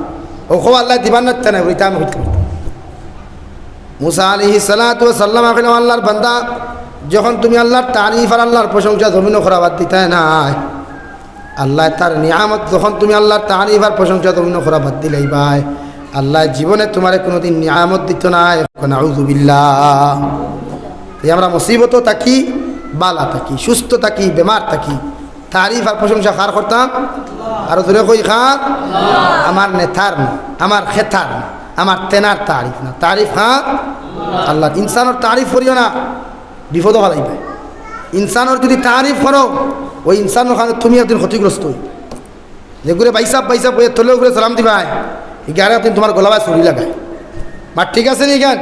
ও খো আল্লাহ দিবান না না ওইটা আমি হইতে পারতাম। মুসা আলাইহিস সালাতু ওয়াস সালাম কইল আল্লাহর বান্দা, যখন তুমি আল্লাহর তারিফ আর আল্লাহর প্রশংসা জমিনও খরাবাদ দিতে নাই, আল্লাহ তার নিয়ামত যখন তুমি আল্লাহর তারিফ আর প্রশংসা জমিনও খরাবাদ দিলেই ভাই, আল্লাহ জীবনে তোমার কোনোদিন নিয়ামত দিত না। নাউযু বিল্লাহ। আমরা মুসিবতও থাকি, বালা থাকি, সুস্থ থাকি, বেমার থাকি, তারিফ আর প্রশংসা কার করতাম? আর ধরে কই খার? আমার নেতার না, আমার খেতার না, আমার তেনার তারিফ না, তারিফ খার আল্লাহ। ইনসানের তারিফ করিও না, বিপদ হলাইবে। ইনসানের যদি তারিফ করো, ওই ইনসানের খানে তুমি একদিন ক্ষতিগ্রস্ত হই। যেগুলো বাইসাব বাইসাব হয়ে তোলেও করে সালাম দিবাই, এগারো দিন তোমার গলাবায় ছড়ি লাগায়। মা ঠিক আছে নি কেন?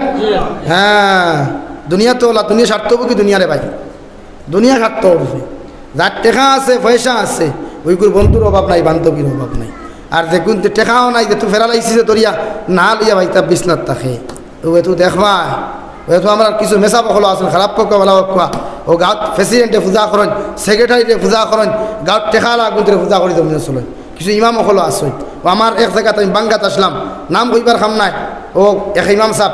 হ্যাঁ, দুনিয়া তো ওলা, দুনিয়া স্বার্থ হবো কি দুনিয়ারে ভাই? দুনিয়া স্বার্থ হবে। যার টেকা আছে পয়সা আছে, ওইগুলো বন্ধুর অভাব নাই, বান্ধবীর অভাব নাই। আর দেখুন টেকাও নাই, যে তুই ফেরালাইছিস দরিয়া না লইয়া ভাই তা বিছনাথ থাকে, ও এতো দেখবা ওতো আমরা কিছু মেশা পকলো আছেন, খারাপ পক্ষ ভালো পক্ষ। ও গাঁত প্রেসিডেন্টে পূজা করেন, সেক্রেটারিতে পূজা করেন, গাঁত টেকা লাগুনতে পূজা করি জমিনে চলেন। কিছু ইমাম হলো আসে। ও আমার এক জায়গাতে আমি বাঙ্গাত আসলাম, নাম কইবার খাম নাই। ও এক ইমাম সাহেব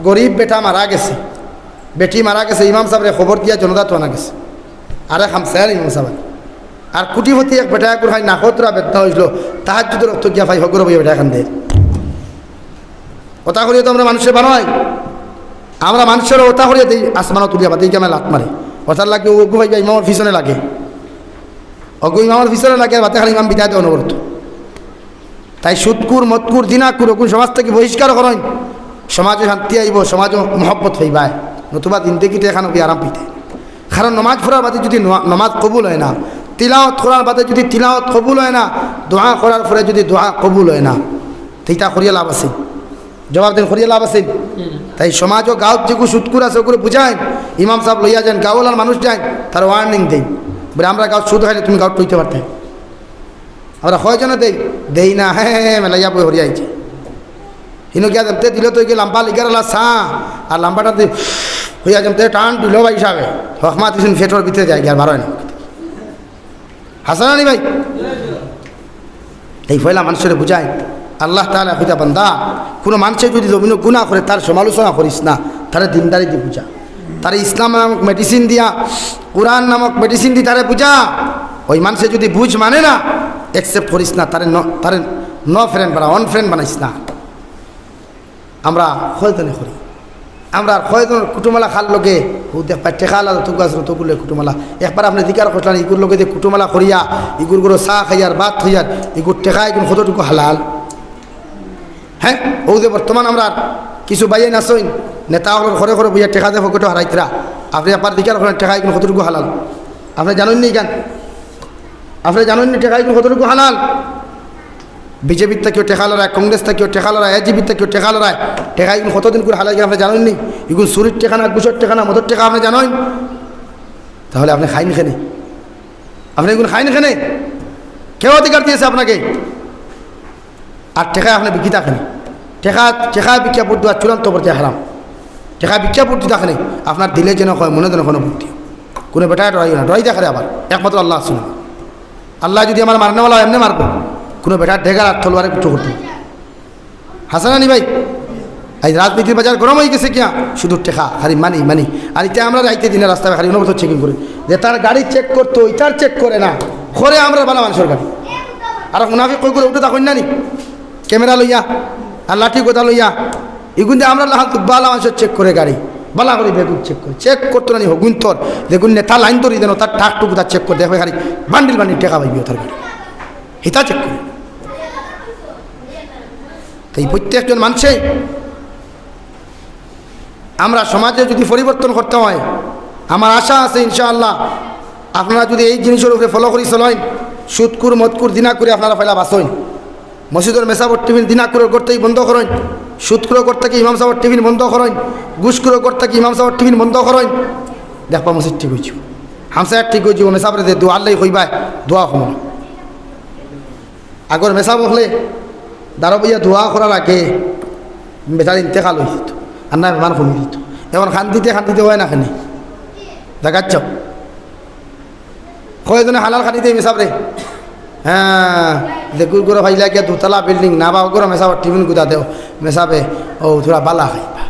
গরিব বেটা মারা গেছে, বেটি মারা গেছে, ইমাম সাহেবরে খবর দিয়া জনতা তো আনা গেছে। আরে খামছে আর ইমাম সাহেব আর কুটিপতি এক বেটা একবার হয় নাকতরা বেদনা হয়েছিল, তাহার যদি রক্ত গিয়া ভাই হগর ভাই বেটা এখান দেয়। ওটা করিয়ে তো আমরা মানুষের বানাই, আমরা মানুষের ওটা করিয়ে দিই আসমানও তুলিয়া বা দিই কেমন লাত মারে। ওটার লাগে অগু ভাই ইমামের পিছনে লাগে, অগু ইমামের পিছনে লাগে, আর বাতে খালি ইমাম বিদায় অনবরত। তাই সুদকুর মতকুর জিনাকুর ওগুন সমাজ থেকে বহিষ্কার করেন, সমাজে শান্তি আইব, সমাজও মহব্বত হইবাই। নতুবা জিন্দেগিতে এখানে আরাম পিতে। কারণ নমাজ পড়ার বাদে যদি নমাজ কবুল হয় না, তিলাওয়াত করার বাদে যদি তিলাওয়াত কবুল হয় না, দোয়া করার পরে যদি দোয়া কবুল হয় না, সেইটা করিয়া লাভ আছে? জবাব দেন, করিয়া লাভ আছে? তাই সমাজ ও গাঁত যেগুলো সুদকুর আছে ওগুলো বুঝায়, ইমাম সাহেব লইয়া যান, গাঁওয়ালার মানুষ যায়, তার ওয়ার্নিং দেয়, বলে আমরা গাঁত সুদ খাইলে তুমি গাঁত টইতে পারতে। আমরা কয়জনে দেই না, হ্যাঁ মেলাইয়া বই হরিয়াইছে হিনো গিয়া জমতে দিল তো গিয়ে লাম্বা লিগার সা আর লাম্বাটা হইয়া জমতে টান দিল ভাই হিসাবে হকমা দিন ফেটোর ভিতরে যায় গিয়ে বারো না হাসানি ভাই। এই ফয়লা মানুষের বুঝায় আল্লাহ তাআলা কইতা বান্দা কোনো মানুষে যদি জমিনে গুনাহ করে তার সমালোচনা করিস না, তারে দিনদারি দিয়ে বুঝা, তারে ইসলাম নামক মেডিসিন দিয়া, কোরআন নামক মেডিসিন দিয়ে তারে বুঝা। ওই মানুষে যদি বুঝ মানে না, অ্যাকসেপ্ট করিস না, তারে ন ফ্রেন্ড বানা, অন ফ্রেন্ড বানাইস না। আমরা কয়জনে করি, আমরা কয়জন কুটুমালা খাল লোকে দেখবা টেকা আলাদা তো গাছ তোগুলো কুটুমালা একবার আপনি দিকার করলেন ইগুর লোকে যে কুটুমালা করিয়া ইগুর গুলো চা খাইয়ার ভাত খাইয়ার ইগুর টেকা এগুলো কতটুকু হালাল। হ্যাঁ, ও যে বর্তমান আমরা কিছু বাইয়ে নাচইন নেতা ঘরে ঘরে বইয়া টেকা দেখো কত হারাইতরা, আপনি আপনার দিকার করেন টেকা এগুলো কতটুকু হালাল আপনি জানেন নি কেন? আপনি জানেন নি টেকা এগুলো কতটুকু হালাল? বিজেপির কেউ টেকা লড়ায়, কংগ্রেস কেউ টেকা লড়ায়, এজিপির কেউ টেকা লড়ায়, টেকা এগুলো কতদিন করে হালাই আপনি জানেন নি? এগুলো চুরির টেকা না, ঘুষের টেকা না, মদের টেকা আপনি জানেন? তাহলে আপনি খাইন খেনে, আপনি এগুলো খাইন খেনে, কেউ অধিকার দিয়েছে আপনাকে? আর টেকায় আপনি বিক্রি থাকেন, টেকা বিজ্ঞাপন দেওয়া চূড়ান্ত পর্যায়ে হারাম। টেকা বিজ্ঞাপন থাকেন আপনার দিলে যেন হয়, মনে যেন কোনো বুদ্ধি, কোনো বেটায় ডরাই না, ডরাই দেখারে আবার একমাত্র আল্লাহ শুনে। আল্লাহ যদি আমার মারনেওয়ালা এমনি মারবো, কোনো বেটার ঢেকার আর তলোয়ারে কিছু করতে হাসানানি ভাই। এই রাজনীতির বাজার গরম হয়ে গেছে কিয়া, শুধু টেকা খালি মানি। আর এটা আমরা রাইতে দিনে রাস্তায় খালি অনুমত চেকিং করি, যে তার গাড়ি চেক করতো ওইটার চেক করে না, করে আমরা বালা মানুষের গাড়ি। আর মুনাফিক কই করে উঠে থাকুন না নি ক্যামেরা লইয়া আর লাঠি গোদা লইয়া, এগুন দিয়ে আমরা বালা মানুষের চেক করে গাড়ি বালা করে বেগুন চেক করতো না নি হগুন তোর দেখুন তার লাইন ধরি দেন, তার টাকটুকু তার চেক করে দেখবে খালি বান্ডিল টেকা পাইবি তার গাড়ি, হিতা চেক করে। তাই প্রত্যেকজন মানুষে আমরা সমাজে যদি পরিবর্তন করতে হয়, আমার আশা আছে ইনশাআল্লাহ আপনারা যদি এই জিনিসের উপরে ফলো করি চলেন, সুদকুর মদকুর দিনা করে আপনারা ফেলা বাঁচেন, মসজিদের মেসাবর টিফিন দিনা করে করতেই বন্ধ করেন, সুদকুরো করতে কি ইমাম সাহর টিফিন বন্ধ করেন, ঘুষকুরো করতে কি ইমাম সাহর টিফিন বন্ধ করেন, দেখবা মসজিদ ঠিক হয়েছি, হামসায়ার ঠিক হয়েছি, মেসাবরে দোয়া আল্লাহ হইবা দোয়া হম আগর মেসাব হলে দাঁড়ো বইয়া দোয়া করার আগে বেটার ইন্তেকাল হয়ে যেত আর না বেমার কমে দিত। এখন খান্তিতে হয় না খানি দেখাচ্ছ কয়জনে হালাল খানিতে মেসাব রে। হ্যাঁ, দেখুর করে ভাইলা গিয়া দুতলা বিল্ডিং না বা করে মেসাবার টিফিন গুদা দেও মেসাবে ও তোরা বালা খাইবা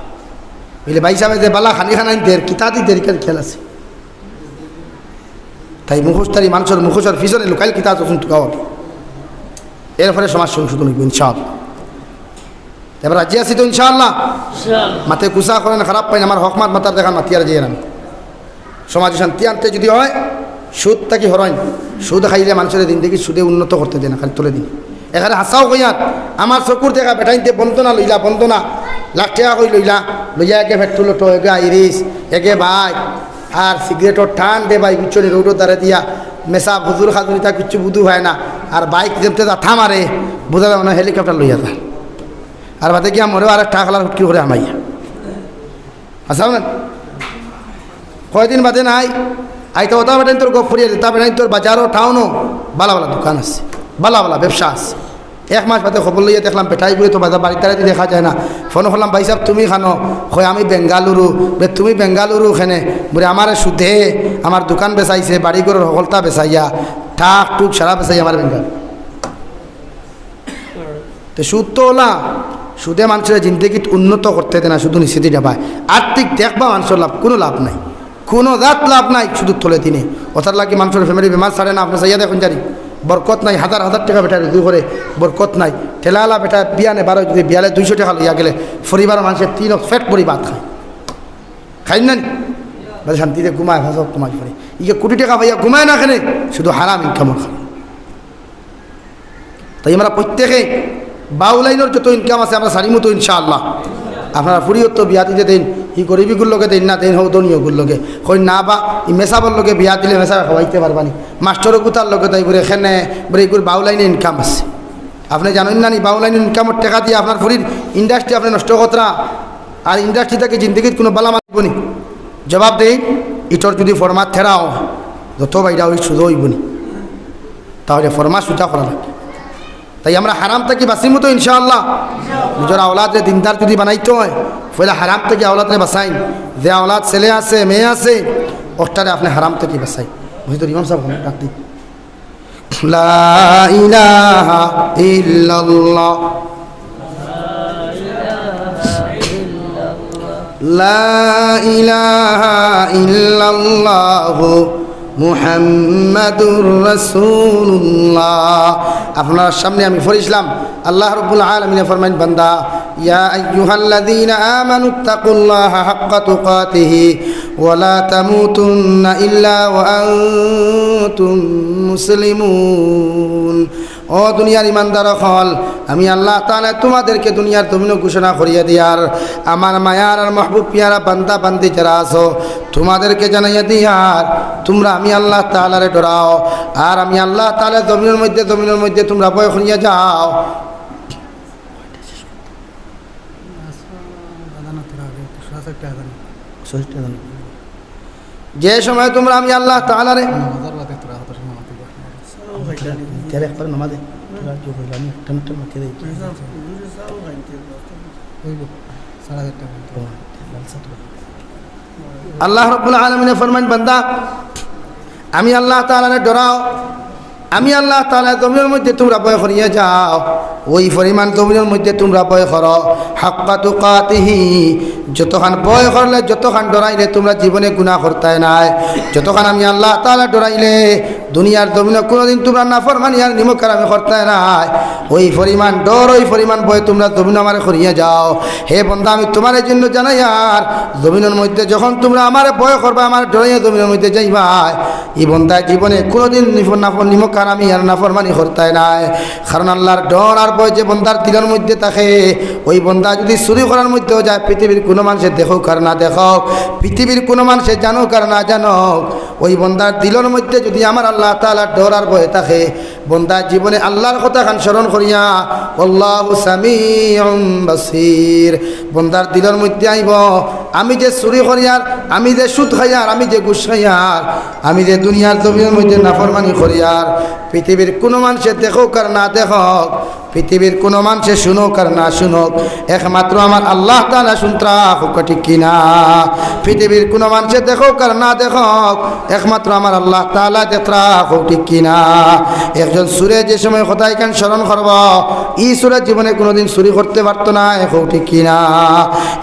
বুঝলে ভাই সাহেব যে বালা খানি খানাই দের কিতাদি দেরিকার খেল আছে। তাই মুখোশতারি মানুষের মুখোশের পিছনে লুকাইল কিতা চুন টুকাও এর ফলে সমাজ সংশোধন হইব ইনশাআল্লাহ। এবার রাজি আছি তো ইনশাআল্লাহ? মাথায় কুসা করেন খারাপ পাইন, আমার হকমাত মাতার দেখান মাতিয়ার যে আমি সমাজে শান্তি আনতে যদি হয় সুদ তাকে হরাইন, সুদ খাইলে মানুষের দিন দেখি সুদে উন্নত করতে দেয় না, খালি তুলে দিন। এখানে হাসাও কইয়ার আমার চকুর দেখা বেটাইতে বন্ধনা লইলা, বন্ধনা লাখ টাকা কই লইয়া একে পেট্রোল টো একে আইরিস একে ভাই আর সিগারেটর টান দে ভাই বিচনে রোডের দ্বারা দিয়া মেসা বুজুর খাজুরি তা কিচ্ছু বুধু হয় না। আর বাইক যেতে তা থামারে বোঝা যাবে না, হেলিকপ্টার লইয়া যা আর বাদে গিয়া মরে আর টাকা খালার হুটকি করে আমাইয়া আসা না কয়দিন বাদে নাই আইতে ওটা বেটাই তোর গপ ফুরিয়ে তা বেটাই তোর বাজারও টাউনও বালা বালা দোকান আছে, বালা বালা ব্যবসা আছে। এক মাস বাদে খবর লইয়া দেখলাম বেটাই বলে তো বাজার বাড়িতে দেখা যায় না। ফোন করলাম ভাই সাহেব তুমি খানো, হয় আমি বেঙ্গালুরু, তুমি বেঙ্গালুরু খানে বলে আমার সুদে আমার দোকান বেচাইছে, বাড়ি ঘরের সকলতা বেচাইয়া ঠাক টুক সারা বেচাই আমার বেঙ্গাল। তো সুদ তো ওলা সুদে মানুষের জিন্দগিত উন্নত করতে দেয় না, শুধু নিশ্চিত পায় আর্থিক দেখবা মানুষের লাভ কোনো লাভ নাই, কোনো জাত লাভ নাই, শুধু তোলে দিনে ওটার লাগে মানুষের ফ্যামিলি বেমার ছাড়ে না। আপনি চাইয়া দেখুন জানি বরকত নাই, হাজার হাজার টাকা বেটা রুজু করে বরকত নাই। ঠেলালা বেটা বিয়ানে 12 যদি বিয়ালে 200 টাকা লইয়া গেলে পরিবার মানুষের 3 ফেট পরি ভাত খায়, খাই না নি শান্তিতে ঘুমায় ভাষক তোমার পরে ইয়ে কোটি টাকা ভাইয়া ঘুমায় না এখানে, শুধু হারাম ইনকামর খায়। তাই আমরা প্রত্যেকে বাউলাইনের যত ইনকাম আছে আমরা সারি মতো ইনশাআল্লাহ আপনারা ফুরিয়ত তো বিয়া দিতে দিন, ই গরিবীগুলোকে দিন না দিন হোক ধনীয়গুলোকে কই না বা ই মেসাবর লোকে বিয়া দিলে মেসা খাওয়াইতে পারবানি, মাস্টর গুতার লোকে তাই বলে এখানে বলে এগুলো বাউলাইনে ইনকাম আছে। আপনি জানেন না নি বাউলাইনের ইনকামের টাকা দিয়ে আপনার ফুরির ইন্ডাস্ট্রি আপনি নষ্ট কতরা, আর ইন্ডাস্ট্রি থেকে জিন্দগির কোনো বালা মারবনি। জবাব দেই ইটর যদি ফরমাত থেরাও যত বাইরা ওই সুযোগ হইবনি, তাহলে ফরমা সুতা করা লাগে। তাই আমরা হারাম থেকে বাঁচির মতো ইনশাআল্লাহ নিজের আওলাদে দিনদার যদি বানাইতে হয় পয়লা হারাম থেকে আওলাদে বাঁচাই। যে আওলাদ ছেলে আছে মেয়ে আছে ওটারে আপনি হারাম থেকে বাঁচাই। বুঝতে ইমাম সাহেব ডাক দিই লা ইলাহা ইল্লাল্লাহ লা ইলাহা ইল্লাল্লাহু মুহাম্মাদুর রাসূলুল্লাহ। আপনার সামনে আমি পড়িলাম, আল্লাহ রাব্বুল আলামিন ফরমান, বান্দা ইয়া আইয়ুহাল্লাযীনা আমানুত্তাকুল্লাহা হাক্কা তুকাতিহি ওয়া লা তামুতুন্না ইল্লা ওয়া আনতুম মুসলিমুন। ও দুনিয়ার ইমানদার হল, আমি আল্লাহ তাআলা তোমাদেরকে দুনিয়ার জমিনে ঘোষণা করিয়া দিয়ার, আমার মায়ার আর মাহবুব পিয়ারা বান্দা বান্দি যারা আছো তোমাদেরকে জানাইয়া দিয়ার, তোমরা আমি আল্লাহ তাআলারে ডরাও, আর আমি আল্লাহ তাআলা জমিনের মধ্যে তোমরা ভয় করিয়া যাও। যে সময় তোমরা আমি আল্লাহ তাআলারে আল্লাহ রাব্বুল আলামিন ফরমান, বান্দা আমি আল্লাহ তাআলারে ডরাও, আমি আল্লাহ তাআলা জমিনের মধ্যে তোমরা ভয় করিয়া যাও, ওই পরিমাণ জমিনের মধ্যে তোমরা ভয় করো হাক্কা তুকাতিহি। যতক্ষণ ভয় করলে, যতক্ষণ ডরাইলে তোমরা জীবনে গুনাহ করতে নাই, যতক্ষণ আমি আল্লাহ তাআলা ডরাইলে দুনিয়ার জমিনে কোনোদিন তোমরা নাফরমানি আর নিমকরামি করতে নাই, ওই পরিমাণ ডর, ওই পরিমাণ ভয় তোমরা জমিন আমারে করিয়া যাও। হে বন্ধা, আমি তোমার জন্য জানাই, আর জমিনের মধ্যে যখন তোমরা আমারে ভয় করবা, আমার ডরাইয়া জমিনের মধ্যে যাইবা, এই বন্ধা জীবনে কোনোদিন নিমকরামি আর নাফরমানি করতে নাই। কারণ আল্লাহর ডর আর ভয় যে বন্দার দিলের মধ্যে থাকে, ওই বন্দা যদি চুরি করার মধ্যেও যায়, পৃথিবীর কোনো মানুষে দেখুক আর না দেখুক, পৃথিবীর কোনো মানুষে জানুক আর না জানুক, ওই বন্দার দিলের মধ্যে যদি আমার আল্লাহ তাআলার ডর আর ভয় থাকে, বন্দা জীবনে আল্লাহর কথা খান স্মরণ করিয়া আল্লাহু সামিউম বাসীর, বন্দার দিলের মধ্যে আইব, আমি যে চুরি করিয়ার, আমি যে সুদ খাইয়ার, আমি যে ঘুষ খাইয়ার, আমি যে দুনিয়ার জমিনের মধ্যে নাফরমানি করিয়ার, পৃথিবীর কোনো মানুষে দেখুক আর না দেখুক, পৃথিবীর কোনো মানুষে শুনুক আর না শুনুক, একমাত্র আমার আল্লাহ তাআলা শুনত্রা হোক, ঠিক কিনা? পৃথিবীর কোনো মানুষে দেখুক আর না দেখুক, একমাত্র আমার আল্লাহ তাআলা দেখত্রা হোক, ঠিক কিনা? একজন সুরে যে সময় কথাই কান স্মরণ করব, ই সুরের জীবনে কোনোদিন চুরি করতে পারতো না, হোক, ঠিক কিনা?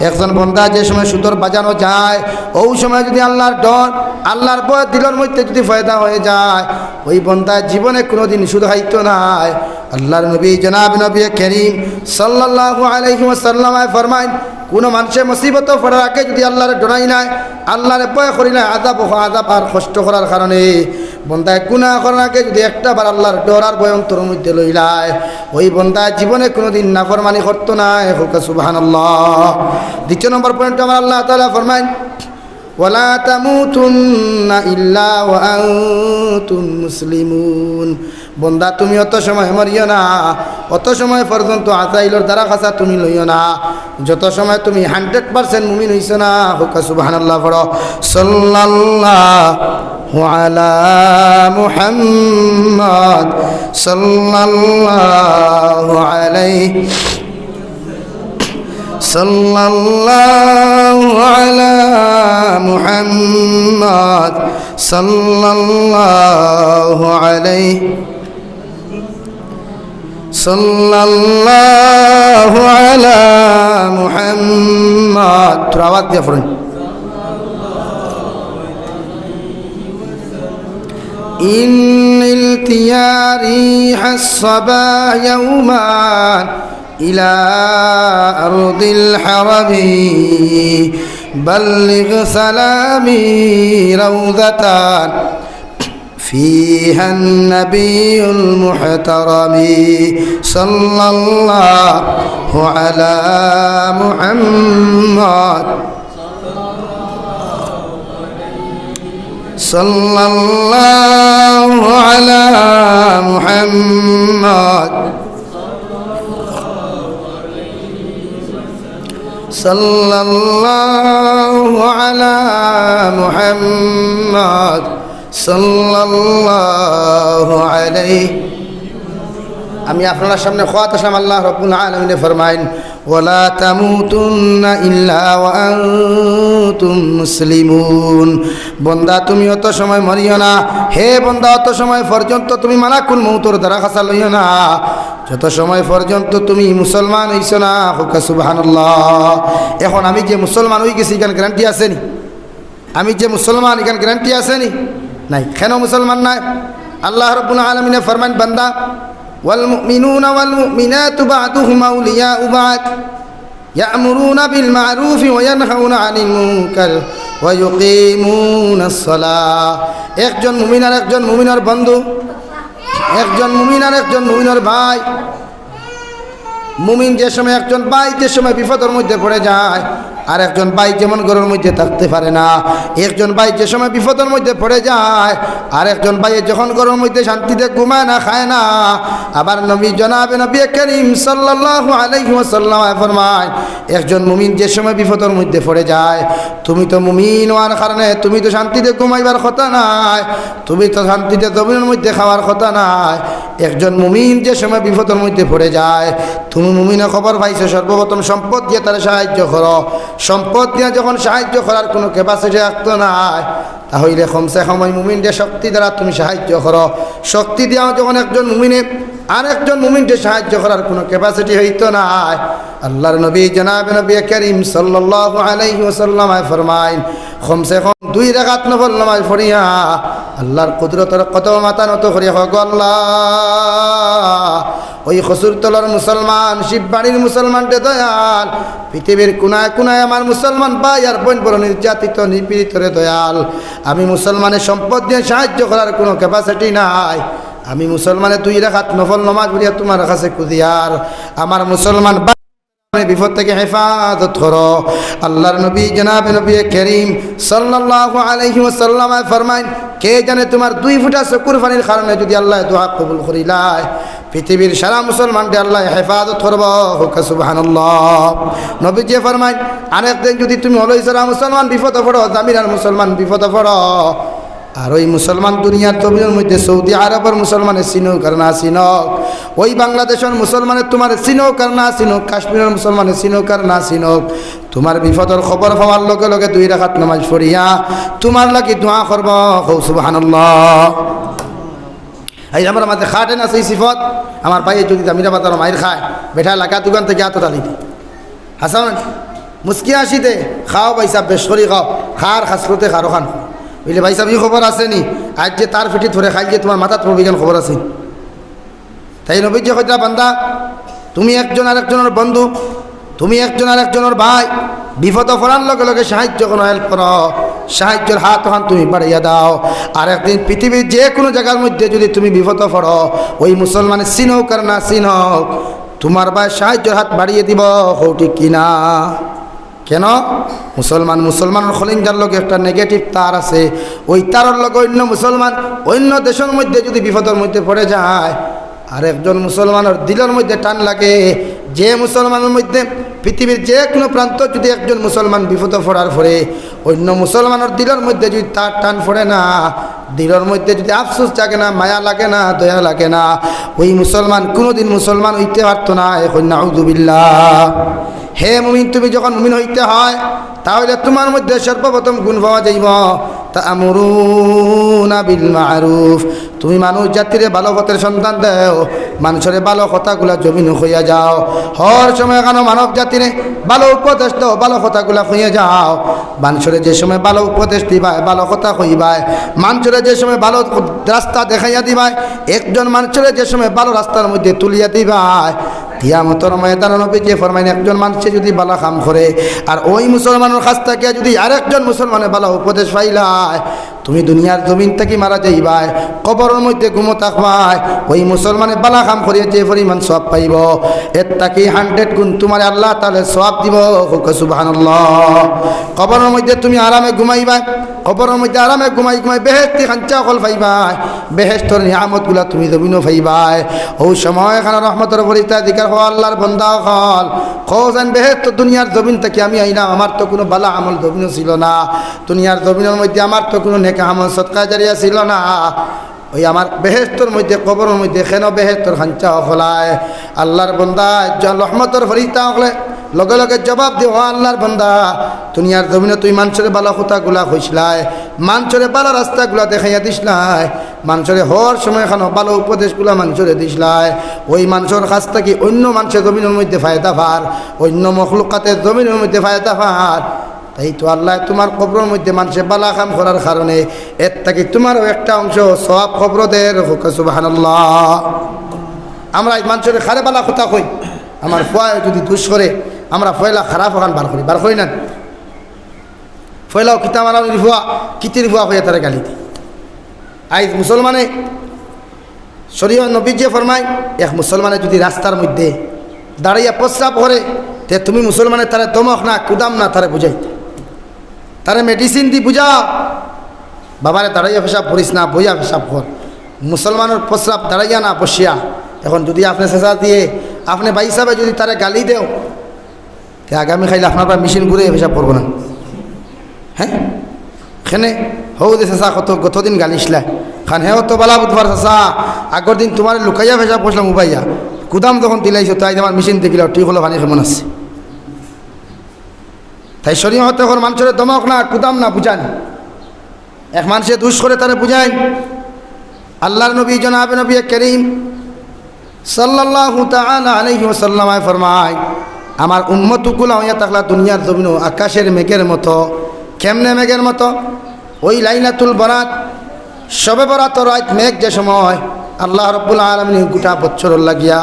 একজন বন্দা যে সময় সুতর বাজানো যায়, ওই সময় যদি আল্লাহর ডর, আল্লাহর ভয় দিলের মধ্যে যদি ফায়দা হয়ে যায়, ওই বন্দা জীবনে কোনোদিন সুদ খাইতো নাই। আল্লাহর নবী জনাব নবী করিম সাল্লাল্লাহু আলাইহি ওয়াসাল্লাম ফরমায়, কোনো মানুষের মুসিবত পড়ার আগে যদি আল্লাহর ডরাই নাই, আল্লাহর ভয় করি না, আযাব আর কষ্ট করার কারণে বন্দায় গুনাহ করার আগে যদি একটা বার আল্লাহর ডর আর ভয় অন্তরের মধ্যে লইলায়, ওই বন্দা জীবনে কোনোদিন নাফরমানি করতো না, হোক সুবহানাল্লাহ। দ্বিতীয় নম্বর পয়েন্ট আমার আল্লাহ তাআলা ফরমায়, ওয়ালা তামুতুন্না ইল্লা ওয়া আনতুম মুসলিমুন। বন্দা তুমি অত সময় মরিও না, অত সময় পর্যন্ত আযাইলের দ্বারা খাসা তুমি লইও না, যত সময় তুমি 100% মুমিন হইছো না, হোক সুবহানাল্লাহ। পড়ো সাল্লাল্লাহু আলা মুহাম্মদ সাল্লাল্লাহু আলাইহি সাল্লাল্লাহু আলা মুহাম্মদ সাল্লাল্লাহু আলাইহি সাল্লাল্লাহু আলা মুহাম্মদ। আওয়াজ দিয়ে পড়ুন। ইন্নিল তিয়ারি হাসবা ইয়াওমান إلى أرض الحرم بلغ سلامي روضة فيها النبي المحترم صلى الله على محمد صلى الله على محمد সাল্লাল্লাহু আলা মুহাম্মদ সাল্লাল্লাহু আলাইহি। আমি আপনার সামনে খোয়াত আসলাম, আল্লাহ রাব্বুল আলামিন ফরমায়েন, ওয়ালা তামুতুন্না ইল্লা ওয়া আনতুম মুসলিমুন। বন্দা তুমি অত সময় মরিও না, হে বন্দা অত সময় পর্যন্ত তুমি মালাকুল মউতের দ্বারা খাসা লইও না, যত সময় পর্যন্ত তুমি মুসলমান হইছো না, হোক সুবহানাল্লাহ। এখন আমি যে মুসলমান হয়ে গেছি এখানে গ্যারান্টি আসেনি? আমি যে মুসলমান এখানে গ্যারান্টি আসেনি? নাই। কেন মুসলমান নাই? আল্লাহ রাব্বুল আলামিন ফরমান, বান্দা ওয়াল মুমিনুনা ওয়াল মুমিনাতু বা'দুহুম আউলিয়াউ বা'দ ইয়া'মুরুনা বিল মা'রুফি ওয়া ইয়ানহাউনা আনিল মুনকার ওয়া ইউকিমুনাস সালাহ। একজন মুমিন আর একজন মুমিনের বন্ধু, একজন মুমিন আর একজন মুমিনের ভাই। মুমিন যে সময় একজন ভাই যে সময় বিপদের মধ্যে পড়ে যায়, আর একজন ভাই যেমন ঘরের মধ্যে থাকতে পারে না, একজন ভাই যে সময় বিপদের মধ্যে পড়ে যায়, আর একজন ভাই যখন ঘরের মধ্যে শান্তিতে ঘুমায় না, খায় না। আবার নবী জনাবে নবী করিম সাল্লাল্লাহু আলাইহি ওয়াসাল্লাম ফরমায়, একজন মুমিন যে সময় বিপদের মধ্যে পড়ে যায়, তুমি তো মুমিন হওয়ার কারণে তুমি তো শান্তিতে ঘুমাইবার কথা নাই, তুমি তো শান্তিতে জমিনের মধ্যে খাওয়ার কথা নাই। একজন মুমিন যে সময় বিপদের মধ্যে পড়ে যায়, তুমি মুমিনের খবর পাইছো, সর্বপ্রথম সম্পদ দিয়ে তারা সাহায্য করো। সম্পদ দিয়ে যখন সাহায্য করার কোনো ক্যাপাসিটি রাখতো নাই, তাহলে কমসে কম ওই মুমিনদের শক্তি দ্বারা তুমি সাহায্য করো। শক্তি দেওয়া যখন একজন মুমিনে আর একজন মুমিনকে সাহায্য করার কোনো ক্যাপাসিটি হইতো না, আল্লাহর নবী জনাবে নবী করিম সাল্লাল্লাহু আলাইহি ওয়াসাল্লাম ফরমাইন, কমসে কম 2 রাকাত নফল নামাজ পড়িয়া আল্লাহর কুদরতের কত মাথা নত করিয়া হোক আল্লাহ, ওই খসুরতলার মুসলমান, শিববাড়ির মুসলমানকে দয়াল, পৃথিবীর কোনায় কোনায় আমার মুসলমান ভাই আর বোন বড় নির্যাতিত নিপীড়িতরে দয়াল, আমি মুসলমানের সম্পদ দিয়ে সাহায্য করার কোনো ক্যাপাসিটি নাই। আমি মুসলমানের 2 রাকাত নফল নামাজ পড়িয়া তোমার কাছে কুদিয়ার আমার মুসলমান বিপদ থেকে হেফাজত করো। আল্লাহর নবী জনাবে নবী করিম সাল্লাল্লাহু আলাইহি ওয়াসাল্লাম ফরমাইন, কে জানে তোমার 2 ফোঁটা চকুর পানির কারণে যদি আল্লাহ দোয়া কবুল করিলায়, পৃথিবীর সারা মুসলমানকে আল্লাহ হেফাজত করব, হোক সুবহানাল্লাহ। নবীজি ফরমাইন, আরেকদিন যদি তুমি হলো সারা মুসলমান বিপদ পড়ো, জামিনার মুসলমান বিপদ পড়ো, আর ওই মুসলমান দুনিয়ার জমিনের মধ্যে সৌদি আরবের মুসলমানের চিনুক আর না চিনুক, ওই বাংলাদেশের মুসলমানের তোমার চিনুক আর না চিনুক, কাশ্মীরের মুসলমানের চিনুক আর না চিনুক, তোমার বিপদের খবর পাওয়ার লগে লগে 2 রাকাত নামাজ পড়িয়া তোমার লাগি দোয়া করব, সুবহানাল্লাহ। এই আমার মাঝে খাটে না সেই সিফত, আমার ভাই যদি জামিরা বাতার মায়ের খায়, বেঠা লাগা দোকান থেকে আত তালি দি হাসান মুস্কি আসিতে খাও পয়সা বেশ করি খাও, খার খাসরতে খারো খান বুঝলে ভাই সাহেব, এই খবর আসেনি আজ যে তার ফিটি ধরে খাই যে তোমার মাথা প্রবিজ্ঞান খবর আছে। তাই নবীজি হয়তো বান্দা, তুমি একজন আর একজনের বন্ধু, তুমি একজন আর একজনের ভাই, বিপদ পড়ার লগে লগে সাহায্য করো, হেল্প করো, সাহায্যের হাত হান তুমি বাড়াইয়া দাও। আর একদিন পৃথিবীর যে কোনো জায়গার মধ্যে যদি তুমি বিপদ পড়ো, ওই মুসলমানের চিনক আর না চিনক, তোমার ভাই সাহায্যের হাত বাড়িয়ে দিব, ঠিক কিনা? কেন? মুসলমানের খলিঞ্জার লগে একটা নেগেটিভ তার আছে, ওই তারের লগে অন্য মুসলমান অন্য দেশের মধ্যে যদি বিপদের মধ্যে পড়ে যায়, আর একজন মুসলমানের দিলের মধ্যে টান লাগে, যে মুসলমানের মধ্যে পৃথিবীর যে কোনো প্রান্ত যদি একজন মুসলমান বিপদ পড়ার পরে অন্য মুসলমানের দিলের মধ্যে যদি তার টান পড়ে না, দিলের মধ্যে যদি আফসোস জাগে না, মায়া লাগে না, দয়া লাগে না, ওই মুসলমান কোনোদিন মুসলমান হইতে পারতো না। এখন নাউযুবিল্লাহ। হে মুমিন, তুমি যখন মুমিন হইতে হয় তাহলে তোমার মধ্যে সর্বপ্রথম গুণ পাওয়া যাইব তা'মুরুনা বিল মা'রুফ, তুমি মানুষ জাতিরে ভালো পথের সন্ধান দেও, মানুষের ভালো কথাগুলা জমিন হইয়া যাও, হর সময় কেন মানব জাতিরে ভালো উপদেশ দাও, ভালো কথাগুলা হইয়া যাও, মানুষের যে সময় ভালো উপদেশ দিবাই, ভালো কথা হইবাই, মানুষের যে সময় ভালো রাস্তা দেখাইয়া দিবাই, একজন মানুষের যে সময় ভালো রাস্তার মধ্যে তুলিয়া দিবাই, কিয়ামতের ময়দানে নবীজি ফরমাইন, একজন মানুষে যদি ভালো কাম করে আর ওই মুসলমানের কাছ থেকে যদি আরেকজন মুসলমানের ভালো উপদেশ পাইলায়, তুমি দুনিয়ার জমিন থেকে মারা যাইবাই, কবরের মধ্যে ঘুমো থাকবাই, ওই মুসলমানের ভালো কাম করিয়া যে পরিমাণ সওয়াব পাইব, এর তাকে 100 গুণ তোমার আল্লাহ তাআলা সওয়াব দিব, সুবহানাল্লাহ। কবরের মধ্যে তুমি আরামে ঘুমাইবাই, কবরের মধ্যে আরামে ঘুমাই ঘুমাই বেহেশতি খাঞ্চা কল পাইবাই, বেহেশতর নিয়ামতগুলা তুমি জমিনও পাইবাই। ওই সময় এখানে রহমতের ফরিস্তা জিকির হওয়া আল্লাহর বান্দা হল খোঁজেন বেহেশত দুনিয়ার জমিন থেকে আমি আইলাম, আমার তো কোনো ভালো আমল জমিনও ছিল না, দুনিয়ার জমিনের মধ্যে আমার তো কোনো নেক আমল সদকা জারিয়া ছিল না, ওই আমার বেহেশতর মধ্যে কবরের মধ্যে কেন বেহেশতর খাঞ্চা হলায়। আল্লাহর বান্দা রহমতের ফরিস্তা হলে লগে লগে জবাব দিও, আল্লাহর বান্দা দুনিয়ার জমিনে তুই মানুষের ভালো কথাগুলা কইসলাই, মানুষের ভালো রাস্তাগুলা দেখাইয়া দিসলাই, মানুষের হর সময় খানো ভালো উপদেশগুলা মানুষের দিসলাই ওই মানুষের কাছ থেকে অন্য মানুষের জমিনের মধ্যে ফায়দা পার, অন্য মখলুকাতের জমিনের মধ্যে ফায়দা পার। তাই তো আল্লাহ তোমার কবরের মধ্যে মানুষের বালা কাম করার কারণে এর থেকে তোমারও একটা অংশ সওয়াব কবরদের হোক সুবহানাল্লাহ। আমরা এই মানুষের খারে বালা কথা কই, আমার ফুয়ায় যদি দুষ করে আমরা ফয়লা খারাপ ওখান বার করি না, ফয়লাও কিতা মারা ফুয়া কিতির ফুয়া হয়ে তারা গালি দিই। আইজ মুসলমানে শরীয়ত নবী যে ফরমায় এক মুসলমানে যদি রাস্তার মধ্যে দাঁড়াইয়া প্রস্রাব করে তে তুমি মুসলমানের তারা দমক না কুদাম না তারা বুঝাই, তারা মেডিসিন দি বুঝাও বাবারে দাঁড়াইয়া পেশাব করিস না, বইয়া পেশাব কর। মুসলমানের প্রস্রাব দাঁড়াইয়া না বসিয়া। এখন যদি আপনি চেঁচা দিয়ে আপনি ভাই হিসাবে যদি তারা গালি দেও তে আগামী খাইলে আপনার মেশিন ঘুরে পেশাব করবো না। হ্যাঁ এখানে হৌ দে চেঁচা গতদিন গালিসলা খান হেও তো বালা বুধবার চেঁচা আগর দিন তোমার লুকাইয়া পেশাব বসলাম উবাইয়া কুদাম যখন দিলাইছো তাই আমার মেশিন দেখিল ঠিক হলো পানি কেমন আছে। তাই শরীয়ত এখন মানুষের দমক না কুদাম না বুঝান, এক মানুষে দুষ করে তারা বুঝাই। আল্লাহর নবী জনাবে নবী করিম সাল্লাল্লাহু তাআলা আলাইহি ওয়াসাল্লাম ফরমায় আমার উম্মতগুলো হইয়া থাকলা দুনিয়ার জমিন আকাশের মেঘের মতো। কেমনে মেঘের মতো? ওই লাইলাতুল বরাত শবে বরাত রাত মেঘ যে সময় আল্লাহ রব্বুল আলামিন গোটা বছর লাগিয়া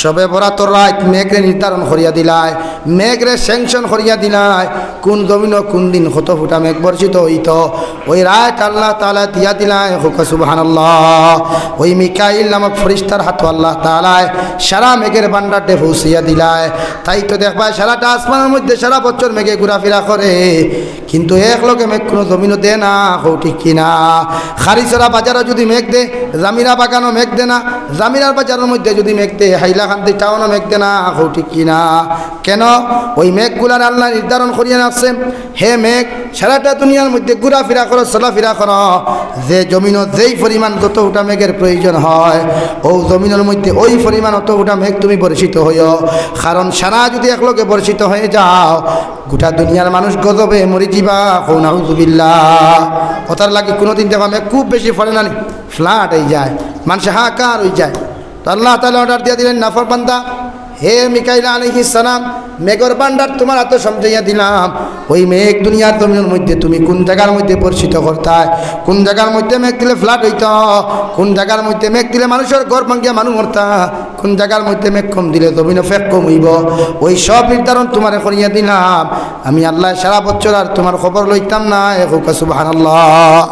শবে বরাতর রাত মেঘরে নির্ধারণ করিয়া দিলায়, মেঘরে স্যাংশন করিয়া দিলায় কোন জমিন কোন দিন কত ফুটা মেঘ বর্ষিত হইত। ওই রাত আল্লাহ তাআলা দিয়া দিলায় হুকা সুবহানাল্লাহ। ওই মিকাইল নামক ফেরেশতার হাত আল্লাহ তাআলা সারা মেঘের ভান্ডারটে পৌঁছিয়া দিলায়। তাই তো দেখবা সারাটা আসমানের মধ্যে সারা বছর মেঘে ঘোরাফেরা করে, কিন্তু এক লোকে মেঘ কোনো জমিনও দে না, হো ঠিক কিনা? খারিচরা বাজারও যদি মেঘ দে, জামিরা বাগানও মেঘ দে না, জামিরার বাজারের মধ্যে যদি মেঘ দে, হাইলাকান্দি টাউনও মেঘ দে না, হো ঠিক কিনা? কেন? ওই মেঘগুলার আল্লাহ নির্ধারণ করিয়া রাখছে, হে মেঘ সারাটা দুনিয়ার মধ্যে ঘোরাফেরা করো, চলাফেরা করো। যে জমিনও যেই পরিমাণ যত ওটা মেঘের প্রয়োজন হয় ও জমিনের মধ্যে ওই পরিমাণ অত ওটা মেঘ তুমি বর্ষিত হইও। কারণ সারা যদি একলোকে বর্ষিত হয়ে যাও গোটা দুনিয়ার মানুষ গজবে মরি যাবা, নাউযুবিল্লাহ। ওটার লাগে কোনোদিন দেখা মেঘ খুব বেশি ফলে না, ফ্লাট হয়ে যায়, মানুষ হাহাকার হয়ে যায়। তো আল্লাহ তাআলা অর্ডার দিয়ে দিলেন নাফরবান্দা হে মিকাইল আলাইহিস সালাম মেঘর ভান্ডার তোমার হাতে সমঝাইয়া দিলাম। ওই মেঘ দুনিয়ার জমিনের মধ্যে তুমি কোন জায়গার মধ্যে বর্ষিত করতায়, কোন জায়গার মধ্যে মেঘ দিলে ফ্লাট হইত, কোন জায়গার মধ্যে মেঘ দিলে মানুষের ঘর ভাঙ্গিয়া মানুষ মরতা, কোন জায়গার মধ্যে মেঘ কম দিলে জমিনে ফেক কম হইব, ওই সব নির্ধারণ তোমার করিয়া দিলাম। আমি আল্লাহ সারা বছর আর তোমার খবর লইতাম না, সুবহানাল্লাহ।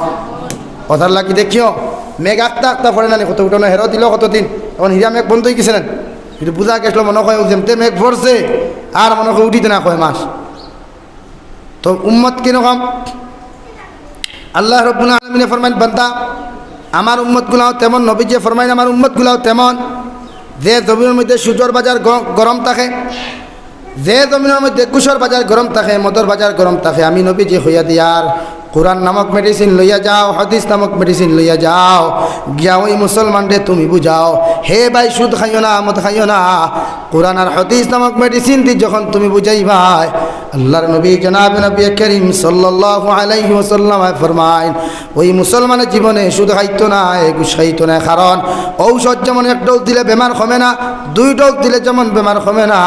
কথার লাগি দেখিও মেঘ আঁকতা আঁকতা পড়ে না, কত উঠানো হেরো দিল কতদিন, এখন হিরা মেঘ বন্ধ হয়ে গেছে না, কিন্তু বুঝা গেছিল মনে হয় যেমতে মেঘ পড়ছে আর মনে হয় উঠিতে না কয় মাস। তো উম্মত কিরকম? আল্লাহ রাব্বুল আলামিন ফরমান বান্দা আমার উম্মতগুলাও তেমন, নবী যে ফরমাইন আমার উম্মতগুলাও তেমন, যে জমিনের মধ্যে সূর্যর বাজার গরম থাকে, যে জমিনের মধ্যে কুশর বাজার গরম থাকে, মদর বাজার গরম থাকে, আমি নবী যে হইয়া দিয়ার কোরআন নামক মেডিসিন লইয়া যাও, হাদিস নামক মেডিসিন লইয়া যাও, গিয়া ওই মুসলমানরে তুমি বুঝাও হে ভাই সুদ খাইও না, মদ খাইও না। কোরআন আর হাদিস নামক মেডিসিন দি যখন তুমি বুঝাই ভাই, আল্লাহর নবী জনাবে নবী করিম সাল্লাল্লাহু আলাইহি ওয়াসাল্লাম ফরমায় ওই মুসলমানের জীবনে সুদ খাইতো না, ঘুষ খাইতো না। কারণ ঔষধ যেমন এক ডোজ দিলে বেমার কমে না, 2 ডোজ দিলে যেমন বেমার কমে না,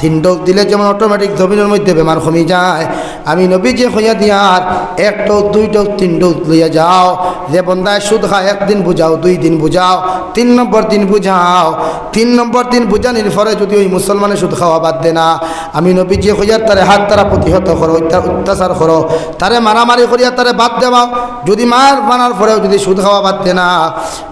3 ডোজ দিলে যেমন অটোমেটিক জমিনের মধ্যে বেমার কমে যায়, আমি নবী যে হইয়া দিয়ার 1 ডোজ 2 ডোজ 3 ডোজ লইয়া যাও। যে বন্দায় সুদ খায় 1 দিন বুঝাও, 2 দিন বুঝাও, 3 নম্বর দিন বুঝাও। 3 নম্বর দিন বুঝানির পরে যদি ওই মুসলমানের সুদ খাওয়া বাদ দে না, আমি নবী যে হইয়ার তারে হাত তারা প্রতিহত করো, অত্যাচার করো, তারে মারামারি করিয়া তারে বাদ দেওয়াও। যদি মারার পরেও যদি সুদ খাওয়া বাদ দে না,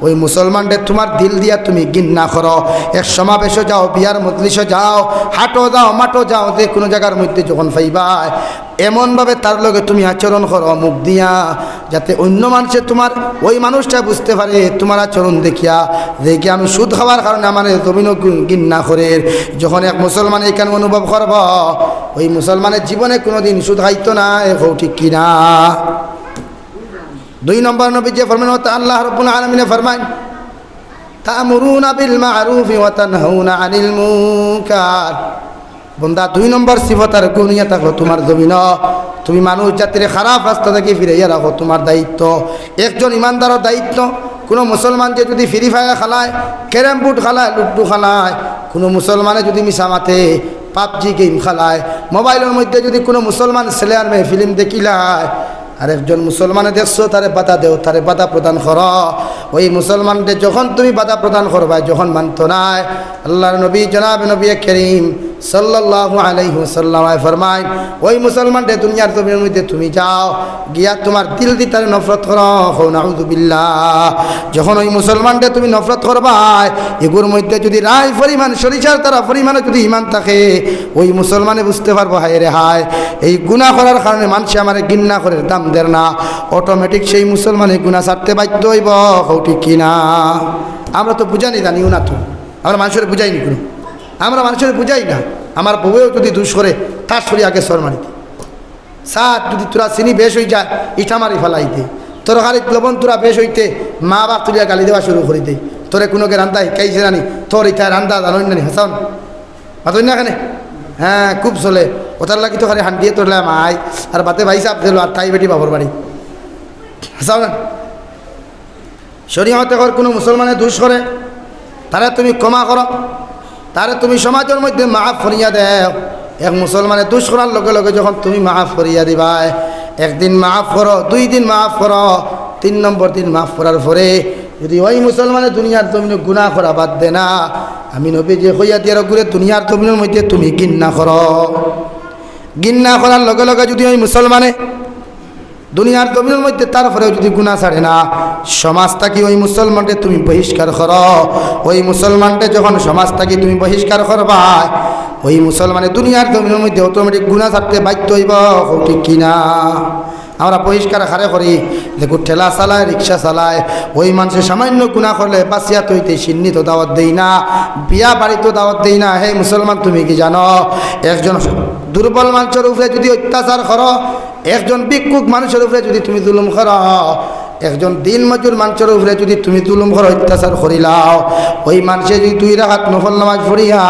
ওই মুসলমানদের তোমার দিল দিয়া তুমি ঘৃণা করো। এক সমাবেশে যাও, বিয়ার মজলিসে যাও, হাটো যাও, মাঠো যাও, যে কোনো জায়গার মধ্যে যখন পাইবাই এমনভাবে তার লগে তুমি আচরণ করো মুখ দিয়া, যাতে অন্য মানুষে তোমার ওই মানুষটা বুঝতে পারে তোমার আচরণ দেখিয়া দেখি আমি সুদ খাওয়ার কারণে আমার জমিনও ঘৃণা করে। যখন এক মুসলমান এখানে অনুভব করব ওই মুসলমানের জীবনে কোনোদিন সুদ খাইতো না, এও ঠিক কিনা? 2 নম্বর নবী যে ফরমান আল্লাহ রাব্বুল আলামিন ফরমান তা'মুরুনা বিল মা'রুফি ওয়া তানহাউনা আনিল মুনকার। বন্দা 2 নম্বর সিফত আর গুণিয়া থাকলো তোমার জমিন, তুমি মানুষ জাতির খারাপ রাস্তা থেকে ফিরাইয়া রাখো, তোমার দায়িত্ব। একজন ইমানদারের দায়িত্ব কোনো মুসলমান যে যদি ফ্রি ফায়ার খেলায়, ক্যারাম বোর্ড খেলায়, লুডু খেলায়, কোনো মুসলমানে যদি মিশামাতে পাবজি গেম খেলায়, মোবাইলের মধ্যে যদি কোনো মুসলমান ছেলে আর মেয়ে ফিল্ম দেখিলায়, আর একজন মুসলমানে দেখছো তারে বাধা দেও, তারে বাধা প্রদান কর। ওই মুসলমানদের যখন তুমি বাধা প্রদান করবা, যখন মানত নাই, আল্লাহর নবী জনাব নবী করিম সাল্লাল্লাহু আলাইহি ওয়াসাল্লাম ফরমায়, ওই মুসলমানদের দুনিয়ার জমিনের মধ্যে তুমি যাও, গিয়া তোমার দিল দিয়ে তারে নফরত করো। নাউযু বিল্লাহ। যখন ওই মুসলমানদের তুমি নফরত করবা, এগুলোর মধ্যে যদি রায় পরিমাণ সরিষার তারা পরিমাণে যদি ইমান থাকে, ওই মুসলমানে বুঝতে পারবো হায় রে হায়, এই গুনাহ করার কারণে মানুষ আমার ঘৃণা করে দাম দেয় না, অটোমেটিক সেই মুসলমানের গুনাহ ছাড়তে বাধ্য হইব। ঠিক কিনা? আমরা তো বুঝানি জানিও না, তো আমরা মানুষের বুঝাইনি কোনো, আমরা মানুষের বুঝাই না। আমার বউয়েও যদি দুষ করে তার শরীর আগে সর মারি দিই, সাত যদি তোরা চিনি বেশ হয়ে যায় ইটা মারি ফেলাই দে, তোর খালি লবণ তোরা বেশ হইতে মা বাপ তুলিয়া গালি দেওয়া শুরু করে দেয়, তোরে কোনোকে রান্ধা শিখাইছে জানি, তোর ইটা রান্ধা জানো নানি হাসান মাতই না এখানে। হ্যাঁ খুব চলে, ওটার লাগি তো খালি হান দিয়ে তোরলে মাই আর বাতে ভাই সাপ দিল আর তাই বেটি বাবর বাড়ি হাসাও না। শরীয়তে কর কোনো মুসলমানে দুষ করে তারা তুমি ক্ষমা করো, তারে তুমি সমাজের মধ্যে মাফ করিয়া দেও। এক মুসলমানে দুষ করার লগে লগে যখন তুমি মাফ করিয়া দিবা, একদিন মাফ করো, 2 দিন মাফ করো, 3 নম্বর দিন মাফ করার পরে যদি ওই মুসলমানে দুনিয়ার জমিনে গুনাহ করা বাদ দে না, আমি নবী যে হইয়া দিয়ার ঘুরে দুনিয়ার জমিনের মধ্যে তুমি ঘৃণা করো। ঘৃণা করার লগে লগে যদি ওই মুসলমানে দুনিয়ার জমিনের মধ্যে তারপরেও যদি গুনাহ ছাড়ে না, সমাজ থাকি ওই মুসলমানকে তুমি বহিষ্কার করো। ওই মুসলমানকে যখন সমাজ থাকি তুমি বহিষ্কার করবা, ওই মুসলমানে দুনিয়ার জমিনের মধ্যে অটোমেটিক গুনাহ ছাড়তে বাধ্য হইব। ঠিক কিনা? আমরা বহিষ্কার হারে করি, দেখো ঠেলা চালায়, রিক্সা চালায়, ওই মানুষের সামান্য গুনাহ করলে বাঁচিয়া তৈতে সিন্নি তো দাওয়াত দেই না, বিয়া বাড়ি তো দাওয়াত দেই না। হে মুসলমান, তুমি কি জানো একজন দুর্বল মানুষের উপরে যদি অত্যাচার করো, একজন ভিক্ষুক মানুষের উপরে যদি তুমি জুলুম করো, একজন দিন মজুর মানুষের উপরে যদি তুমি জুলুম করো, অত্যাচার করিলাও, ওই মানুষে যদি 2 রাকাত নফল নামাজ পড়িয়া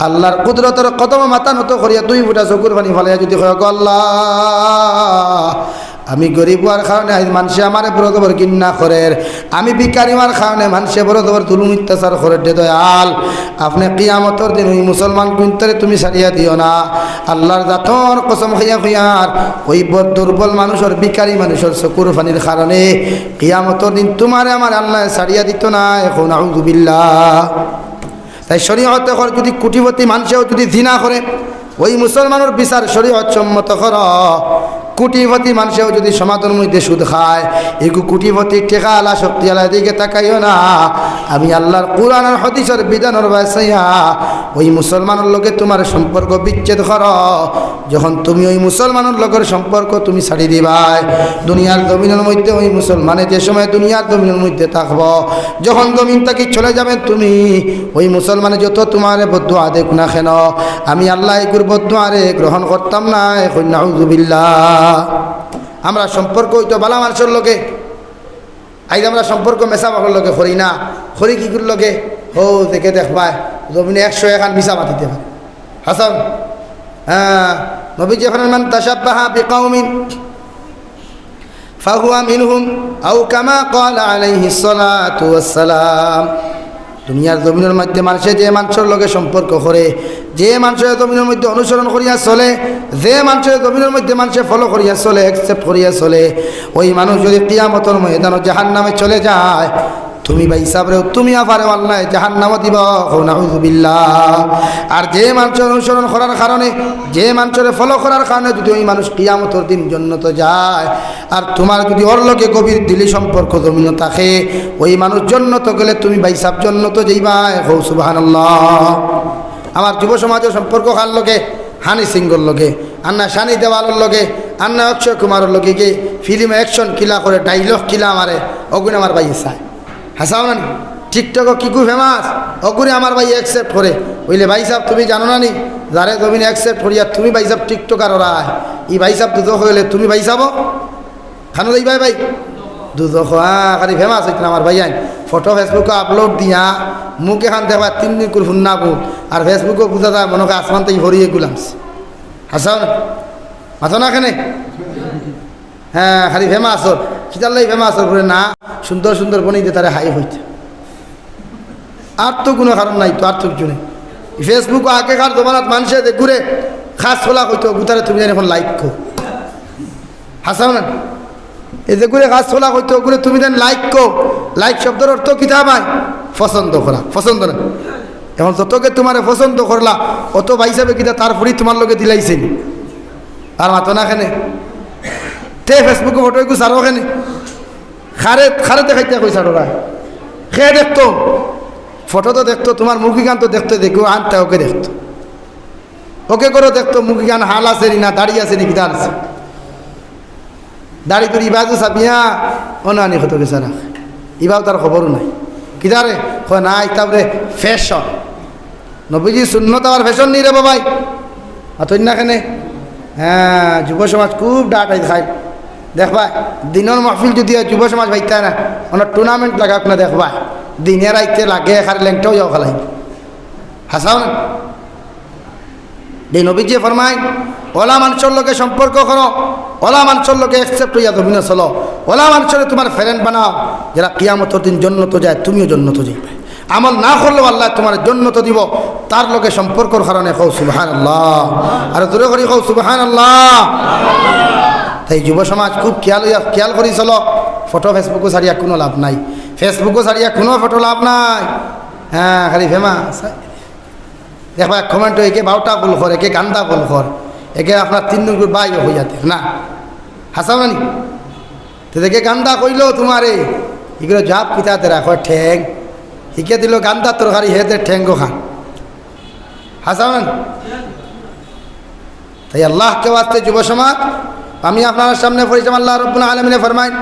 আল্লাহর কুদরতের কদম মাথা নত করিয়া 2 ফুটা চকুর পানি ফেলাইয়া যদি কয় আল্লাহ আমি গরিব হওয়ার কারণে মানুষে আমার বড় জবর ঘৃণা করে, আমি ভিখারি হওয়ার কারণে মানুষে বড় জবর জুলুম অত্যাচার করে, দয়াল আপনি কিয়ামতের দিন ওই মুসলমান কুন্তরে তুমি ছাড়িয়া দিও না। আল্লাহর জাতর কসম খাইয়া খাইয়ার ওই দুর্বল মানুষের ভিখারি মানুষের চকুর পানির কারণে কিয়ামতের দিন তোমারে আমার আল্লাহ ছাড়িয়া দিত না। এখন আউযু বিল্লাহ। তাই শরীয়তে যদি কোটিপতি মানুষেও যদি জিনা করে, ওই মুসলমানের বিচার শরীয়ত সম্মত কর। কোটিপতি মানুষেও যদি সমাজের মধ্যে সুদ খায়, এগু কোটিপতি টেকালা শক্তিওয়ালা দিকে তাকাইও না। আমি আল্লাহর কুরআন আর হাদিসের বিধানের বাসাইয়া ওই মুসলমানের লগে তোমার সম্পর্ক বিচ্ছেদ কর। যখন তুমি ওই মুসলমানের লগের সম্পর্ক তুমি ছাড়ি দিবাই, দুনিয়ার জমিনের মধ্যে ওই মুসলমানে যে সময় দুনিয়ার জমিনের মধ্যে থাকব, যখন জমিন থেকে চলে যাবেন তুমি, ওই মুসলমানে যত তোমার বদুয়া দেখ না কেন, আমি আল্লাহ এগুর বদুয়ারে গ্রহণ করতাম না। এখন নাউযু বিল্লাহ। আমরা সম্পর্ক হইতো বালা মানুষের লগে, আইজ আমরা সম্পর্ক মেশা বাবার লগে করি না, করি কি করে লগে হো দেখে দেখবায় জমিনে 101 মিশা মাতিতে পারে হাসান। হ্যাঁ নবীজি ফরমান মান তাশাব্বাহা বিকাউমিন ফাহুয়া মিনহুম আও কামা ক্বালা আলাইহিস সালাতু ওয়াস সালাম। দুনিয়ার জমিনের মধ্যে মানুষে যে মানুষের লগে সম্পর্ক করে, যে মানুষের জমিনের মধ্যে অনুসরণ করিয়া চলে, যে মানুষের জমিনের মধ্যে মানুষে ফলো করিয়া চলে, অ্যাকসেপ্ট করিয়া চলে, ওই মানুষ যদি কিয়ামতের ময়দানে জাহান্নামে চলে যায়, তুমি ভাই হিসাবে তুমি আপারে আল্লাহ জাহান্নামে দিব। নাউযু বিল্লাহ। আর যে মানুষের অনুসরণ করার কারণে, যে মানুষের ফলো করার কারণে যদি ওই মানুষ কিয়ামতের দিন জান্নাতে যায়, আর তোমার যদি ওর লগে গভীর দিলি সম্পর্ক জমিন থাকে, ওই মানুষ জান্নাতে গেলে তুমি ভাই সাহেব জান্নাতে যাইবা। সুবহানাল্লাহ। আমার যুব সমাজের সম্পর্ক কার লগে? হানি সিংহর লগে, আন্না সানি দেওয়ালের লগে, আন্না অক্ষয় কুমারের লগে, গিয়ে ফিল্মে অ্যাকশন কিলা করে, ডাইলগ কিলা মারে, অগুন আমার ভাই চায় হাসাও না। টিকটক কি খুব ফেমাস, অগুনে আমার ভাই অ্যাকসেপ্ট করে। বুঝলে ভাই সাহেব তুমি জানো না নি, যারে জমিনে অ্যাকসেপ্ট করিয়া তুমি ভাই সাহেব টিকটকার ওরা, ই ভাই সাহেব দুদক হইলে তুমি ভাই সাহেব খানো যাই ভাই ভাই দুদক খালি ফেমাস হইতেন আমার ভাই। আইন ফটো ফেসবুকে আপলোড দিয়া মুখে খান দেখবা 3 দিন করে শুননাবো, আর ফেসবুকে বুঝা যায় মনে হয় আসমান থেকে ভরিয়ে গুলামস হাসাও না মাথো না এখানে। হ্যাঁ খালি ফেমাস খিতাল্লাই ফেমাস করে না সুন্দর সুন্দর বনিতে তারা হাই হইতে আর তো কোনো কারণ নাই তো আর তো কিছু নেই ফেসবুক আগেকার জমানাত মানুষে ঘুরে খাস খোলা হইতো গুতারে তুমি জানি এখন লাইক কো হাসাও না এই যে ঘুরে খাস খোলা হইতো ঘুরে তুমি জানি লাইক কো লাইক শব্দের অর্থ কিতা ভাই পছন্দ করা পছন্দ না এখন যতকে তোমার পছন্দ করলা অত ভাই হিসাবে কিতা তারপরই তোমার লোকে দিলাইছে আর মাতো না খানে তে ফেসবুকে ফটো একটু সারো খানে খারে খারে দেখাইতে কই সারোরা খেয়ে দেখতো ফটো তো দেখতো তোমার মুখি গান তো দেখতো দেখো আনতে ওকে দেখতো ওকে করে দেখতো মুখি গান হাল আছে না দাড়ি আছে নি কিতা আছে দাড়ি করে ইবাজু সাবিয়া অনানি হতো কে সারা ইবাও তার খবরও নাই কিদারে নাই তারপরে ফ্যাশন নবীজি শূন্যতা আর ফ্যাশন নেই রে বাবাই অতই না কেনে হ্যাঁ যুব সমাজ খুব ডাটাই খায় দেখবা দিনের মাহফিল যদি যুব সমাজ ভাইতে না ওনার টুর্নামেন্ট লাগাক না দেখবা দিনের আইতে লাগে খার ল্যাংটাও যাও খালাই হাসাও না এই নবীজি ফরমাই ওলা মানুষের লোকে সম্পর্ক করো ওলা মানুষের লোকে অ্যাকসেপ্ট হইয়া তুমি চলো ওলা মানুষের তোমার ফ্রেন্ড বানাও যারা কিয়ামতের দিন জন্নত যায় তুমিও জন্নত যাইবে আমল না করলেও আল্লাহ তোমার জন্নত দিব তার লোকে সম্পর্কর কারণে কও সুবহানাল্লাহ আর দূরে করি কও সুবহানাল্লাহ তাই যুব সমাজ খুব খেয়াল করি চলো ফটো ফেসবুকও ছাড়িয়া কোনো লাভ নাই ফেসবুকও ছাড়িয়া কোনো ফটো লাভ নাই হ্যাঁ খালি ফেমাস দেখবা কমেন্ট একে বাউটা ভুল কর একে গান্দা ভুল কর একে আপনার 3 নম্বর বাইও হয়ে যাতে না হাসাও নানি তো দেখে গান্দা কইলো তোমারে এগুলো জাপ কিতাতে রাখো ঠ্যাং হিকে দিল গান্দা তরকারি হেতে ঠ্যাঙ্গো খান হাসাও নানি তাই আল্লাহকে ওয়াস্তে যুব সমাজ আমি আপনার সামনে পরিচয় আল্লাহ রাব্বুল আলামিন ফরমায়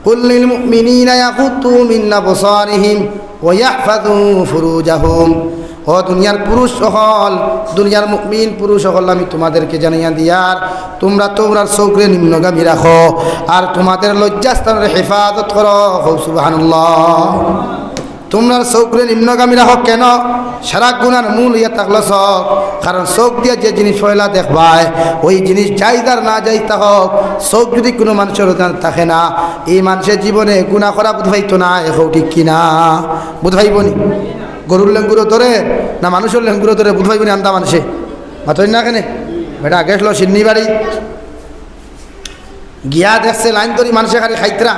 কুল লিল মুমিনিনা ইয়াকুতু মিন আবসারিহিম ওয়া ইয়াহফাযু ফুরুজাহুম ও দুনিয়ার পুরুষ সকল দুনিয়ার মুমিন পুরুষ সকল আমি তোমাদেরকে জানাইয়া দিয়ার তোমরা তোমরার চৌকরে নিম্নগামী রাখো আর তোমাদের লজ্জাস্থানের হেফাজত করো সুবহানাল্লাহ তোমরার চৌকরে নিম্নগামী রাখো কেন সারা গুনার মূল ইয়া থাকলো চোখ কারণ চোখ দিয়ে যে জিনিস পয়লা দেখবায় ওই জিনিস যাইদার না যাই থাকক চোখ যদি কোনো মানুষের থাকে না এই মানুষের জীবনে গুণা করা বুধ ভাইতো না এখন ঠিক কিনা বুধ ভাইবনি গরুর লেঙ্গুরো ধরে না মানুষের লেঙ্গুরো ধরে বুধ ভাইবনি আনতা মানুষে মাতই না কেনে বেটা গেছিল সিন্নি বাড়ি গিয়া দেখছে লাইন ধরি মানুষের খালি খাইতরা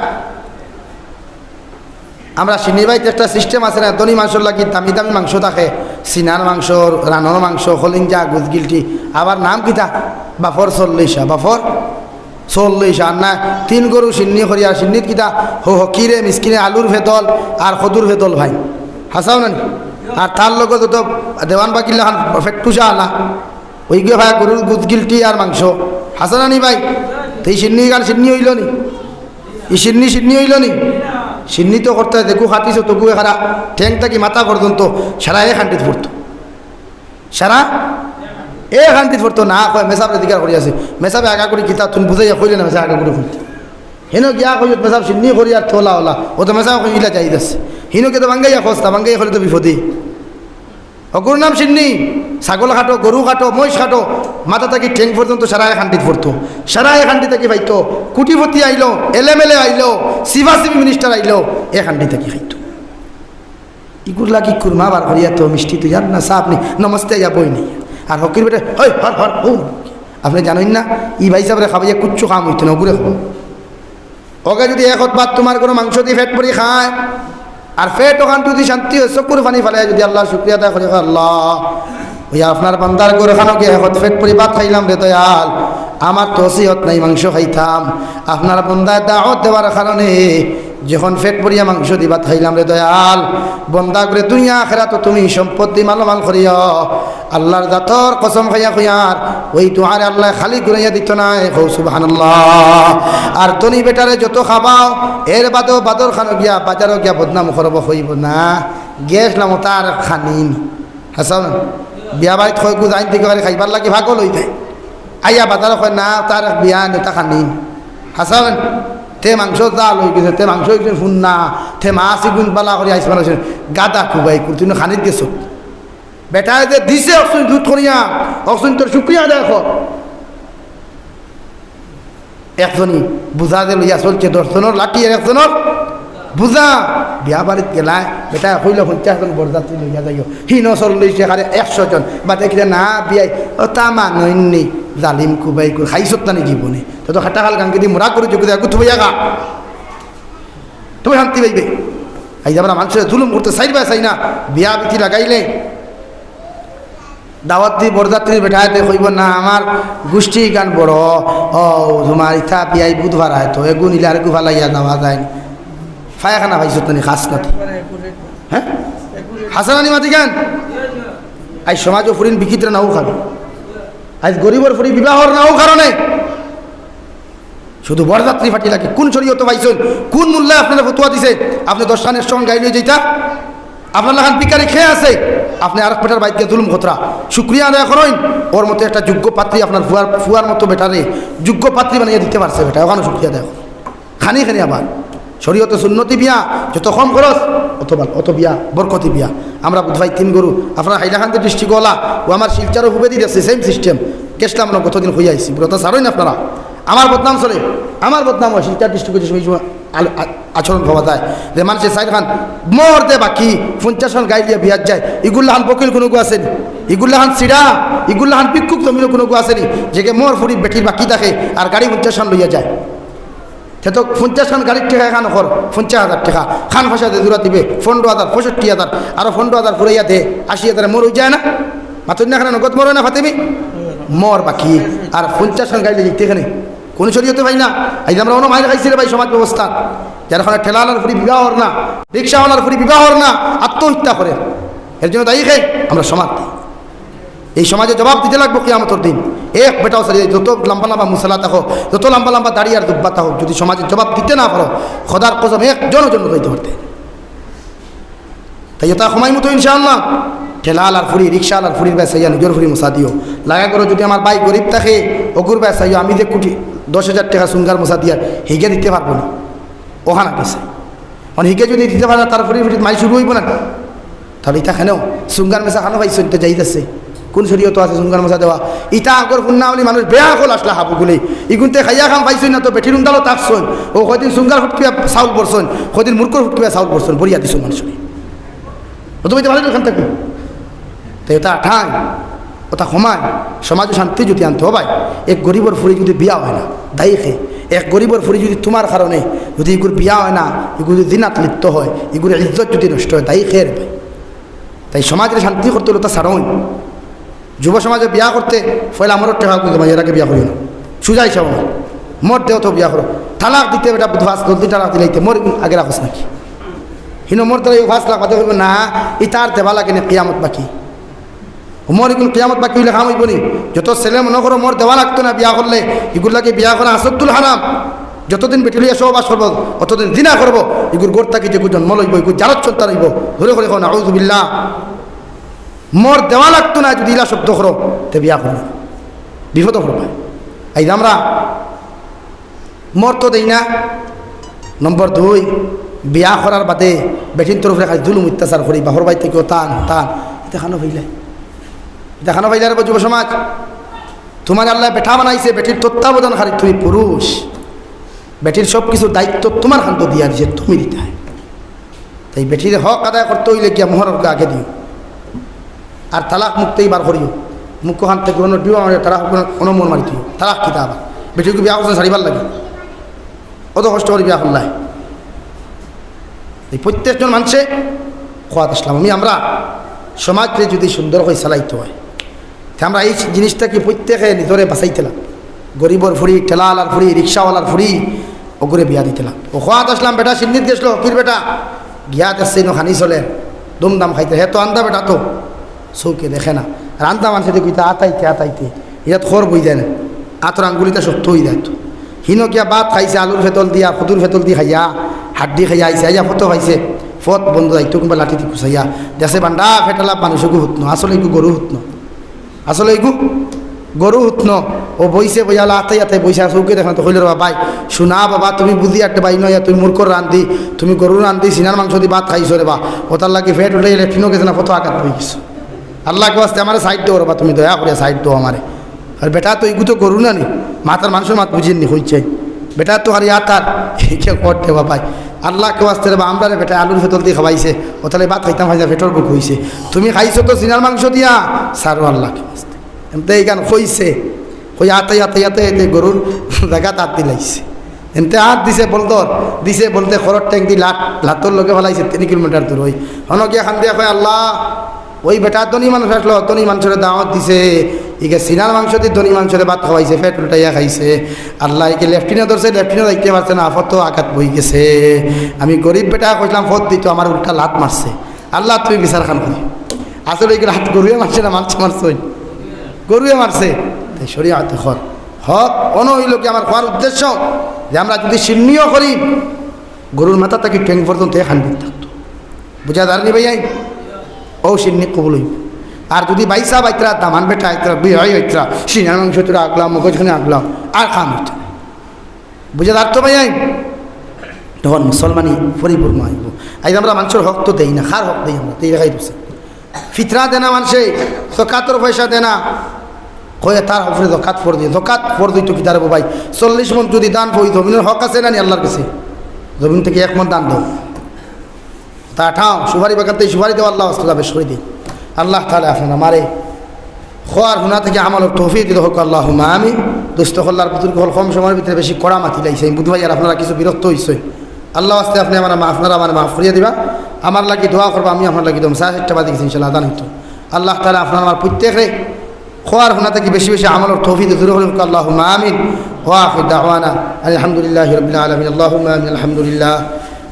আমরা সিন্নি বাড়িতে একটা সিস্টেম আছে না ধনী মাংসর লাগি দামি দামি মাংস থাকে সিনার মাংস রানোর মাংস হলিঞ্জা গুজগিলটি আবার নাম কিতা বাফর 40 বাফর 40 আর না 3 গরু সিন্নি করিয়া সিন্নিত কিতা কিরে মিসকিনে আলুর ভেতল আর খদুর ভেতল ভাই হাসাও না আর তার লোক যত দেওয়ান বাকিল ফেটুসা আনা ওই গিয়ে ভাই গরুর গুজগিলটি আর মাংস হাসানানি ভাই তো এই সিন্নি গান সিন্নি হইল নি এই সিন্নি হইল নি সিন্নি তো করতে দেখু খাটিছ তবু এখানা ঠ্যাং থাকি মাথা পর্যন্ত সারা খান্তিত পড়তো সারা খান্তিত পড়তো না কয় মেসাবরে দিকার করি আছে মেসাবে আগা করি কিতাব তুমি বুঝাইয়া কইলে না মেসা আগা করে শুনতে হেন গিয়া কইত মেসাব সিন্নি করি আর থোলা ওলা ও তো মেসাব কইলা যাই যাচ্ছে হিনোকে তো বাঙ্গাইয়া খস্তা বাঙ্গাইয়া করলে তো বিপদে অগুর নাম সিন্নি ছাগল খাটো গরু খাটো মহিষ খাটো মাথা থাকি ঠ্যাং পর্যন্ত সারা খান্তিত পড়তো সারা খান্তি থাকি পাইতো কুটিপতি আইলো এলএমএলএ আইলো সিভি মিনিস্টার আইলো এ খান্তি থাকি খাইতো ইগুলা কি কুরমা বার করিয়া তো মিষ্টি তো জান না চা আপনি নমস্তে যা বই নেই আর হকির বেটে হই হর হর ও আপনি জানেন না ই ভাই সাহেবরে খাবাইয়া কুচ্ছু খাম হইতো না ওগুলো খাবো ওকে যদি এক বাদ তোমার কোনো মাংস দিয়ে ফেট পরি খায় আর ফেট ওখান যদি শান্তি হয় চকুর পানি ফেলায় যদি আল্লাহ শুক্রিয়া আদায় করে আল্লাহ ওই আপনার বান্দার গোরখানোকে এখন ফেট পরি ভাত খাইলাম রে দয়াল আমার তো ওসিয়ত নাই মাংস খাইতাম আপনার বন্দায় দাওয়াত দেওয়ার কারণে যখন ফেট পরিয়া মাংস দি ভাত খাইলাম রে দয়াল বন্দা করে দুনিয়া আখিরাত তো তুমি সম্পত্তি মালমাল করিয়া আল্লাহর জাতর কসম খাইয়া খুয়ার ওই দুয়ারে আল্লাহ খালি ঘুরাইয়া দিত না সুবহানাল্লাহ আর তনি বেটারে যত খাবাও এর বাদেও বাদর খানো গিয়া বাজারও গিয়া বদনাম করব হইব না গ্যাস নাম তার খানিন হাসান বিয়া বাড়িত হয় গু যাই থেকে খাইবার লাগে ভাগল হই যায় আইয়া বাজার হয় না তার বিয়া নেতা খানিন হাসান তে মাংস জাল হয়ে গেছে তে মাংস হয়ে ফুন না তে মাছ গুণ পালা করে আইস মানুষ গাদা খুবাই তুই খানিত গেছ বেটায় যে দিছে অক্সিজেন দুধ করিয়া অক্সিজেন তোর শুক্রিয়া দেখো একজনই বুঝা যে লইয়া চলছে 10 জনের লাঠি আর একজনের বুঝা। বিয়া বাড়িত গেলায় বেটা হইল 50 জন বরযাত্রী লইয়া যাইও, হিন চল লইছে খারে 100 জন, বাদে কিনা না বিয়াই ও তা মানইনি জালিম কুবাই করে খাইছত না জীবনে, তো হাটা খাল গাঙ্গে দি মোরা করে যোগে দেখো তুমি আগা তুমি শান্তি পাইবে। এই যে আমরা মানুষের জুলুম করতে চাইবা চাই না, বিয়া বিধি লাগাইলে দাওয়াত দি বরযাত্রী বেঠাইতে কইব না আমার গোষ্ঠী গান বড়, ও তোমার ইথা বিয়াই বুধবার হয় তো এগু নিলে আর এগু ফালাইয়া দেওয়া যায় না, ফায়াখানা ভাইছত না খাস না। হ্যাঁ হাসানানি মাতি গান আজ সমাজও ফুরিন বিকিত্রে নাও খাবে, আজ গরিবর ফুরি বিবাহর নাও কারণে শুধু বরযাত্রী ফাটি লাগে। কোন শরীয়ত পাইছেন, কোন মূল্যে আপনারা ফতুয়া দিছে? আপনি 10 রানের সঙ্গে গাই লয়ে যাইতা, আপনার লাগান বিকারি খেয়ে আছে, আপনি আরেক বেটার বাইকে জুলুম খতরা শুক্রিয়া আদায় করেন। ওর মতো একটা যোগ্য পাত্রী আপনার ফুয়ার মতো বেটারে যোগ্য পাত্রী বানিয়ে দিতে পারছে, বেটা ওখানে শুক্রিয়া আদায় করেন। খানি খানি আবার শরীয়ত সুন্নতি বিয়া যত কম খরচ অত বিয়া বরকতি বিয়া। আমরা বুধবাই 3 গরু আপনার হাইলাকান্দি ডিস্ট্রিক্ট ওলা ও আমার শিলচারও হুবে দিয়েছে সেম সিস্টেম কেসলাম না গতদিন হয়ে আইসি ব্রতা ছাড়েন আপনারা। আমার বদনাম চলে, আমার বদনাম হয় শিলচার ডিস্ট্রিক্টে আচরণ পাওয়া যায় যে মানুষের সাইড খান মর দে বাকি 50 জন গাই দিয়ে বিয়ার যায়, ইগুল্লাহান বকিল কোনো গু আসেনি, ইগুল্লাহান সিডা ইগুল্লাহান পিক্ষুক জমিনও কোনো গু আসেনি, যে মোর ফুরি বেটির বাকি থাকে আর গাড়ি 50 জন লইয়া যায়। সে তো 50 খান গাড়ির টাকা খান কর 50,000 টাকা খান ফাঁসাতে দূরা দিবে 15,000 65,000 আরো 15,000 ফুরাইয়া দে 80,000 মোর হয়ে যায় না, মাতুর না খানে নগদ মর না ফাতেমি মর বাকি আর 50 খান গাড়ি লিখতে এখানে কোন শরীয়তে ভাই না। এই যে আমরা অন্য মায়ের খাইছি রে ভাই সমাজ ব্যবস্থা, যারা ওখানে ঠেলাওয়ালার ফুরি বিবাহ হর না, রিক্সাওয়ালার ফুরি বিবাহ হর না, আত্মহত্যা করে, এর জন্য দায়ী খাই আমরা সমাজ। এই সমাজে জবাব দিতে লাগবো কিয়ামতের দিন। এক বেটাও সারিয়ে যত লম্বা লম্বা মুসালা থাকো, যত লম্বা লম্বা দাঁড়িয়ে আর দুব্বা থাকো, যদি সমাজে জবাব দিতে না পারো খোদার কসম একজনের জন্য কইতে পারতে। তাই এটা সময় মতো ইনশাআল্লাহ ঠেলাল আর ফুরি রিক্সাওয়াল আর ফুরির ব্যবসায়ী নিজের ফুরি মশা দিও লাগা করো। যদি আমার ভাই গরিব থাকে অকুর ব্যবসায়ী আমি যে 10,000 টাকা সুঙ্গার মশা দিয়া হিগে দিতে পারবো না, ওখানে গেছে মানে হিগে যদি দিতে পারে তার ফুরি ফুরি মাই শুরু হইব না, তাহলে ইটা খানেও সুঙ্গার মেশা খানো পাইছো এটা যাইতেছে। কোন শরীয়ত আছে সুঙ্গার মশা দেওয়া? ইটা আগর ফুন্না বলি মানুষ বেয়া হল আসলে হাবুগুলি ইগুনতে খাইয়া খাম পাইছই না তো বেটির উন্দালো তাকছন ও কদিন সুঙ্গার ফুটকিয়া চাউল পড়ছন, কদিন মুরকর ফুটকিয়া চাউল পড়ছন বরিয়া দিছন মানুষের ও তুমি ভালো ওখান থাকি। তো এটা ঠাই ওটা সমাজ সমাজে শান্তি যদি আনতে হবাই এক গরিবর ফুরি যদি বিয়া হয় না দায়ী খে, এক গরিবর ফুরি যদি তোমার কারণে যদি এগুর বিয়া হয় না, এগুলো যদি দিনাত লিপ্ত হয়, এগুলোর ইজ্জত যদি নষ্ট হয় দায়ী খেয়ে ভাই। তাই সমাজের শান্তি করতে হলে তা সারই যুব সমাজে বিয়া করতে ফলে আমারও টেকা কিন্তু এরাকে বিয়া করি না সুজাই সব মোর দেও তো বিয়া করো তালাক দিতে বেটা বুধবাস জলদি তালাক দিলাইতে মোর আগে রাখস নাকি হিনো মোর দ্বারা 5 লাখ বাদে হইব না ই তার দেবা লাগে না কিয়ামত বাকি মোর এগুলো কিয়ামত বাকি হইলে খাম হইব নি। যত ছেলে মনে করো মোর দেওয়া লাগতো না বিয়া করলে, এগুলাকে বিয়া করা আসদ্দুল হারাম। যতদিন বেটি লইয়া সহবাস করবো অতদিন দিনা করবো, এগুলো গোর থাকি যে জন্ম লইব এগুলো জারত সন্তান হইব ধরে করে এখন আউযুবিল্লাহ মোর দেওয়া লাগতো না যদি ইলা শব্দ করো তে বিয়া করো বিপদ করবে। এই আমরা মোর তো দেই না। নম্বর 2 বিয়া করার বাদে বেটির তরফে খালি জুলুম অত্যাচার করি বাহর বাই থেকেও টান টান এটা খানো ভাইলে এটা খানো ভাইলে রে যুব সমাজ। তোমার আল্লাহ বেটা বানাইছে বেটির তত্ত্বাবধানকারী, তুমি পুরুষ, বেটির সব কিছু দায়িত্ব তোমার হান্ত দিয়া দিছে তুমি দিতে হয়। তাই বেটির হক আদায় করতে হইলে গিয়া মোহরকে আগে দিও আর তালাক মুক্তেই বার করিও মুখখান থেকে অন্য দিও আমার তালাক অনমন মারি দিও তালাক কিতা আবার বেটিকে বিয়া করছে সারিবার লাগে অত কষ্ট করে বিয়া করলাই। এই প্রত্যেকজন মানুষে খোয়াত আসলাম আমরা সমাজকে যদি সুন্দর করে চালাইতে হয় আমরা এই জিনিসটাকে প্রত্যেকে নিজরে বাঁচাইতেলাম। গরিবর ফুরি ঠেলাওয়ালার ফুরি রিক্সাওয়ালার ফুরি ওগুরে বিয়া দিতেলাম। ও খোয়াত আসলাম বেটা সিন্নিত গেছিল কির বেটা গিয়াত আসছে খানি চলে দুমদাম খাইতে হে তো আন্দা বেটা তো চৌকে দেখে না আর আন্দা মানুষের কইতে আতাইতে আতাইতে ইয়াত খর বই যায় না আতর আঙ্গুলিতে সত্য হয়ে যায় তো হিনো গিয়া ভাত খাইছে আলুর ফেতল দিয়া খুদুর ফেতল দি খাইয়া হাড্ডি খাইয়া আইসে আইয়া ফটো খাইছে ফত বন্ধ যাইতো কিংবা লাঠি দি খুঁচাইয়া দেশে বান্ডা ফেটালা মানুষকে হুতন আসলে এগু গরু হুতন আসলে এগু গরু হুতন ও বইছে বইয়ালা আতাই আতাই বইসা চৌকে দেখা তো কইলে বাবা ভাই শুনা বাবা তুমি বুঝি একটা বাই নয়া তুমি মূর্খর রান্ধি তুমি গরুর রান্ধি সিনার মাংস দি ভাত খাইছো রে বা ওতার লাগে ফেট উঠে লেট্রিনও গেছে না ফটো আঘাত হয়ে গেছো আল্লাহকে বাস্তে আমার সাইড দেও তুমি দয়া করে সাইড দেও আমারে আর বেটা তো এগু তো গরু না নি মাথার মানুষের মাত বুঝিয়ে নি হইছে বেটা তো হারি আতার কে করতে বাবাই আল্লাহ কেউ আসতে বা আমরা বেটা আলুর ভেতর দিয়ে খাওয়াইছে ও তাহলে ভাত খাইতাম খাইতাম ভেতর বুক হয়েছে তুমি খাইছো তো সিনার মাংস দিয়া সারো আল্লাহ কেউ আসতে এমতে এই গান হইছে ওই আতে আতে আতে এতে গরুর জায়গা তাঁত দিলাইছে এমতে হাত দিছে বলতে খরচ ট্যাঙ্ক দি লাতর লোকে ফেলাইছে 3 কিলোমিটার দূর ওই হনকে খান দিয়া কয় আল্লাহ ওই বেটা ধনী মানুষ আসলো ধনী মানুষের দাওয়াত দিছে ইকে সিনার মাংস দিয়ে ধনী মানুষের ভাত খাওয়াইছে ফেট উল্টাইয়া খাইছে আল্লাহ একে লেফটিনে ধরছে লেফটিনে যাইতে পারছে না আফত আঘাত বই গেছে আমি গরিব বেটা কইলাম ফত দিত আমার উল্টা লাত মারছে আল্লাহ তুমি বিচার খান করি আসলে এগুলো হাত গরুয়ে মারছে না মারছে গরুয়ে মারছে তাই শরীয়ত হক অন হইল কি আমার হওয়ার উদ্দেশ্য যে আমরা যদি সিন্নিও করি গরুর মাথা থেকে ট্যাঙ্ক পর্যন্ত খান্ডিত থাকতো বুঝা দাঁড়ানি ভাইয়াই ও সিন্নি কবুল হইব আর যদি বাইসা বাইতরা দামান বেটা আইতরা বিয়ে হয় আইতরা সিনার মাংস তোরা আগলাম মগজখানে আগলাম আর খাম হইত বুঝা দাঁড়তো ভাইয়াই তখন মুসলমানই পরিপূর্ণ আইব আইজ আমরা মানুষের হক তো দেই না খার হক দেই আমরা তেই দেখাই দিচ্ছে ফিতরা দেনা মানুষে সকাতর পয়সা দেনা কয়ে তার হফরে দকাত ফর দিয়ে দকাত ফর দিত কি দাঁড়াবো ভাই 40 মন যদি দান পড়ি জমিনের হক আছে না নি আল্লাহর কাছে জমিন থেকে 1 মন দান দাও তা ঠাও সুপারি বাগাতে সুপারি দেওয়া আল্লাহ আসতে যাবে সই দিই আল্লাহ তাহলে আপনারা মারে খোয়ার হুনা থেকে আমলের তৌফিক দিতে হোক আল্লাহ আমি দুস্থ কল্লার বুজুর্গ হল কম সময়ের ভিতরে বেশি কড়া মাতি লাগছে বুধ ভাই আর আপনারা কিছু বিরক্ত হয়েছে আল্লাহ আসতে আপনি আপনারা আমার মাফ করিয়ে দিবা আমার লাগি দোয়া করবো আমি আপনার লাগি দম 7:30 বাজে গেছি ইনশাল্লাহ আদান হইতো আল্লাহ তাহলে আপনার আমার প্রত্যেকে খোয়ার হুনা থেকে বেশি বেশি আমলের তৌফিক দিতে হোক আল্লাহ আমিন ওয়াখির দাওয়ানা আলহামদুলিল্লাহি রাব্বিল আলামিন আল্লাহুম্মা আমিন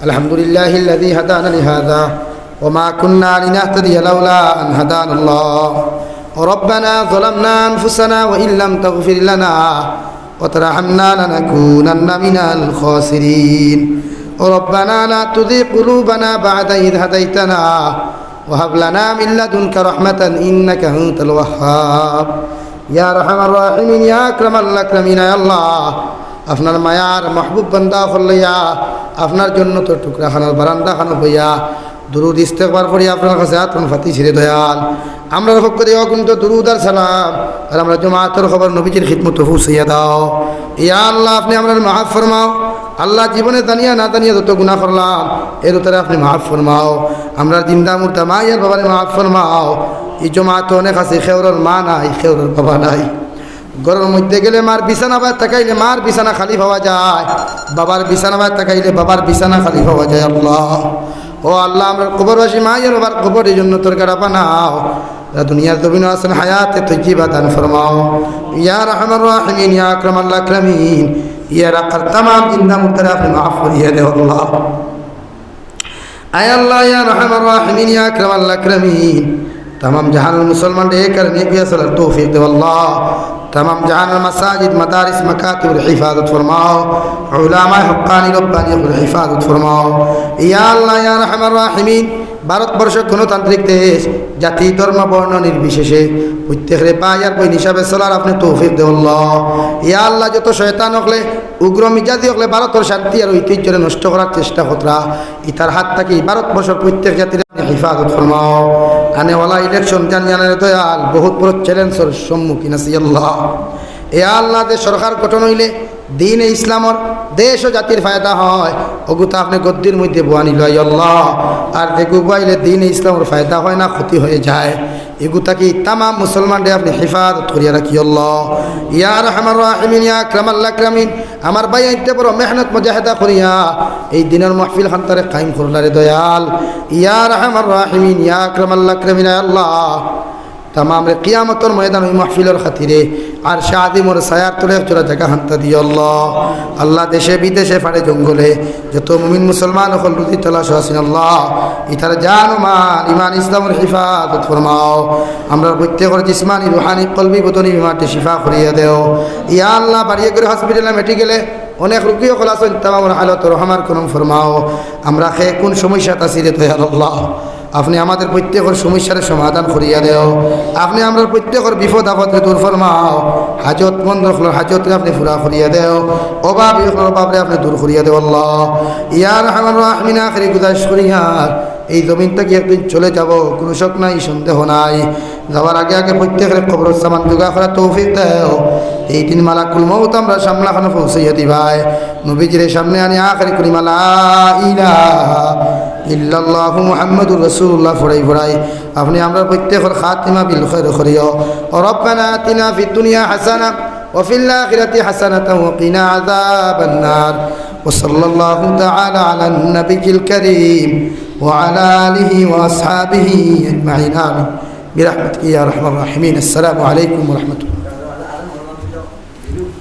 আলহামদুলিল্লাহি আল্লাযী হাদানা লিহাযা وما كنا لنهتدي لولا أن هدانا الله ربنا ظلمنا أنفسنا وإن لم تغفر لنا وترحمنا لنكونن من الخاسرين ربنا لا تزغ قلوبنا بعد إذ هديتنا وهب لنا من لدنك رحمة إنك أنت الوهاب يا أرحم الراحمين يا أكرم الأكرمين يا الله আপনার মায়ার মাহবুব বান্দা হল্লাইয়া আপনার জন্য তো টুকরা খানার বারান্দা খানো হইয়া দুরুদ ইস্তেগফার করি আপনার কাছে আতন ফাতি ছিড়ে দয়াল আমরা পক্ষ থেকে অকুণ্ঠ দুরুদ আর সালাম আর আমরা জমাতের খবর নবীজির খিদমত পৌঁছাইয়া দাও ইয়া আল্লাহ আপনি আমরা মাফ ফরমাও আল্লাহ জীবনে জানিয়া না জানিয়া যত গুনাহ করলাম এর উত্তরে আপনি মাফ ফরমাও আমরা জিন্দা মুর্দা মায়ের বাবারে মাফ ফরমাও এই জমাত অনেক আছে খেউরের মা নাই খেউরের বাবা নাই ঘরের মধ্যে গেলে মার বিছানা বাদ তাকাইলে মার বিছানা খালি পাওয়া যায় বাবার বিছানা বাদ তাকাইলে বাবার বিছানা খালি পাওয়া যায় আল্লাহ ও আল্লাহ আমরা কবরবাসী মায়ের বাবার কবরের জন্য তোর গাড়া বানাও দুনিয়ার জমিন আসেন হায়াতে তৈজিবা দান ফরমাও ইয়া রহমান রাহিমিন ইয়া আকরামাল আকরামিন ইয়া রাকার तमाम জিন্দা মুর্দারে আপনি মাফ করিয়ে দেও আল্লাহ আয় আল্লাহ ইয়া রহমান রাহিমিন ইয়া আকরামাল আকরামিন तमाम जहान मुसलमान एक करने की असल तौफीक दे अल्लाह तमाम जहान मसाजिद मदारिस मकातिब हिफाजत फरमाओ उलमा हक्कानी रब्बानी हिफाजत फरमाओ या अल्लाह या रहमान राहिमीन ভারতবর্ষ গণতান্ত্রিক দেশ জাতি ধর্ম বর্ণ নির্বিশেষে প্রত্যেকের পায়ার বই হিসাবে চলার আপনি তৌফিক দেও আল্লাহ ইয়া আল্লাহ যত শয়তান হলে উগ্র মিজাজি হলে ভারতের শান্তি আর ঐতিহ্যরে নষ্ট করার চেষ্টা কতরা ইতার হাত থাকি ভারতবর্ষের প্রত্যেক জাতির হিফাজত ফরমাও আনেওয়ালা ইলেকশন জানিয়ানের দয়াল বহুত বড় চ্যালেঞ্জের সম্মুখীন আছি আল্লাহ এ আল্লাহ যে সরকার গঠন হইলে দিন ইসলামর দেশ ও জাতির ফায়দা হয় ওগুতা আপনি গদ্দির মধ্যে বোয়ানি লয় আল্লাহ আর দেখু বাইলে দিন ইসলামর ফায়দা হয় না ক্ষতি হয়ে যায় এগুতা কি তামাম মুসলমানদের আপনি হেফাজত করিয়া রাখি আল্লাহ ইয়া রহমান রাহিমিন ইয়া আকরামাল আকরামিন আমার ভাই আইতে বড় মেহনত মুজাহিদা করিয়া এই দিনের মাহফিল খানতারে কায়েম করলারে দয়াল ইয়া রহমান রাহিমিন ইয়া আকরামাল আকরামিন আল্লাহ तमाम रे क़ियामतर मैदान महफिलर खातिरे और शादिमर सायार तले चोरा जगह हंता दियो अल्लाह अल्लाह देशे विदेशे फाड़े जंगले जो मुमिन मुसलमान हल रुदी तलाश आसिन अल्लाह इतार जान मान ईमान इस्लामर हिफाजत फरमाओ আমরা প্রত্যেকের জিসমানি রুহানি কলবি বদনি বিমারটি শিফা করিয়ে দেও ইয়া আল্লাহ বাড়িয়ে করে হসপিটালে মেডিকেলে অনেক রোগীও খোলা আছেন তামাম হালত রহমার করম ফরমাও আমরা খে কোন সমস্যা তাসিরে তৈয়ার আল্লাহ আপনি আমাদের প্রত্যেকের সমস্যার সমাধান করিয়া দেও আপনি আমরা প্রত্যেকের বিপদ আপদকে দূর ফরমাও হাজত মন্দ হাজতকে আপনি পুরা করিয়া দেও অভাব অভাবরে আপনি দূর করিয়া দেও আল্লাহ ইয়া রহমান রাহিমিন আখিরি গুজারিশ করিয়া এই জমিন থেকে একদিন চলে যাব কোনো শক নাই সন্দেহ নাই যাওয়ার আগে আগে প্রত্যেকের কবরস্থান জোগাড় করার তৌফিক দেও এই দিন মালাকুল মউত আমরা সামনে খানো পৌঁছাইয়া দিবাই নবীজির সামনে আনি আখরি করি মালা ইলাহা ইল্লাল্লাহু মুহাম্মাদুর রাসূলুল্লাহ ফরাই ফরাই আপনি আমরা প্রত্যেকের খাতিমা বিল খায়র করিও রব্বানা আতিনা ফিদ দুনিয়া হাসানা ওয়া ফিল আখিরাতি হাসানাতাও ওয়া কিনা আযাবান নার ওয়া সাল্লাল্লাহু তাআলা আলান নাবিয়িল কারীম ওয়া আলা আলিহি ওয়া আসহাবিহি আজমাইন আমিন برحمتك يا ارحم الراحمين السلام عليكم ورحمة الله